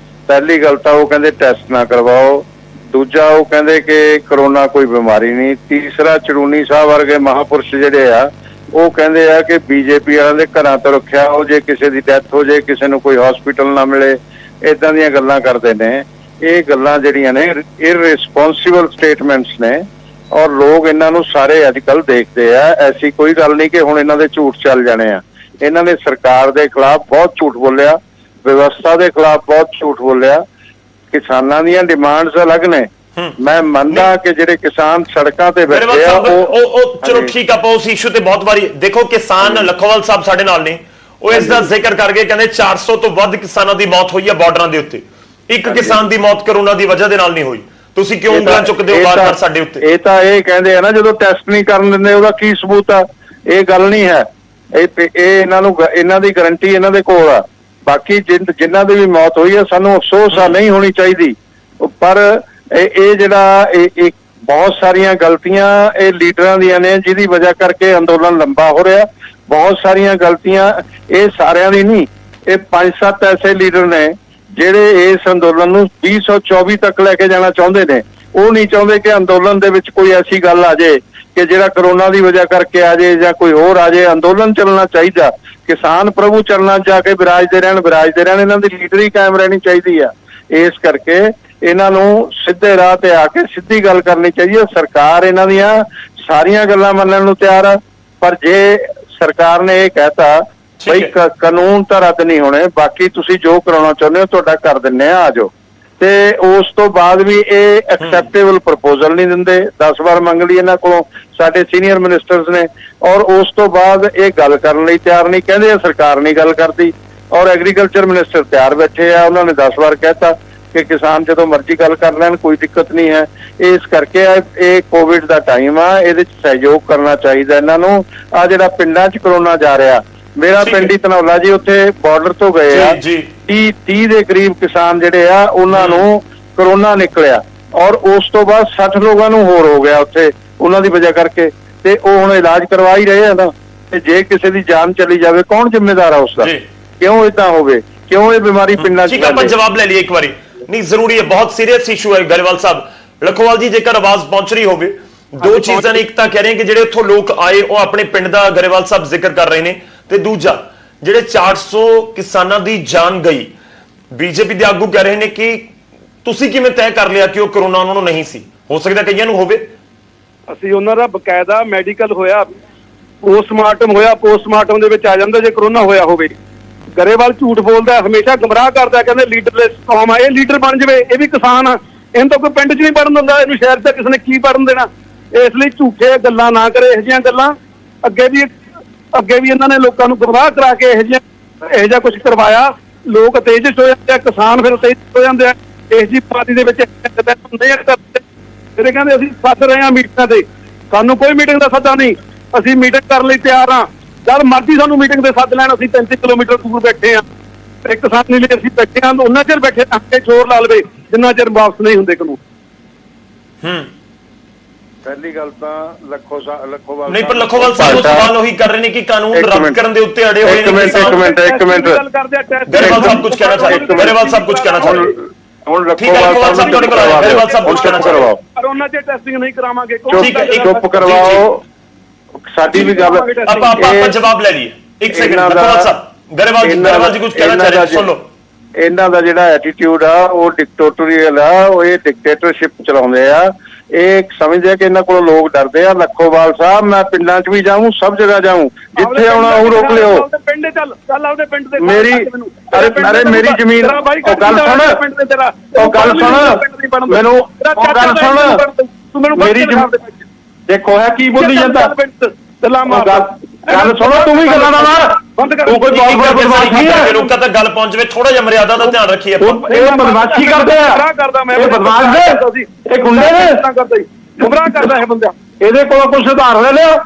ਪਹਿਲੀ ਗੱਲ ਤਾਂ ਉਹ ਕਹਿੰਦੇ ਟੈਸਟ ਨਾ ਕਰਵਾਓ, ਦੂਜਾ ਉਹ ਕਹਿੰਦੇ ਕਿ ਕਰੋਨਾ ਕੋਈ ਬਿਮਾਰੀ ਨਹੀਂ, ਤੀਸਰਾ ਚੜੂਨੀ ਸਾਹਿਬ ਵਰਗੇ ਮਹਾਪੁਰਸ਼ ਜਿਹੜੇ ਆ ਉਹ ਕਹਿੰਦੇ ਆ ਕਿ ਬੀਜੇਪੀ ਵਾਲਿਆਂ ਦੇ ਘਰਾਂ ਤੋਂ ਰੱਖਿਆ ਹੋ, ਜੇ ਕਿਸੇ ਦੀ ਡੈਥ ਹੋ ਜੇ, ਕਿਸੇ ਨੂੰ ਕੋਈ ਹਸਪੀਟਲ ਨਾ ਮਿਲੇ, ਇਦਾਂ ਦੀਆਂ ਗੱਲਾਂ ਕਰਦੇ ਨੇ। ਇਹ ਗੱਲਾਂ ਜਿਹੜੀਆਂ ਨੇ ਇਰਰਿਸਪੌਂਸਿਬਲ ਸਟੇਟਮੈਂਟਸ ਨੇ, ਔਰ ਲੋਕ ਇਹਨਾਂ ਨੂੰ ਸਾਰੇ ਅੱਜ ਕੱਲ੍ਹ ਦੇਖਦੇ ਆ। ਐਸੀ ਕੋਈ ਗੱਲ ਨਹੀਂ ਕਿ ਹੁਣ ਇਹਨਾਂ ਦੇ ਝੂਠ ਚੱਲ ਜਾਣੇ ਆ। ਇਹਨਾਂ ਨੇ ਸਰਕਾਰ ਦੇ ਖਿਲਾਫ ਬਹੁਤ ਝੂਠ ਬੋਲਿਆ, ਵਿਵਸਥਾ ਦੇ ਖਿਲਾਫ ਬਹੁਤ ਝੂਠ ਬੋਲਿਆ। ਕਿਸਾਨਾਂ ਦੀਆਂ ਡਿਮਾਂਡਸ ਅਲੱਗ ਨੇ। ਮੈਂ ਮੰਨਦਾ ਕਿ ਜਿਹੜੇ ਕਿਸਾਨ ਸੜਕਾਂ ਤੇ ਬੈਠੇ ਆ ਉਹ ਚਲੋ ਠੀਕ ਆ, ਆਪਾਂ ਉਸ ਇਸ਼ੂ ਤੇ ਬਹੁਤ ਵਾਰੀ ਦੇਖੋ। ਕਿਸਾਨ ਲੱਖੋਵਾਲ ਸਾਹਿਬ ਸਾਡੇ ਨਾਲ ਨੇ, ਉਹ ਇਸ ਦਾ ਜ਼ਿਕਰ ਕਰਕੇ ਕਹਿੰਦੇ 400 ਤੋਂ ਵੱਧ ਕਿਸਾਨਾਂ ਦੀ ਮੌਤ ਹੋਈ ਹੈ ਬਾਰਡਰਾਂ ਦੇ ਉੱਤੇ, ਇੱਕ ਕਿਸਾਨ ਦੀ ਮੌਤ ਕਰੋਨਾ ਦੀ ਵਜ੍ਹਾ ਦੇ ਨਾਲ ਨਹੀਂ ਹੋਈ। ਤੁਸੀਂ ਕਿਉਂ ਉਂਗਲਾਂ ਚੁੱਕਦੇ ਹੋ ਵਾਰ-ਵਾਰ ਸਾਡੇ ਉੱਤੇ? ਇਹ ਤਾਂ ਇਹ ਕਹਿੰਦੇ ਆ ਨਾ, ਜਦੋਂ ਟੈਸਟ ਨਹੀਂ ਕਰਨ ਦਿੰਦੇ ਉਹਦਾ ਕੀ ਸਬੂਤ ਆ? ਇਹ ਗੱਲ ਨਹੀਂ ਹੈ। ਇਹ ਇਹਨਾਂ ਦੀ ਗਾਰੰਟੀ ਇਹਨਾਂ ਦੇ ਕੋਲ ਆ। ਬਾਕੀ ਜਿਨ੍ਹਾਂ ਦੀ ਵੀ ਮੌਤ ਹੋਈ ਹੈ, ਸਾਨੂੰ ਅਫਸੋਸ ਆ, ਨਹੀਂ ਹੋਣੀ ਚਾਹੀਦੀ। ਪਰ ਇਹ ਜਿਹੜਾ ਬਹੁਤ ਸਾਰੀਆਂ ਗਲਤੀਆਂ ਇਹ ਲੀਡਰਾਂ ਦੀਆਂ ਨੇ, ਜਿਹਦੀ ਵਜ੍ਹਾ ਕਰਕੇ ਅੰਦੋਲਨ ਲੰਬਾ ਹੋ ਰਿਹਾ। ਬਹੁਤ ਸਾਰੀਆਂ ਗਲਤੀਆਂ ਇਹ ਸਾਰਿਆਂ ਦੀ ਨਹੀਂ, ਇਹ 5-7 ਐਸੇ ਲੀਡਰ ਨੇ ਜਿਹੜੇ ਇਸ ਅੰਦੋਲਨ ਨੂੰ 2024 ਤੱਕ ਲੈ ਕੇ ਜਾਣਾ ਚਾਹੁੰਦੇ ਨੇ। ਉਹ ਨਹੀਂ ਚਾਹੁੰਦੇ ਕਿ ਅੰਦੋਲਨ ਦੇ ਵਿੱਚ ਕੋਈ ਐਸੀ ਗੱਲ ਆ ਜਾਏ ਕਿ ਜਿਹੜਾ ਕਰੋਨਾ ਦੀ ਵਜ੍ਹਾ ਕਰਕੇ ਆ ਜਾਏ ਜਾਂ ਕੋਈ ਹੋਰ ਆ ਜਾਏ। ਅੰਦੋਲਨ ਚੱਲਣਾ ਚਾਹੀਦਾ, ਕਿਸਾਨ ਪ੍ਰਭੂ ਚਰਨਾਂ 'ਚ ਜਾ ਕੇ ਵਿਰਾਜਦੇ ਰਹਿਣ। ਇਹਨਾਂ ਦੀ ਲੀਡਰੀ ਕਾਇਮ ਰਹਿਣੀ ਚਾਹੀਦੀ ਆ। ਇਸ ਕਰਕੇ ਇਹਨਾਂ ਨੂੰ ਸਿੱਧੇ ਰਾਹ ਤੇ ਆ ਕੇ ਸਿੱਧੀ ਗੱਲ ਕਰਨੀ ਚਾਹੀਦੀ ਹੈ। ਸਰਕਾਰ ਇਹਨਾਂ ਦੀਆਂ ਸਾਰੀਆਂ ਗੱਲਾਂ ਮੰਨਣ ਨੂੰ ਤਿਆਰ ਆ, ਪਰ ਜੇ ਸਰਕਾਰ ਨੇ ਇਹ ਕਹਿਤਾ ਬਈ ਕਾਨੂੰਨ ਤਾਂ ਰੱਦ ਨਹੀਂ ਹੋਣੇ, ਬਾਕੀ ਤੁਸੀਂ ਜੋ ਕਰਾਉਣਾ ਚਾਹੁੰਦੇ ਹੋ ਤੁਹਾਡਾ ਕਰ ਦਿੰਨੇ ਆ ਜਾਓ, ਤੇ ਉਸ ਤੋਂ ਬਾਅਦ ਵੀ ਇਹ ਐਕਸੈਪਟੇਬਲ ਪ੍ਰਪੋਜ਼ਲ ਨਹੀਂ ਦਿੰਦੇ। 10 ਵਾਰ ਮੰਗ ਲਈ ਇਹਨਾਂ ਕੋਲੋਂ ਸਾਡੇ ਸੀਨੀਅਰ ਮਿਨਿਸਟਰਸ ਨੇ, ਔਰ ਉਸ ਤੋਂ ਬਾਅਦ ਇਹ ਗੱਲ ਕਰਨ ਲਈ ਤਿਆਰ ਨਹੀਂ। ਕਹਿੰਦੇ ਆ ਸਰਕਾਰ ਨਹੀਂ ਗੱਲ ਕਰਦੀ, ਔਰ ਐਗਰੀਕਲਚਰ ਮਿਨਿਸਟਰ ਤਿਆਰ ਬੈਠੇ ਆ। ਉਹਨਾਂ ਨੇ 10 ਵਾਰ ਕਹਿਤਾ ਕਿ ਕਿਸਾਨ ਜਦੋਂ ਮਰਜ਼ੀ ਗੱਲ ਕਰ ਲੈਣ, ਕੋਈ ਦਿੱਕਤ ਨਹੀਂ ਹੈ। ਇਸ ਕਰਕੇ ਇਹ ਕੋਵਿਡ ਦਾ ਟਾਈਮ ਆ, ਇਹਦੇ 'ਚ ਸਹਿਯੋਗ ਕਰਨਾ ਚਾਹੀਦਾ ਇਹਨਾਂ ਨੂੰ। ਆ ਜਿਹੜਾ ਪਿੰਡਾਂ 'ਚ ਕਰੋਨਾ ਜਾ ਰਿਹਾ, ਮੇਰਾ ਪਿੰਡ ਹੀ ਧਨੌਲਾ ਜੀ, ਉੱਥੇ ਬਾਰਡਰ ਤੋਂ ਗਏ ਆ 30 ਦੇ ਕਰੀਬ ਕਿਸਾਨ ਜਿਹੜੇ ਆ, ਉਹਨਾਂ ਨੂੰ ਕਰੋਨਾ ਨਿਕਲਿਆ, ਔਰ ਉਸ ਤੋਂ ਬਾਅਦ 60 ਲੋਕਾਂ ਨੂੰ ਹੋਰ ਹੋ ਗਿਆ ਉੱਥੇ ਉਹਨਾਂ ਦੀ ਵਜ੍ਹਾ ਕਰਕੇ, ਤੇ ਉਹ ਹੁਣ ਇਲਾਜ ਕਰਵਾ ਹੀ ਰਹੇ ਆ ਨਾ। ਤੇ ਜੇ ਕਿਸੇ ਦੀ ਜਾਨ ਚਲੀ ਜਾਵੇ, ਕੌਣ ਜ਼ਿੰਮੇਦਾਰ ਆ ਉਸਦਾ? ਕਿਉਂ ਇਦਾਂ ਹੋਵੇ? ਕਿਉਂ ਇਹ ਬਿਮਾਰੀ ਪਿੰਡਾਂ 'ਚ? ਠੀਕ ਹੈ, ਆਪਾਂ ਜਵਾਬ ਲੈ ਲਈਏ ਇੱਕ ਵਾਰੀ। ਨਹੀਂ, ਜ਼ਰੂਰੀ ਹੈ, ਬਹੁਤ ਸੀਰੀਅਸ ਇਸ਼ੂ ਹੈ। ਗਰੇਵਾਲ ਸਾਹਿਬ, ਲੱਖੋਵਾਲ ਜੀ, ਜੇਕਰ ਆਵਾਜ਼ ਪਹੁੰਚ ਰਹੀ ਹੋਵੇ, ਦੋ ਚੀਜ਼ਾਂ ਨੇ। ਇੱਕ ਤਾਂ ਕਹਿ ਰਹੇ ਕਿ ਜਿਹੜੇ ਉੱਥੋਂ ਲੋਕ ਆਏ ਉਹ ਆਪਣੇ ਪਿੰਡ ਦਾ ਗਰੇਵਾਲ ਸਾਹਿਬ ਜ਼ਿਕਰ ਕਰ ਰਹੇ ਨੇ, ਤੇ ਦੂਜਾ ਜਿਹੜੇ 400 ਕਿਸਾਨਾਂ ਦੀ ਜਾਨ ਗਈ, ਬੀਜੇਪੀ ਦੇ ਆਗੂ ਕਹਿ ਰਹੇ ਨੇ ਕਿ ਤੁਸੀਂ ਕਿਵੇਂ ਤੈਅ ਕਰ ਲਿਆ ਕਿ ਉਹ ਕਰੋਨਾ ਉਹਨਾਂ ਨੂੰ ਨਹੀਂ ਸੀ? ਹੋ ਸਕਦਾ ਕਈਆਂ ਨੂੰ ਹੋਵੇ। ਅਸੀਂ ਉਹਨਾਂ ਦਾ ਬਕਾਇਦਾ ਮੈਡੀਕਲ ਹੋਇਆ, ਪੋਸਟਮਾਰਟਮ ਹੋਇਆ, ਪੋਸਟਮਾਰਟਮ ਦੇ ਵਿੱਚ ਆ ਜਾਂਦਾ ਜੇ ਕਰੋਨਾ ਹੋਇਆ ਹੋਵੇ। ਗਰੇਵਾਲ ਝੂਠ ਬੋਲਦਾ, ਹਮੇਸ਼ਾ ਗੁੰਮਰਾਹ ਕਰਦਾ, ਕਹਿੰਦੇ ਲੀਡਰਲੈਸ ਕੌਮ ਆ। ਇਹ ਲੀਡਰ ਬਣ ਜਾਵੇ, ਇਹ ਵੀ ਕਿਸਾਨ ਆ, ਇਹਨੂੰ ਤਾਂ ਕੋਈ ਪਿੰਡ 'ਚ ਨਹੀਂ ਪੜਨ ਦਿੰਦਾ, ਇਹਨੂੰ ਸ਼ਹਿਰ 'ਚ ਕਿਸੇ ਨੇ ਕੀ ਪੜਨ ਦੇਣਾ। ਇਸ ਲਈ ਝੂਠੇ ਗੱਲਾਂ ਨਾ ਕਰੇ। ਇਹੋ ਜਿਹੀਆਂ ਗੱਲਾਂ ਅੱਗੇ ਵੀ ਇਹਨਾਂ ਨੇ ਲੋਕਾਂ ਨੂੰ ਗੁੰਮਰਾਹ ਕਰਾ ਕੇ ਇਹੋ ਜਿਹਾ ਕੁਝ ਕਰਵਾਇਆ। ਲੋਕ ਤੇਜਸ ਹੋ ਜਾਂਦੇ ਆ, ਕਿਸਾਨ ਫਿਰ ਤੇਜਸ ਹੋ ਜਾਂਦੇ ਆ। ਇਸ ਜੀ ਪਾਰਟੀ ਦੇ ਵਿੱਚ ਨਹੀਂ ਕਰਦੇ, ਫਿਰ ਕਹਿੰਦੇ ਅਸੀਂ ਫਸ ਰਹੇ ਹਾਂ ਮੀਟਿੰਗਾਂ ਤੇ। ਸਾਨੂੰ ਕੋਈ ਮੀਟਿੰਗ ਦਾ ਸੱਦਾ ਨਹੀਂ, ਅਸੀਂ ਮੀਟਿੰਗ ਕਰਨ ਲਈ ਤਿਆਰ ਹਾਂ। ਜਦ ਮਰਜ਼ੀ ਸਾਨੂੰ ਮੀਟਿੰਗ ਦੇ ਸੱਦ ਲੈਣ, ਅਸੀਂ 35 ਕਿਲੋਮੀਟਰ ਦੂਰ ਬੈਠੇ ਹਾਂ। ਤੇ ਕਿਸਾਨੀ ਲਈ ਅਸੀਂ ਬੈਠੇ ਹਾਂ, ਉਹਨਾਂ ਚਿਰ ਬੈਠੇ ਰੱਖੇ ਜ਼ੋਰ ਲਾ ਲਵੇ ਜਿੰਨਾ ਚਿਰ ਵਾਪਸ ਨਹੀਂ ਹੁੰਦੇ ਕਾਨੂੰਨ। ਪਹਿਲੀ ਗੱਲ ਤਾਂ ਲੱਖੋਵਾਲ ਨਹੀਂ, ਪਰ ਲੱਖੋਵਾਲ ਸਾਹਿਬ ਸਵਾਲ ਉਹੀ ਕਰ ਰਹੇ ਨੇ ਕਿ ਕਾਨੂੰਨ ਰੱਦ ਕਰਨ ਦੇ ਉੱਤੇ ਅੜੇ ਹੋਏ ਨੇ। ਇੱਕ ਮਿੰਟ ਗਰੇਵਾਲ ਸਾਹਿਬ ਕੁਝ ਕਹਿਣਾ ਚਾਹੁੰਦੇ। ਹੁਣ ਠੀਕ ਹੈ ਲਖੋਵਾਲ ਸਾਹਿਬ ਤੁਹਾਡੇ ਕੋਲ ਆਇਆ ਗਰੇਵਾਲ ਸਾਹਿਬ ਕੁਝ ਕਹਿਣਾ ਚਾਹ ਰਹੇ ਹੋ ਕਰੋਨਾ 'ਚ ਟੈਸਟਿੰਗ ਨਹੀਂ ਕਰਾਵਾਂਗੇ ਚੁੱਪ ਕਰਵਾਓ ਸਾਡੀ ਵੀ ਗੱਲ ਆਪਾਂ ਜਵਾਬ ਲੈ ਲਈਏ ਇੱਕ ਸੈਕਿੰਡ ਲਖੋਵਾਲ ਸਾਹਿਬ ਗਰੇਵਾਲ ਜੀ ਕੁਝ ਕਹਿਣਾ ਚਾਹ ਰਹੇ ਸੁਣ ਲਓ ਇਹਨਾਂ ਦਾ ਜਿਹੜਾ ਐਟੀਟਿਊਡ ਆ ਉਹ ਡਿਕਟੇਟੋਰੀਅਲ ਆ ਉਹ ਇਹ ਡਿਕਟੇਟਰਸ਼ਿਪ ਚਲਾਉਂਦੇ ਆ ਇਹ ਸਮਝਦੇ ਆ ਕਿ ਇਹਨਾਂ ਕੋਲੋਂ ਲੋਕ ਡਰਦੇ ਆ ਲਖੋਵਾਲ ਸਾਹਿਬ ਮੈਂ ਪਿੰਡਾਂ 'ਚ ਵੀ ਜਾਊਂ ਸਭ ਜਗ੍ਹਾ ਜਾਊਂ ਜਿੱਥੇ ਆਉਣਾ ਉਹ ਰੋਕ ਲਿਓ ਪਿੰਡ ਚੱਲ ਆਪਦੇ ਪਿੰਡ ਦੇ ਮੇਰੀ ਅਰੇ ਮੇਰੀ ਜ਼ਮੀਨ ਉਹ ਗੱਲ ਸੁਣ ਉਹ ਗੱਲ ਸੁਣ ਮੈਨੂੰ ਉਹ ਗੱਲ ਸੁਣ ਮੇਰੀ ਦੇਖੋ ਹੈ ਕੀ ਬੋਲੀ ਜਾਂਦਾ ਗੱਲ ਸੁਣੋ ਤੂੰ ਵੀ ਗੱਲਾਂ ਨਾ ਮਾਰ ਤੂੰ ਕੋਈ ਬਹੁਤ ਬੜਾ ਬਦਮਾਸ਼ ਨਹੀਂ ਹੈ ਲੋਕਾਂ ਤੱਕ ਗੱਲ ਪਹੁੰਚ ਜਾਵੇ ਥੋੜਾ ਜਿਹਾ ਮਰਿਆਦਾ ਦਾ ਧਿਆਨ ਰੱਖੀਏ ਇਹ ਬਦਮਾਸ਼ੀ ਕਰਦੇ ਆ ਇਹ ਬਦਮਾਸ਼ ਨੇ ਇਹ ਗੁੰਡੇ ਨੇ ਗੁੰਮਰਾਹ ਕਰਦਾ ਇਹ ਬੰਦਾ ਇਹਦੇ ਕੋਲੋਂ ਕੁਝ ਸੁਧਾਰ ਲੈ ਲਿਆ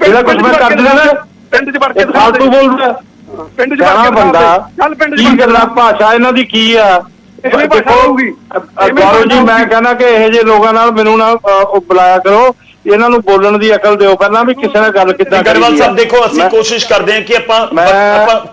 ਇਹਦਾ ਕੁਝ ਮੈਂ ਕਰ ਦੇਣਾ ਪਿੰਡ 'ਚ ਵੜ ਕੇ ਫਾਲਤੂ ਬੋਲਦਾ ਪਿੰਡ 'ਚ ਵੜ ਕੇ ਬੰਦਾ ਚੱਲ ਪਿੰਡ 'ਚ ਕੀ ਗੱਲਾਂ ਭਾਸ਼ਾ ਇਹਨਾਂ ਦੀ ਕੀ ਆ ਗੌਰਵ ਜੀ ਮੈਂ ਕਹਿੰਦਾ ਕਿ ਇਹੋ ਜਿਹੇ ਲੋਕਾਂ ਨਾਲ ਮੈਨੂੰ ਨਾ ਬੁਲਾਇਆ ਕਰੋ ਇਹਨਾਂ ਨੂੰ ਬੋਲਣ ਦੀ ਅਕਲ ਦਿਓ ਪਹਿਲਾਂ ਵੀ ਕਿਸੇ ਨਾਲ ਗੱਲ ਕਿੱਦਾਂ ਕਰੀਏ ਗਰੇਵਾਲ ਸਾਹਿਬ ਦੇਖੋ ਅਸੀਂ ਕੋਸ਼ਿਸ਼ ਕਰਦੇ ਹਾਂ ਕਿ ਆਪਾਂ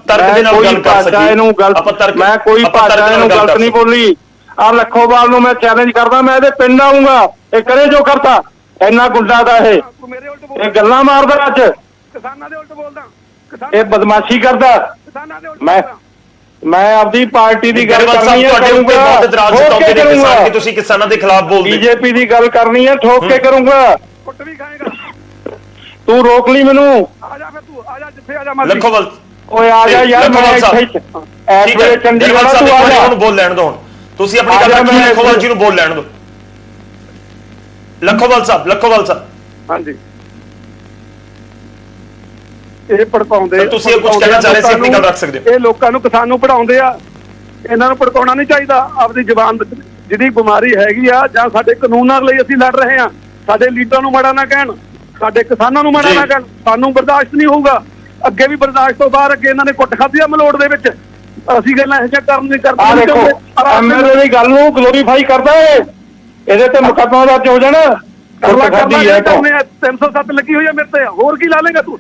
ਤਰਕ ਦੇ ਨਾਲ ਗੱਲ ਕਰ ਸਕੀਏ ਮੈਂ ਕੋਈ ਭਾਸ਼ਾ ਇਹਨੂੰ ਗਲਤ ਨਹੀਂ ਬੋਲੀ ਆ ਲਖੋਵਾਲ ਨੂੰ ਮੈਂ ਚੈਲੰਜ ਕਰਦਾ ਮੈਂ ਇਹਦੇ ਪਿੰਡ ਆਉਂਗਾ ਇਹ ਕਰੇ ਜੋ ਕਰਤਾ ਇੰਨਾ ਗੁੰਡਾ ਦਾ ਇਹ ਗੱਲਾਂ ਮਾਰਦਾ ਅੱਜ ਕਿਸਾਨਾਂ ਦੇ ਉਲਟ ਬੋਲਦਾ ਇਹ ਬਦਮਾਸ਼ੀ ਕਰਦਾ ਕਿਸਾਨਾਂ ਦੇ ਉਲਟ ਮੈਂ ਆਪਦੀ ਪਾਰਟੀ ਦੀ ਗੱਲ ਕਰਨੀ ਹੈ ਬਹੁਤ ਇਤਰਾਜ਼ ਜਤਾਉਂਦੇ ਨੇ ਕਿਸਾਨ ਕਿ ਤੁਸੀਂ ਕਿਸਾਨਾਂ ਦੇ ਖਿਲਾਫ ਬੋਲਦੇ ਬੀਜੇਪੀ ਦੀ ਗੱਲ ਕਰਨੀ ਹੈ ਠੋਕ ਕੇ ਕਰੂੰਗਾ ਕੁੱਟ ਵੀ ਖਾਏਗਾ ਤੂੰ ਰੋਕ ਲਈ ਮੈਨੂੰ ਆ ਜਾ ਫਿਰ ਤੂੰ ਆ ਜਾ ਜਿੱਥੇ ਆ ਜਾ ਮਰਜ਼ੀ ਲਖੋਵਾਲ ਓਏ ਆ ਜਾ ਯਾਰ ਮੈਂ ਇੱਥੇ ਐਸ ਵੇਲੇ ਚੰਡੀਗੜ੍ਹ ਤੂੰ ਆ ਜਾ ਹੁਣ ਬੋਲ ਲੈਣ ਦਿਓ ਹੁਣ ਤੁਸੀਂ ਆਪਣੀ ਗੱਲ ਰੱਖੀ ਲਖੋਵਾਲ ਜੀ ਨੂੰ ਬੋਲ ਲੈਣ ਦਿਓ ਲਖੋਵਾਲ ਸਾਹਿਬ ਹਾਂਜੀ ਇਹ ਭੜਕਾਉਂਦੇ ਤੁਸੀਂ ਇਹ ਕੁਝ ਕਹਿਣਾ ਚਾਹ ਰਹੇ ਸੀ ਆਪਣੀ ਗੱਲ ਰੱਖ ਸਕਦੇ ਹੋ ਇਹ ਲੋਕਾਂ ਨੂੰ ਕਿਸਾਨ ਨੂੰ ਪੜਾਉਂਦੇ ਆ ਇਹਨਾਂ ਨੂੰ ਭੜਕਾਉਣਾ ਨਹੀਂ ਚਾਹੀਦਾ ਆਪਦੀ ਜ਼ੁਬਾਨ ਜਿਹੜੀ ਬਿਮਾਰੀ ਹੈਗੀ ਆ ਜਾਂ ਸਾਡੇ ਕਾਨੂੰਨਾਂ ਲਈ ਅਸੀਂ ਲੜ ਰਹੇ ਆ ਸਾਡੇ ਲੀਡਰਾਂ ਨੂੰ ਮਾੜਾ ਨਾ ਕਹਿਣ ਸਾਡੇ ਕਿਸਾਨਾਂ ਨੂੰ ਮਾੜਾ ਨਾ ਕਹਿਣ ਸਾਨੂੰ ਬਰਦਾਸ਼ਤ ਨਹੀਂ ਹੋਊਗਾ ਅੱਗੇ ਵੀ ਬਰਦਾਸ਼ਤ ਤੋਂ ਬਾਹਰ ਅੱਗੇ ਇਹਨਾਂ ਨੇ ਕੁੱਟ ਖਾਧੀ ਆ ਮਲੋੜ ਦੇ ਵਿੱਚ ਅਸੀਂ ਗੱਲਾਂ ਇਹ ਕਰਨ ਨਹੀਂ ਕਰਦੇ ਆ ਦੇਖੋ ਐਮਐਲਏ ਦੀ ਗੱਲ ਨੂੰ ਗਲੋਰੀਫਾਈ ਕਰਦਾ ਏ ਇਹਦੇ ਤੇ ਮੁਕੱਦਮਾ ਦਰਜ ਹੋ ਜਾਣਾ ਕੁੱਟ ਖਾਧੀ ਹੈ 307 ਲੱਗੀ ਹੋਈ ਆ ਮੇਰੇ ਤੇ ਹੋਰ ਕੀ ਲਾ ਲੇਗਾ ਤੂੰ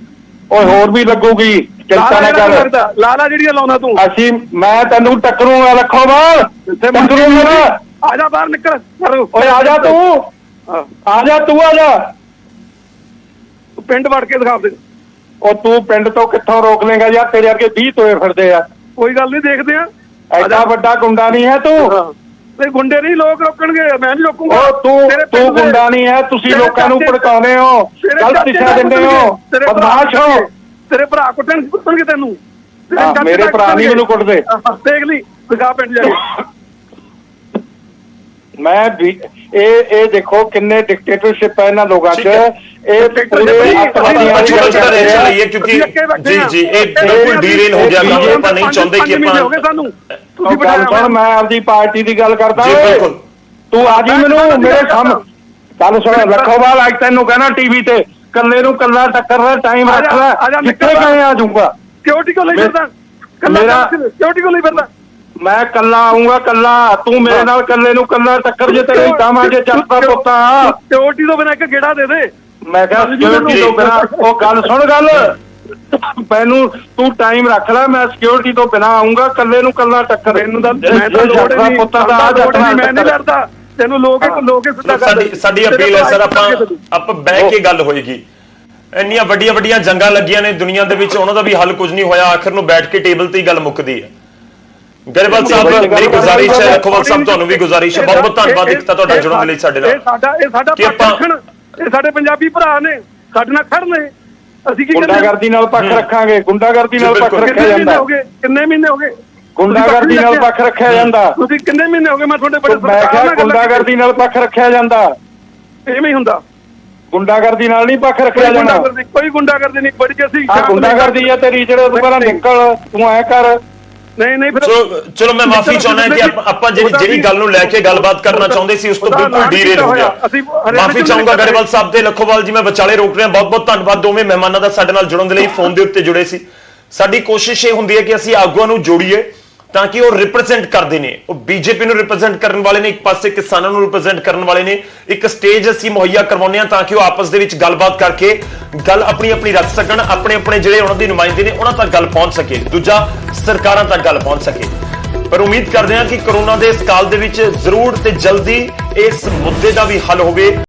ਓਏ ਹੋਰ ਵੀ ਲੱਗੂਗੀ ਚਿੰਤਾ ਨਾ ਕਰ ਲਾਲਾ ਜਿਹੜੀਆਂ ਲਾਉਣਾ ਤੂੰ ਅਸੀਂ ਮੈਂ ਤੈਨੂੰ ਟੱਕਰੂਗਾ ਲਖੋਵਾਲ ਟੱਕਰੂਗਾ ਆ ਜਾ ਬਾਹਰ ਨਿਕਲ ਓਏ ਆ ਜਾ ਤੂੰ ਆ ਜਾ ਪਿੰਡ ਵੜ ਕੇ ਦਿਖਾ ਦੇ ਉਹ ਤੂੰ ਪਿੰਡ ਤੋਂ ਕਿੱਥੋਂ ਰੋਕ ਲੇਗਾ ਯਾਰ ਤੇਰੇ ਅੱਗੇ 20 ਤੋਏ ਫਿਰਦੇ ਆ ਕੋਈ ਗੱਲ ਨਹੀਂ ਦੇਖਦੇ ਆ ਐਡਾ ਵੱਡਾ ਗੁੰਡਾ ਨਹੀਂ ਹੈ ਤੂੰ ਤੇ ਗੁੰਡੇ ਨਹੀਂ ਲੋਕ ਰੋਕਣਗੇ ਮੈਂ ਨਹੀਂ ਰੋਕੂਗਾ ਉਹ ਤੂੰ ਗੁੰਡਾ ਨਹੀਂ ਹੈ ਤੁਸੀਂ ਲੋਕਾਂ ਨੂੰ ਭੜਕਾਉਂਦੇ ਹੋ ਗਲਤ ਦਿਸ਼ਾ ਦਿੰਦੇ ਹੋ ਬਦਮਾਸ਼ ਹੋ ਤੇਰੇ ਭਰਾ ਕੁੱਟਣਗੇ ਤੈਨੂੰ ਮੇਰੇ ਭਰਾ ਨਹੀਂ ਮੈਨੂੰ ਕੁੱਟਦੇ ਦੇਖ ਲਈ ਦਿਖਾ ਪਿੰਡ ਜਾ ਕੇ ਮੈਂ ਇਹ ਦੇਖੋ ਕਿੰਨੇ ਡਿਕਟੇਟਰਸ਼ਿਪ ਹੈ ਇਹਨਾਂ ਲੋਕਾਂ 'ਚ ਇਹ ਪੂਰੇ ਅੱਤਵਾਦੀਆਂ ਦੀ ਗੱਲ ਕਰ ਰਹੇ ਆ ਕਿਉਂਕਿ ਜੀ ਇਹ ਬਿਲਕੁਲ ਡੀਰੇਲ ਹੋ ਗਿਆ ਕੰਮ ਆਪਾਂ ਨਹੀਂ ਚਾਹੁੰਦੇ ਕਿ ਆਪਾਂ ਸਾਨੂੰ ਗੱਲ ਸੁਣ ਮੈਂ ਆਪਦੀ ਪਾਰਟੀ ਦੀ ਗੱਲ ਕਰਦਾ ਤੂੰ ਆ ਜੀ ਮੈਨੂੰ ਮੇਰੇ ਸਾਹਮਣੇ ਗੱਲ ਸੁਣ ਲਖੋਵਾਲ ਅੱਜ ਤੈਨੂੰ ਕਹਿਣਾ ਟੀਵੀ ਤੇ ਕੱਲੇ ਨੂੰ ਕੱਲਾ ਟੱਕਰ ਦਾ ਟਾਈਮ ਰੱਖ ਲੈ ਕਿੱਥੇ ਗਏ ਆ ਜਾਊਗਾ ਸਿਕਿਉਰਿਟੀ ਕੋ ਲਈ ਫਿਰਦਾ ਸਿਕਿਉਰਿਟੀ ਕੋ ਲਈ ਫਿਰਦਾ ਮੈਂ ਕੱਲਾ ਆਉਂਗਾ ਕੱਲਾ ਤੂੰ ਮੇਰੇ ਨਾਲ ਕੱਲੇ ਨੂੰ ਕੱਲਾ ਟੱਕਰ ਜੇ ਤੇਰੇ ਦਾਮਾਂ ਜੇ ਚੱਲਦਾ ਪੁੱਤਾ ਸਿਕਿਉਰਿਟੀ ਤੋਂ ਬਿਨਾਂ ਇੱਕ ਗੇੜਾ ਦੇ ਦੇ ਮੈਂ ਕਿਹਾ ਸਿਕਿਉਰਿਟੀ ਤੋਂ ਬਿਨਾਂ ਉਹ ਗੱਲ ਸੁਣ ਗੱਲ ਮੈਨੂੰ ਤੂੰ ਟਾਈਮ ਰੱਖ ਲੈ ਮੈਂ ਸਿਕਿਉਰਿਟੀ ਤੋਂ ਬਿਨਾਂ ਆਉਂਗਾ ਕੱਲੇ ਨੂੰ ਕੱਲਾ ਟੱਕਰ ਇਹਨੂੰ ਤਾਂ ਮੈਂ ਤਾਂ ਲੋੜ ਨਹੀਂ ਪੁੱਤਾਂ ਦਾ ਮੈਂ ਨਹੀਂ ਲੜਦਾ ਤੈਨੂੰ ਲੋਕ ਸਾਡੀ ਅਪੀਲ ਹੈ ਸਰ ਆਪਾਂ ਬਹਿ ਕੇ ਗੱਲ ਹੋਏਗੀ ਇੰਨੀਆਂ ਵੱਡੀਆਂ ਜੰਗਾਂ ਲੱਗੀਆਂ ਨੇ ਦੁਨੀਆ ਦੇ ਵਿੱਚ ਉਹਨਾਂ ਦਾ ਵੀ ਹੱਲ ਕੁਝ ਨਹੀਂ ਹੋਇਆ ਆਖਰ ਨੂੰ ਬੈਠ ਕੇ ਟੇਬਲ ਤੇ ਹੀ ਗੱਲ ਮੁੱਕਦੀ ਹੈ ਗਰੇਵਾਲ ਸਾਹਿਬ ਮੇਰੀ ਗੁਜ਼ਾਰਿਸ਼ ਹੈ ਲਖੋਵਾਲ ਸਾਹਿਬ ਤੁਹਾਨੂੰ ਵੀ ਗੁਜ਼ਾਰਿਸ਼ ਹੈ ਬਹੁਤ ਬਹੁਤ ਧੰਨਵਾਦ ਇੱਕ ਤਾਂ ਤੁਹਾਡਾ ਜੁੜਨ ਦੇ ਲਈ ਸਾਡੇ ਨਾਲ ਇਹ ਸਾਡਾ ਇਹ ਸਾਡੇ ਪੰਜਾਬੀ ਭਰਾ ਨੇ ਸਾਡੇ ਨਾਲ ਖੜਨੇ ਅਸੀਂ ਕੀ ਗੁੰਡਾਗਰਦੀ ਨਾਲ ਪੱਖ ਰੱਖਾਂਗੇ ਗੁੰਡਾਗਰਦੀ ਨਾਲ ਪੱਖ ਰੱਖਿਆ ਜਾਂਦਾ ਕਿੰਨੇ ਮਹੀਨੇ ਹੋ ਗਏ ਗੁੰਡਾਗਰਦੀ ਨਾਲ ਪੱਖ ਰੱਖਿਆ ਜਾਂਦਾ ਤੁਸੀਂ ਕਿੰਨੇ ਮਹੀਨੇ ਹੋ ਗਏ ਮੈਂ ਤੁਹਾਡੇ ਬੜੇ ਮੈਂ ਕਿਹਾ ਗੁੰਡਾਗਰਦੀ ਨਾਲ ਪੱਖ ਰੱਖਿਆ ਜਾਂਦਾ ਐਵੇਂ ਹੀ ਹੁੰਦਾ ਗੁੰਡਾਗਰਦੀ ਨਾਲ ਨਹੀਂ ਪੱਖ ਰੱਖਿਆ ਜਾਣਾ ਕੋਈ ਗੁੰਡਾਗਰਦੀ ਨਹੀਂ ਬੜੀ ਅਸੀਂ ਗੁੰਡਾਗਰਦੀ ਹੈ ਤੇਰੀ ਜਿਹੜੇ ਤੂੰ ਪਹਿਲਾਂ ਨਿਕਲ ਤੂੰ ਐ ਕਰ ਨਹੀਂ ਫਿਰ ਚਲੋ ਮੈਂ ਮਾਫੀ ਚਾਹੁੰਦਾ ਕਿ ਆਪਾਂ ਜਿਹੜੀ ਗੱਲ ਨੂੰ ਲੈ ਕੇ ਗੱਲਬਾਤ ਕਰਨਾ ਚਾਹੁੰਦੇ ਸੀ ਉਸ ਤੋਂ ਬਿਲਕੁਲ ਡੀਰੇਲ ਹੋ ਗਿਆ ਮਾਫੀ ਚਾਹੂੰਗਾ ਗਰੇਵਾਲ ਸਾਹਿਬ ਤੇ ਲਖੋਵਾਲ ਜੀ ਮੈਂ ਵਿਚਾਲੇ ਰੋਕ ਰਿਹਾ ਬਹੁਤ ਬਹੁਤ ਧੰਨਵਾਦ ਦੋਵੇਂ ਮਹਿਮਾਨਾਂ ਦਾ ਸਾਡੇ ਨਾਲ ਜੁੜਨ ਦੇ ਲਈ ਫੋਨ ਦੇ ਉੱਤੇ ਜੁੜੇ ਸੀ ਸਾਡੀ ਕੋਸ਼ਿਸ਼ ਇਹ ਹੁੰਦੀ ਹੈ ਕਿ ਅਸੀਂ ਆਗੂਆਂ ਨੂੰ ਜੋੜੀਏ ਤਾਂ ਕਿ ਉਹ ਰਿਪਰੈਜ਼ੈਂਟ ਕਰਦੇ ਨੇ ਉਹ ਬੀਜੇਪੀ ਨੂੰ ਰਿਪਰੈਜ਼ੈਂਟ ਕਰਨ ਵਾਲੇ ਨੇ ਇੱਕ ਪਾਸੇ ਕਿਸਾਨਾਂ ਨੂੰ ਰਿਪਰੈਜ਼ੈਂਟ ਕਰਨ ਵਾਲੇ ਨੇ ਇੱਕ ਸਟੇਜ ਅਸੀਂ ਮੁਹੱਈਆ ਕਰਵਾਉਂਦੇ ਹਾਂ ਤਾਂ ਕਿ ਉਹ ਆਪਸ ਦੇ ਵਿੱਚ ਗੱਲਬਾਤ ਕਰਕੇ ਗੱਲ ਆਪਣੀ ਰੱਖ ਸਕਣ ਆਪਣੇ ਜਿਹੜੇ ਉਹਨਾਂ ਦੀ ਨੁਮਾਇੰਦੇ ਨੇ ਉਹਨਾਂ ਤੱਕ ਗੱਲ ਪਹੁੰਚ ਸਕੇ ਦੂਜਾ ਸਰਕਾਰਾਂ ਤੱਕ ਗੱਲ ਪਹੁੰਚ ਸਕੇ ਪਰ ਉਮੀਦ ਕਰਦੇ ਹਾਂ ਕਿ ਕਰੋਨਾ ਦੇ ਇਸ ਕਾਲ ਦੇ ਵਿੱਚ ਜ਼ਰੂਰ ਤੇ ਜਲਦੀ ਇਸ ਮੁੱਦੇ ਦਾ ਵੀ ਹੱਲ ਹੋਵੇ।